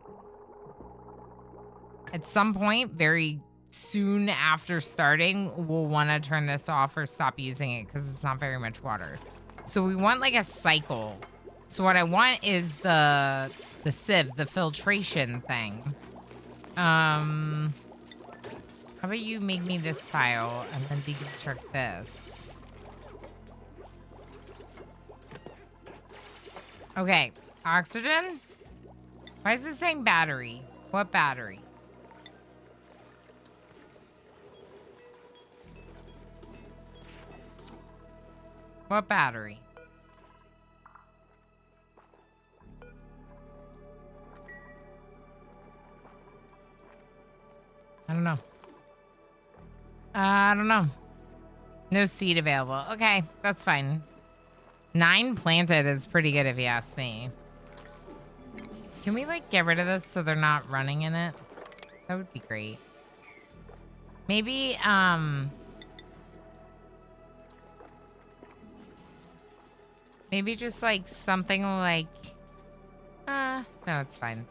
At some point, very soon after starting, we'll want to turn this off or stop using it because it's not very much water. So we want like a cycle. So what I want is the sieve, the filtration thing. How about you make me this tile and then deconstruct this? Okay, oxygen? Why is it saying battery? What battery? What battery? I don't know. I don't know. No seed available. Okay, that's fine. 9 planted is pretty good if you ask me. Can we, like, get rid of this so they're not running in it? That would be great. Maybe, maybe just, like, something like... no, it's fine.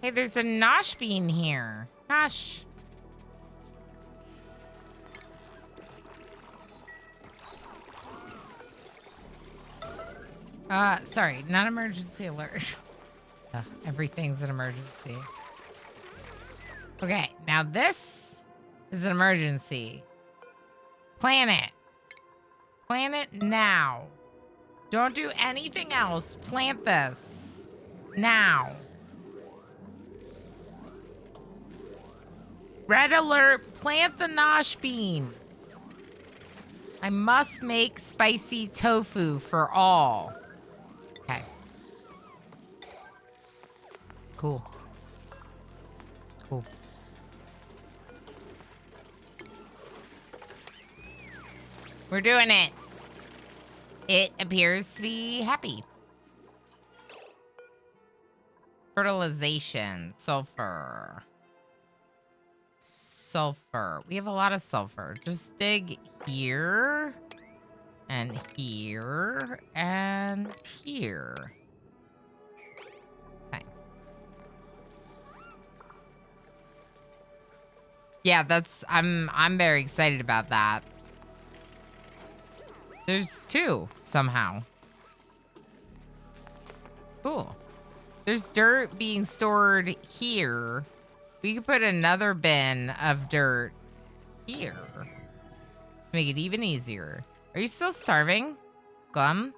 Hey, there's a nosh bean here. Nosh. Sorry, not emergency alert. Everything's an emergency. Okay, now this is an emergency. Plant it. Plant it now. Don't do anything else. Plant this. Now. Red alert, plant the nosh bean. I must make spicy tofu for all. Okay. Cool. Cool. We're doing it. It appears to be happy. Fertilization. Sulfur. Sulfur. We have a lot of sulfur. Just dig here. And here. And here. Okay. Yeah, that's... I'm very excited about that. There's 2, somehow. Cool. There's dirt being stored here. We could put another bin of dirt here. Make it even easier. Are you still starving, Glum?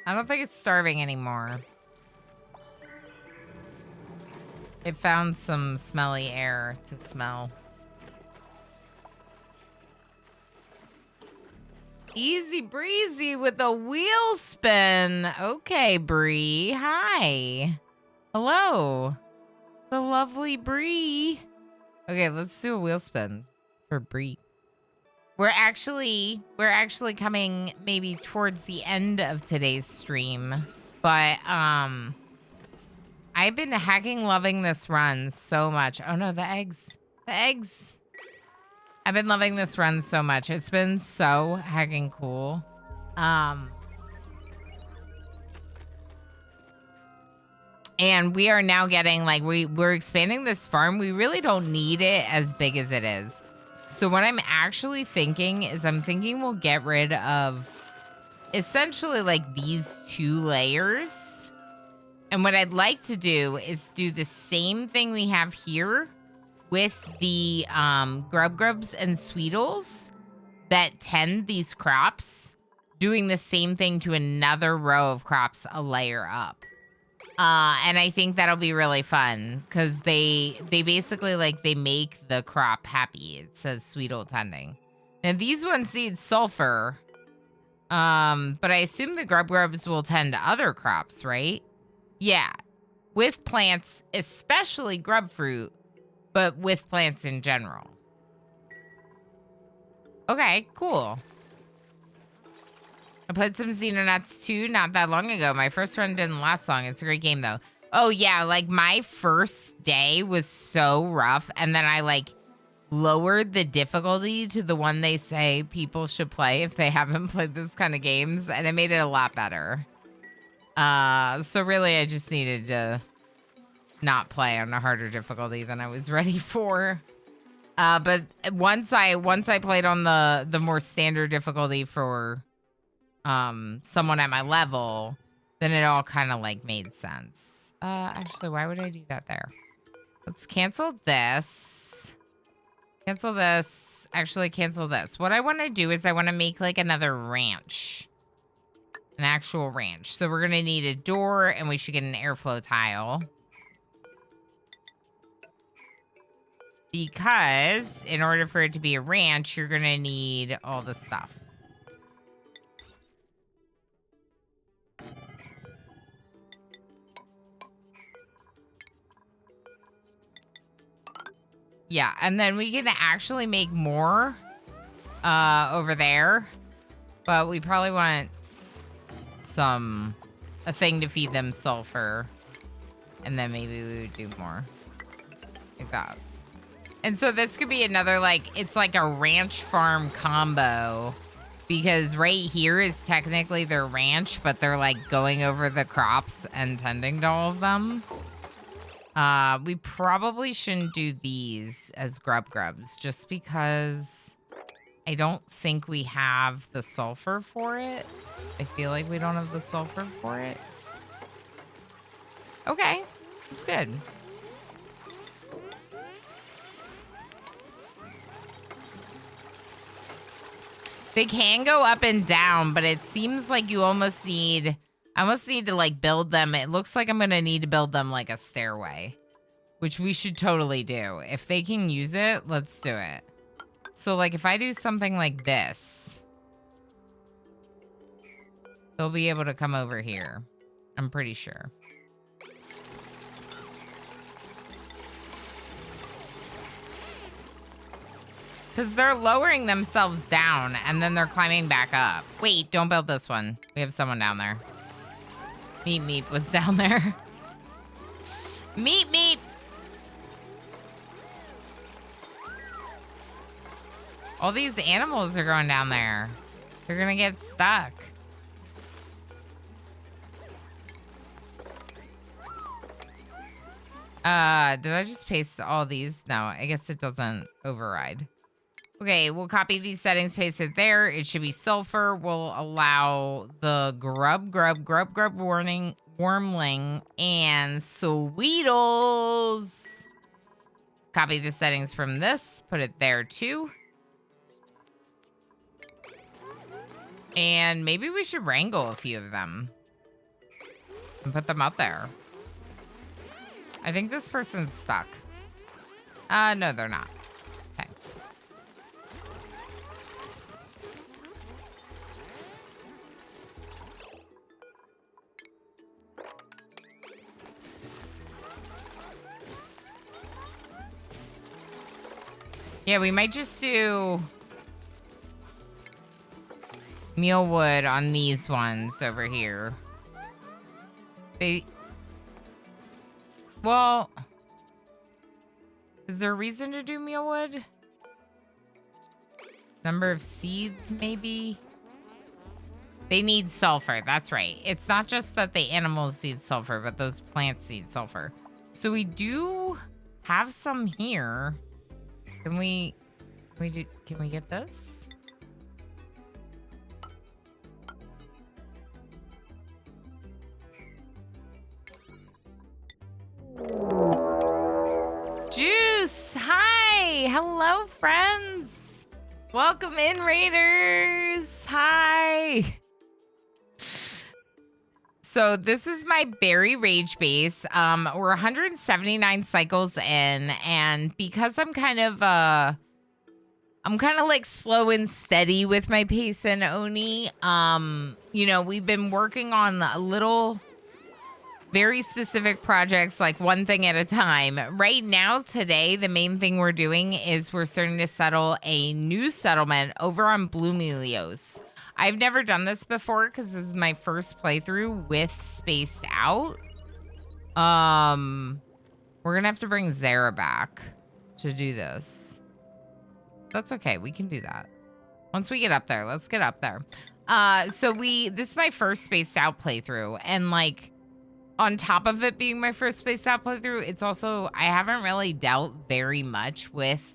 I don't think it's starving anymore. It found some smelly air to smell. Easy breezy with a wheel spin. Okay, Bree. Hi. Hello. The lovely Bree. Okay, let's do a wheel spin for Bree. We're actually coming maybe towards the end of today's stream, but I've been loving this run so much. Oh no, the eggs. The eggs. I've been loving this run so much. It's been so heckin' cool. And we are now getting, like, we're expanding this farm. We really don't need it as big as it is. So what I'm actually thinking is we'll get rid of essentially, like, these 2 layers. And what I'd like to do is do the same thing we have here with the grubs and sweetles that tend these crops, doing the same thing to another row of crops a layer up. And I think that'll be really fun because they basically, like, they make the crop happy. It says sweetle tending. And these ones need sulfur. But I assume the grubs will tend to other crops, right? Yeah. With plants, especially grub fruit, but with plants in general. Okay, cool. I played some Xenonauts 2 not that long ago. My first run didn't last long. It's a great game, though. Oh, yeah, like, my first day was so rough, and then I, like, lowered the difficulty to the one they say people should play if they haven't played this kind of games, and it made it a lot better. So really, I just needed to not play on a harder difficulty than I was ready for. But once I played on the more standard difficulty for someone at my level, then it all kind of like made sense. Actually, why would I do that there? Let's cancel this. Cancel this. Actually, cancel this. What I want to do is I want to make like another ranch. An actual ranch. So we're going to need a door and we should get an airflow tile. Because in order for it to be a ranch, you're going to need all the stuff. Yeah, and then we can actually make more over there. But we probably want a thing to feed them sulfur. And then maybe we would do more. Like that. And so this could be another, like, it's like a ranch farm combo. Because right here is technically their ranch, but they're like going over the crops and tending to all of them. We probably shouldn't do these as grubs just because I don't think we have the sulfur for it. I feel like we don't have the sulfur for it. Okay, it's good. They can go up and down, but it seems like you almost need... I almost need to, like, build them. It looks like I'm going to need to build them, like, a stairway. Which we should totally do. If they can use it, let's do it. So, like, if I do something like this... they'll be able to come over here. I'm pretty sure. Because they're lowering themselves down, and then they're climbing back up. Wait, don't build this one. We have someone down there. Meep Meep was down there. Meep Meep! All these animals are going down there. They're gonna get stuck. Did I just paste all these? No, I guess it doesn't override. Okay, we'll copy these settings, paste it there. It should be sulfur. We'll allow the wormling, and sweetles. Copy the settings from this. Put it there, too. And maybe we should wrangle a few of them. And put them out there. I think this person's stuck. No, they're not. Okay. Yeah, we might just do mealwood on these ones over here. Well, is there a reason to do mealwood? Number of seeds, maybe? They need sulfur, that's right. It's not just that the animals need sulfur, but those plants need sulfur. So we do have some here. Can we get this? Juice! Hi! Hello, friends! Welcome in, Raiders! Hi! So this is my berry rage base. We're 179 cycles in, and because I'm kind of like slow and steady with my pace and Oni, you know, we've been working on a little very specific projects, like one thing at a time. Right now, today, the main thing we're doing is we're starting to settle a new settlement over on Bloomelios. I've never done this before because this is my first playthrough with Spaced Out. We're gonna have to bring Zara back to do this. That's okay, we can do that. Once we get up there, let's get up there. This is my first Spaced Out playthrough, and like, on top of it being my first Spaced Out playthrough, it's also, I haven't really dealt very much with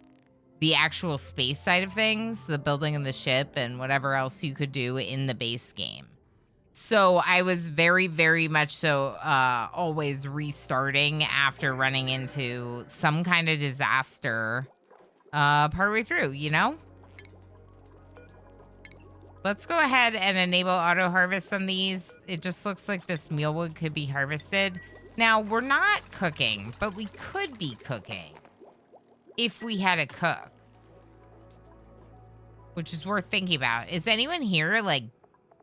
the actual space side of things, the building of the ship and whatever else you could do in the base game. So I was very, very much so always restarting after running into some kind of disaster partway through, you know? Let's go ahead and enable auto harvest on these. It just looks like this mealwood could be harvested. Now, we're not cooking, but we could be cooking if we had a cook, which is worth thinking about. Is anyone here, like,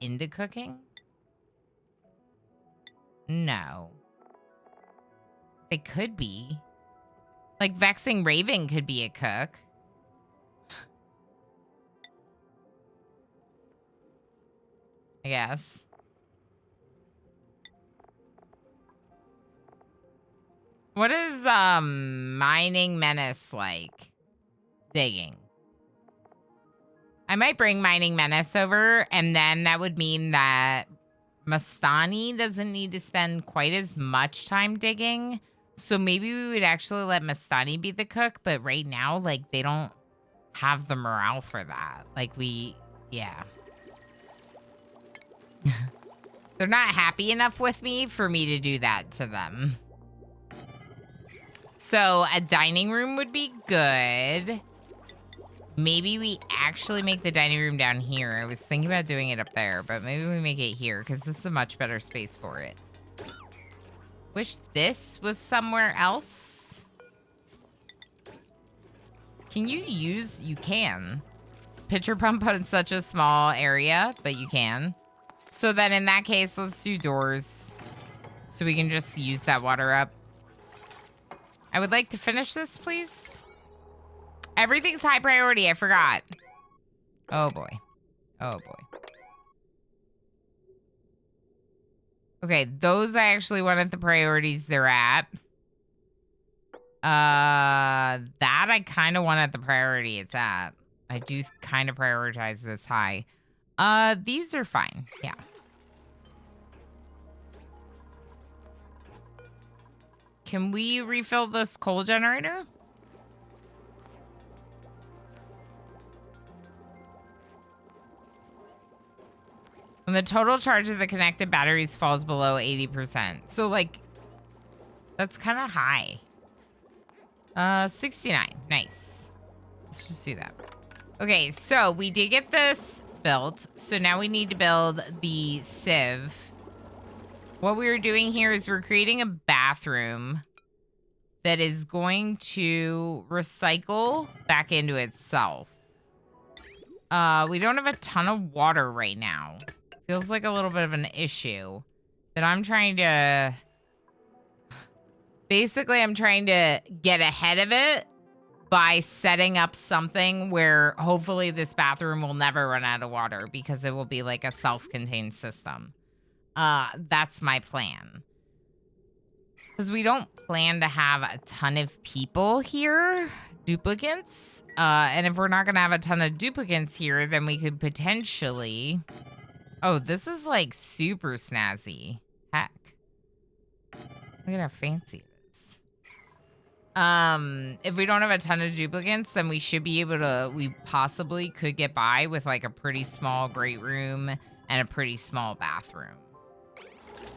into cooking? No. They could be. Like, Vexing Raven could be a cook. I guess. What is Mining Menace like? Digging. I might bring Mining Menace over, and then that would mean that Mastani doesn't need to spend quite as much time digging. So maybe we would actually let Mastani be the cook, but right now, like, they don't have the morale for that. Like, yeah. They're not happy enough with me for me to do that to them. So a dining room would be good. Maybe we actually make the dining room down here. I was thinking about doing it up there, but maybe we make it here because this is a much better space for it. Wish this was somewhere else. Can you use... You can. Pitcher pump on such a small area, but you can. So then in that case, let's do doors. So we can just use that water up. I would like to finish this, please. Everything's high priority. I forgot. Oh, boy. Oh, boy. Okay, those I actually wanted the priorities they're at. That I kind of want at the priority it's at. I do kind of prioritize this high. These are fine. Yeah. Can we refill this coal generator? When the total charge of the connected batteries falls below 80%. So, like, that's kind of high. 69. Nice. Let's just do that. Okay, so we did get this built. So now we need to build the sieve. What we're doing here is we're creating a bathroom that is going to recycle back into itself. We don't have a ton of water right now. Feels like a little bit of an issue that I'm trying to... Basically, I'm trying to get ahead of it by setting up something where hopefully this bathroom will never run out of water because it will be like a self-contained system. That's my plan. Because we don't plan to have a ton of people here, duplicates. And if we're not going to have a ton of duplicates here, then we could potentially... Oh, this is like super snazzy. Heck. Look at how fancy it is. If we don't have a ton of duplicates, then we should be able to... We possibly could get by with like a pretty small great room and a pretty small bathroom.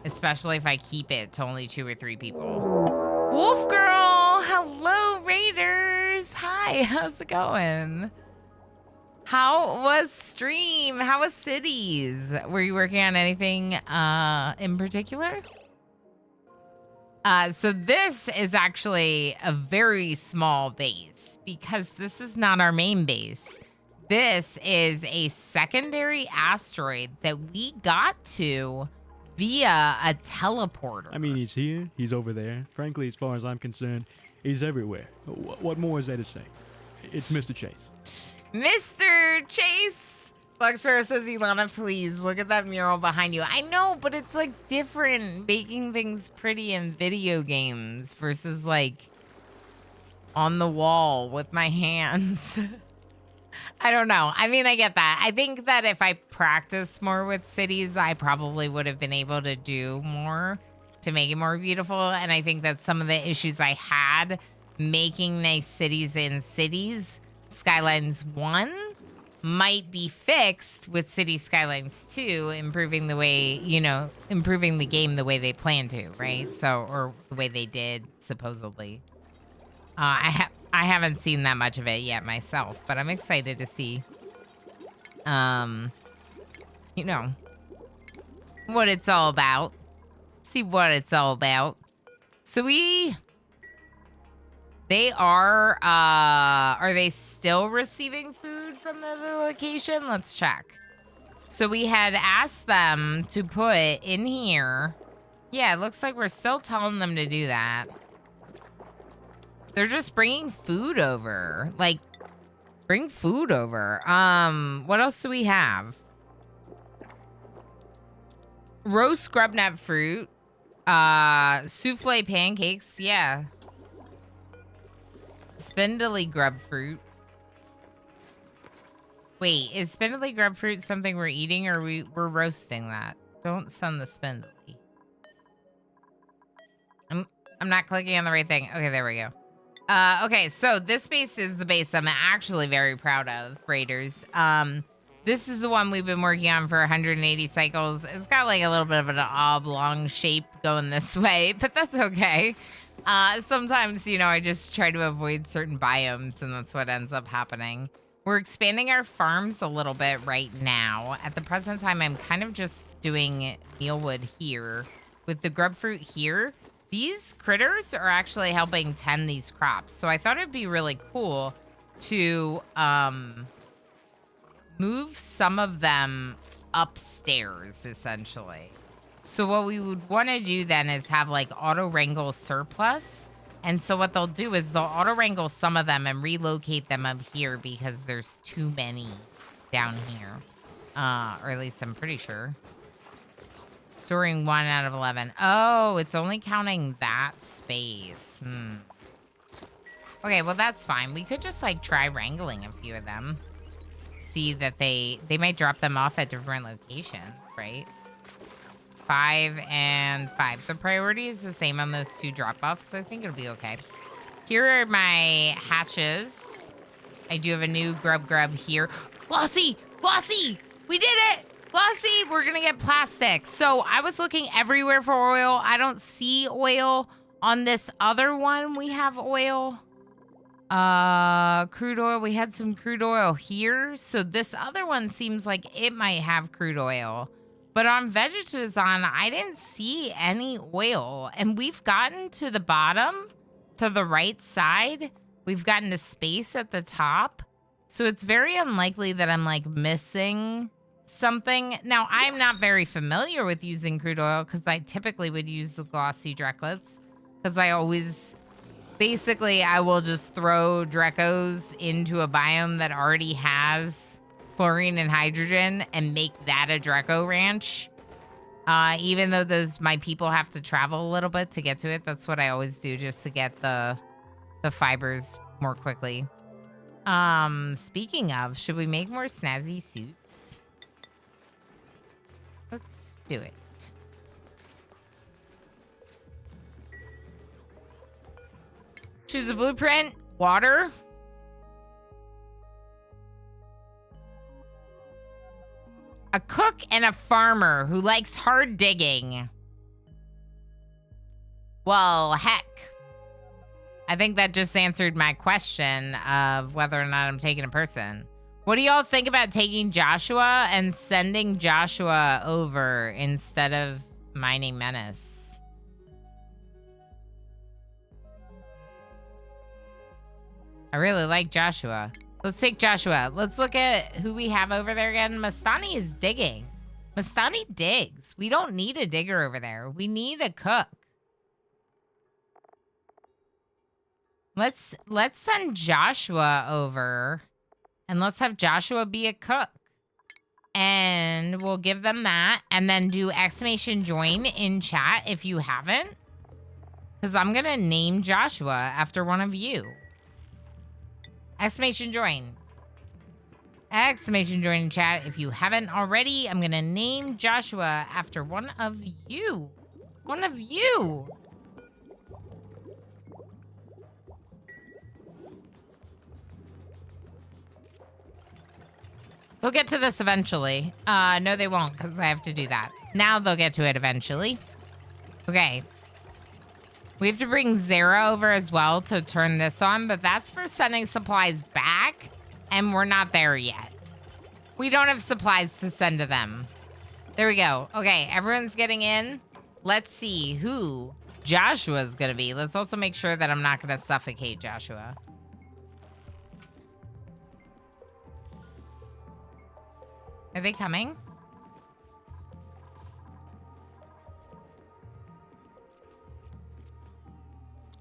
Especially if I keep it to only 2 or 3 people. Wolf Girl! Hello, Raiders! Hi, how's it going? How was stream? How was cities? Were you working on anything in particular? So this is actually a very small base because this is not our main base. This is a secondary asteroid that we got to via a teleporter. I mean, he's here, he's over there. Frankly, as far as I'm concerned, he's everywhere. What more is there to say? It's Mr. Chase. Mr. Chase! Black Sparrow says, Ilana, please look at that mural behind you. I know, but it's like different making things pretty in video games versus like on the wall with my hands. I don't know. I mean, I get that. I think that if I practiced more with cities, I probably would have been able to do more to make it more beautiful. And I think that some of the issues I had making nice cities in Cities Skylines 1 might be fixed with City Skylines 2, improving the way, improving the game the way they plan to, right? So, or the way they did, supposedly. I haven't seen that much of it yet myself, but I'm excited to see, what it's all about. See what it's all about. So they are they still receiving food from the other location? Let's check. So we had asked them to put in here. Yeah, it looks like we're still telling them to do that. They're just bringing food over. Like, bring food over. What else do we have? Roast scrub nut fruit. Souffle pancakes. Yeah. Spindly grub fruit. Wait, is spindly grub fruit something we're eating or we're roasting that? Don't send the spindly. I'm not clicking on the right thing. Okay, there we go. Okay, so this base is the base I'm actually very proud of, Raiders. This is the one we've been working on for 180 cycles. It's got like a little bit of an oblong shape going this way, but that's okay. Sometimes, I just try to avoid certain biomes, and that's what ends up happening. We're expanding our farms a little bit right now. At the present time, I'm kind of just doing mealwood here. With the grub fruit here, these critters are actually helping tend these crops. So I thought it'd be really cool to move some of them upstairs, essentially. So what we would want to do then is have like auto wrangle surplus. And so what they'll do is they'll auto wrangle some of them and relocate them up here because there's too many down here. Or at least I'm pretty sure. Storing 1 out of 11. Oh, it's only counting that space. Okay, well that's fine. We could just like try wrangling a few of them. See that they might drop them off at different locations, right? 5 and 5. The priority is the same on those 2 drop-offs, so I think it'll be okay. Here are my hatches. I do have a new grub here. Glossy! Glossy! We did it! Glossy, we're gonna get plastic. So I was looking everywhere for oil. I don't see oil. On this other one, we have oil. Crude oil. We had some crude oil here. So this other one seems like it might have crude oil. But on Vegetazon, I didn't see any oil. And we've gotten to the bottom, to the right side. We've gotten to space at the top. So it's very unlikely that I'm like missing something. Now, I'm not very familiar with using crude oil because I typically would use the glossy Drecklets. Because I always, basically, I will just throw Drecos into a biome that already has chlorine and hydrogen and make that a Dreco ranch. Even though my people have to travel a little bit to get to it, that's what I always do just to get the fibers more quickly. Speaking of, should we make more snazzy suits? Let's do it. Choose a blueprint. Water. A cook and a farmer who likes hard digging. Well, heck. I think that just answered my question of whether or not I'm taking a person. What do y'all think about taking Joshua and sending Joshua over instead of mining Menace? I really like Joshua. Let's take Joshua. Let's look at who we have over there again. Mastani is digging. Mastani digs. We don't need a digger over there. We need a cook. Let's send Joshua over and let's have Joshua be a cook. And we'll give them that and then do exclamation join in chat if you haven't. Because I'm going to name Joshua after one of you. Exclamation join. Exclamation join in chat if you haven't already. I'm going to name Joshua after one of you. One of you. They'll get to this eventually. No, they won't, because I have to do that. Now they'll get to it eventually. Okay. We have to bring Zara over as well to turn this on, but that's for sending supplies back, and we're not there yet. We don't have supplies to send to them. There we go. Okay, everyone's getting in. Let's see who Joshua's gonna be. Let's also make sure that I'm not gonna suffocate Joshua. Are they coming?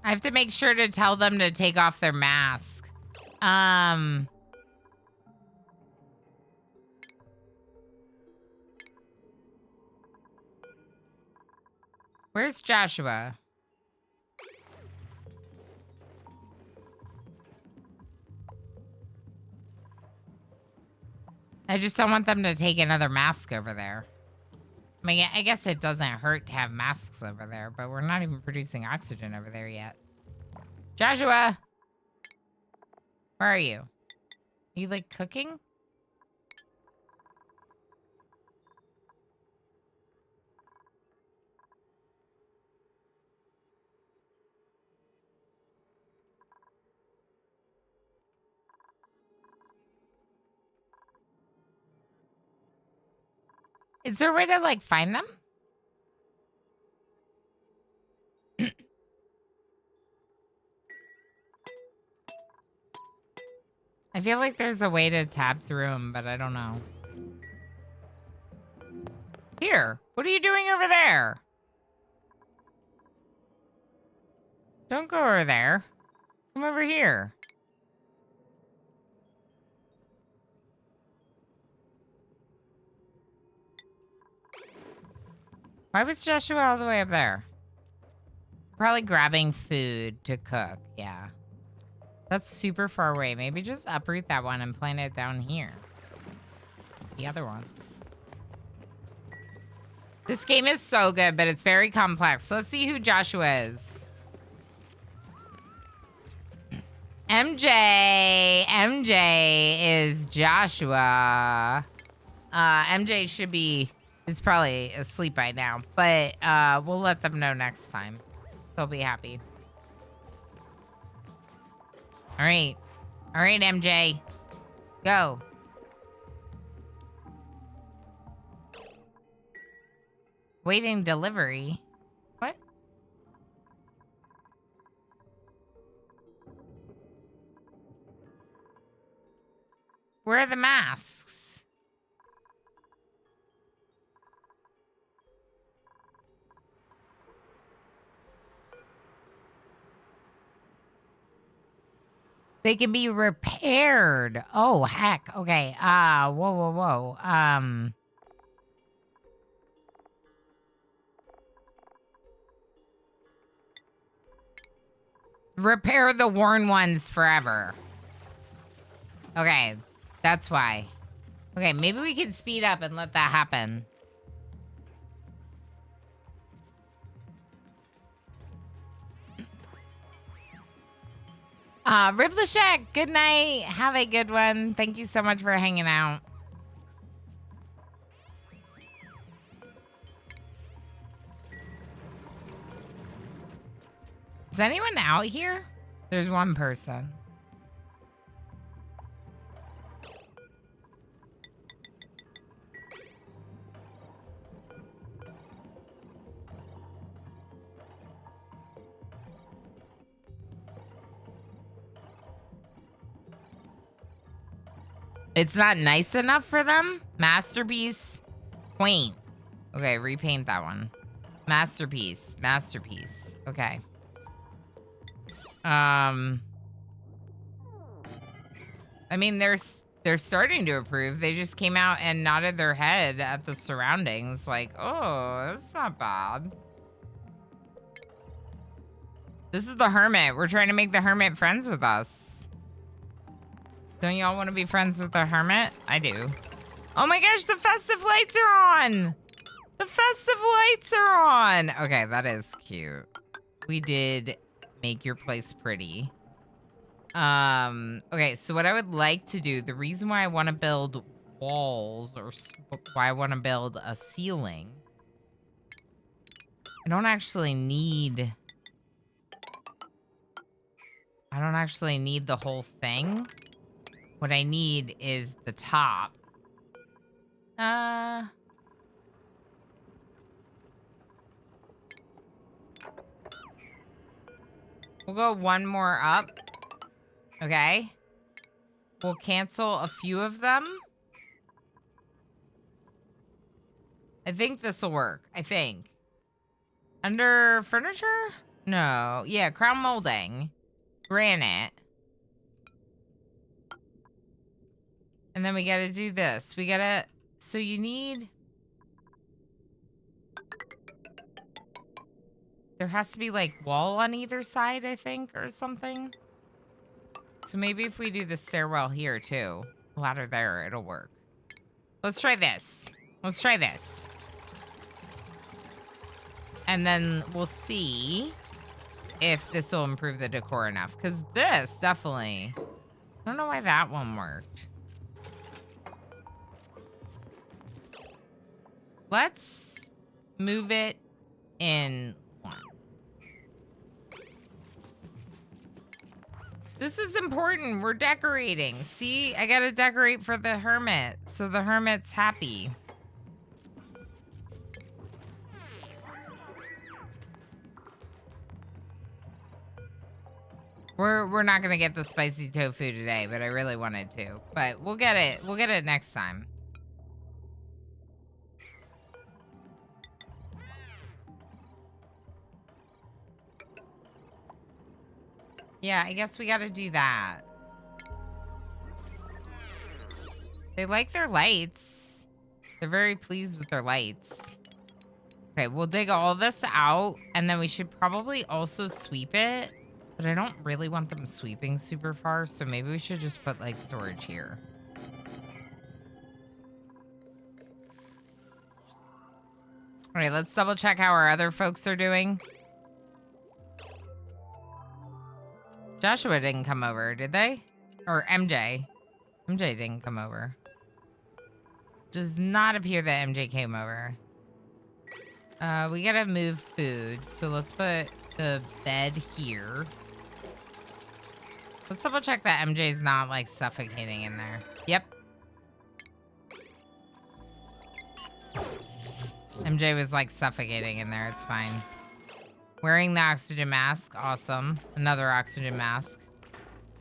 I have to make sure to tell them to take off their mask. Where's Joshua? I just don't want them to take another mask over there. I mean, I guess it doesn't hurt to have masks over there, but we're not even producing oxygen over there yet. Joshua! Where are you? Are you, like, cooking? Is there a way to, like, find them? I feel like there's a way to tab through them, but I don't know. Here, what are you doing over there? Don't go over there. Come over here. Why was Joshua all the way up there? Probably grabbing food to cook, yeah. That's super far away. Maybe just uproot that one and plant it down here. The other ones. This game is so good, but it's very complex. Let's see who Joshua is. MJ is Joshua. MJ should be... is probably asleep by now, but we'll let them know next time. They'll be happy. All right. All right, MJ. Go. Waiting delivery. What? Where are the masks? They can be repaired. Oh, heck. Okay. Whoa. Repair the worn ones forever. Okay. That's why. Okay, maybe we can speed up and let that happen. Riblashek, good night. Have a good one. Thank you so much for hanging out. Is anyone out here? There's one person. It's not nice enough for them? Masterpiece. Quaint. Okay, repaint that one. Masterpiece. Masterpiece. Okay. I mean, they're starting to approve. They just came out and nodded their head at the surroundings like, oh, that's not bad. This is the Hermit. We're trying to make the Hermit friends with us. Don't y'all want to be friends with the Hermit? I do. Oh my gosh, the festive lights are on! The The festive lights are on. Okay, that is cute. We did make your place pretty. Okay, so what I would like to do, the reason why I want to build walls or why I want to build a ceiling, I don't actually need the whole thing. What I need is the top. We'll go one more up. Okay. We'll cancel a few of them. I think this will work. I think. Under furniture? No. Yeah, crown molding. Granite. And then we gotta do this. We gotta... So you need... There has to be, like, wall on either side, I think, or something. So maybe if we do the stairwell here, too. Ladder there, it'll work. Let's try this. Let's try this. And then we'll see if this will improve the decor enough. Because this, definitely... I don't know why that one worked. Let's move it in one. This is important. We're decorating. See, I gotta decorate for the hermit, so the hermit's happy. We're not gonna get the spicy tofu today, but I really wanted to. But we'll get it. We'll get it next time. Yeah, I guess we gotta do that. They like their lights. They're very pleased with their lights. Okay, we'll dig all this out, and then we should probably also sweep it. But I don't really want them sweeping super far, so maybe we should just put, like, storage here. All right, let's double check how our other folks are doing. Joshua didn't come over, did they? Or MJ. MJ didn't come over. Does not appear that MJ came over. We gotta move food, so let's put the bed here. Let's double check that MJ's not, like, suffocating in there. Yep. MJ was, like, suffocating in there. It's fine. Wearing the oxygen mask. Awesome. Another oxygen mask.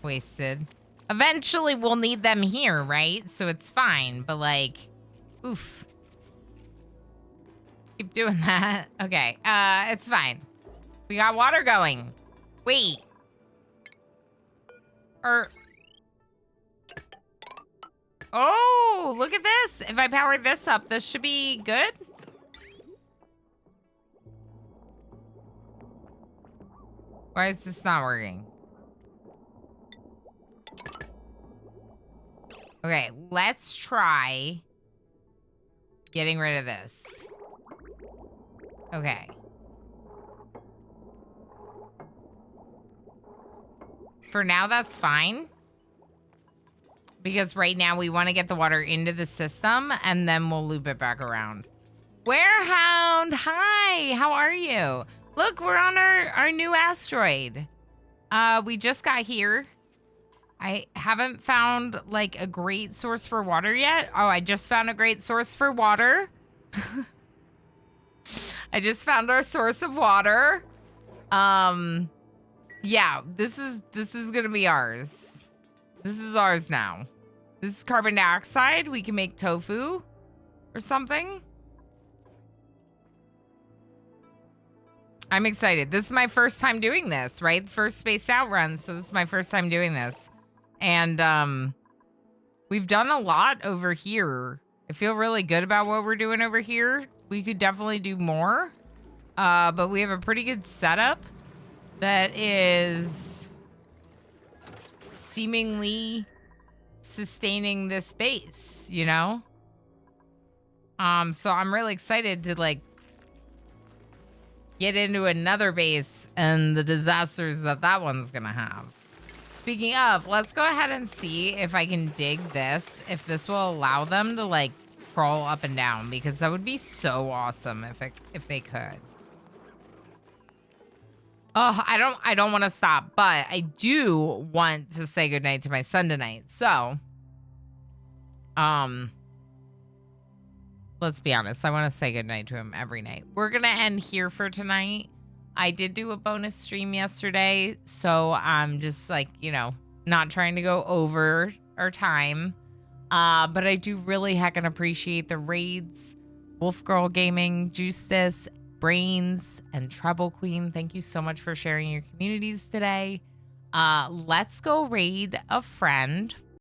Wasted. Eventually, we'll need them here, right? So it's fine, but, like, oof. Keep doing that. Okay, it's fine. We got water going. Wait. Oh, look at this. If I power this up, this should be good. Why is this not working? Okay, let's try getting rid of this. Okay. For now, that's fine. Because right now we want to get the water into the system and then we'll loop it back around. Warehound, hi, how are you? Look, we're on our new asteroid. We just got here. I haven't found, like, a great source for water yet. Oh, I just found a great source for water. I just found our source of water. Yeah, this is gonna be ours. This is ours now. This is carbon dioxide. We can make tofu or something. I'm excited. This is my first time doing this, right? First spaced out run, so this is my first time doing this. And we've done a lot over here. I feel really good about what we're doing over here. We could definitely do more. But we have a pretty good setup that is seemingly sustaining this base, you know? So I'm really excited to like get into another base and the disasters that one's gonna have. Speaking of, let's go ahead and see if I can dig this, if this will allow them to like crawl up and down, because that would be so awesome if they could. Oh, I don't want to stop, but I do want to say goodnight to my son tonight. So, let's be honest. I want to say goodnight to him every night. We're going to end here for tonight. I did do a bonus stream yesterday, so I'm just like, not trying to go over our time. But I do really heckin' appreciate the raids. Wolf Girl Gaming, Justice, Brains, and Treble Queen. Thank you so much for sharing your communities today. Let's go raid a friend.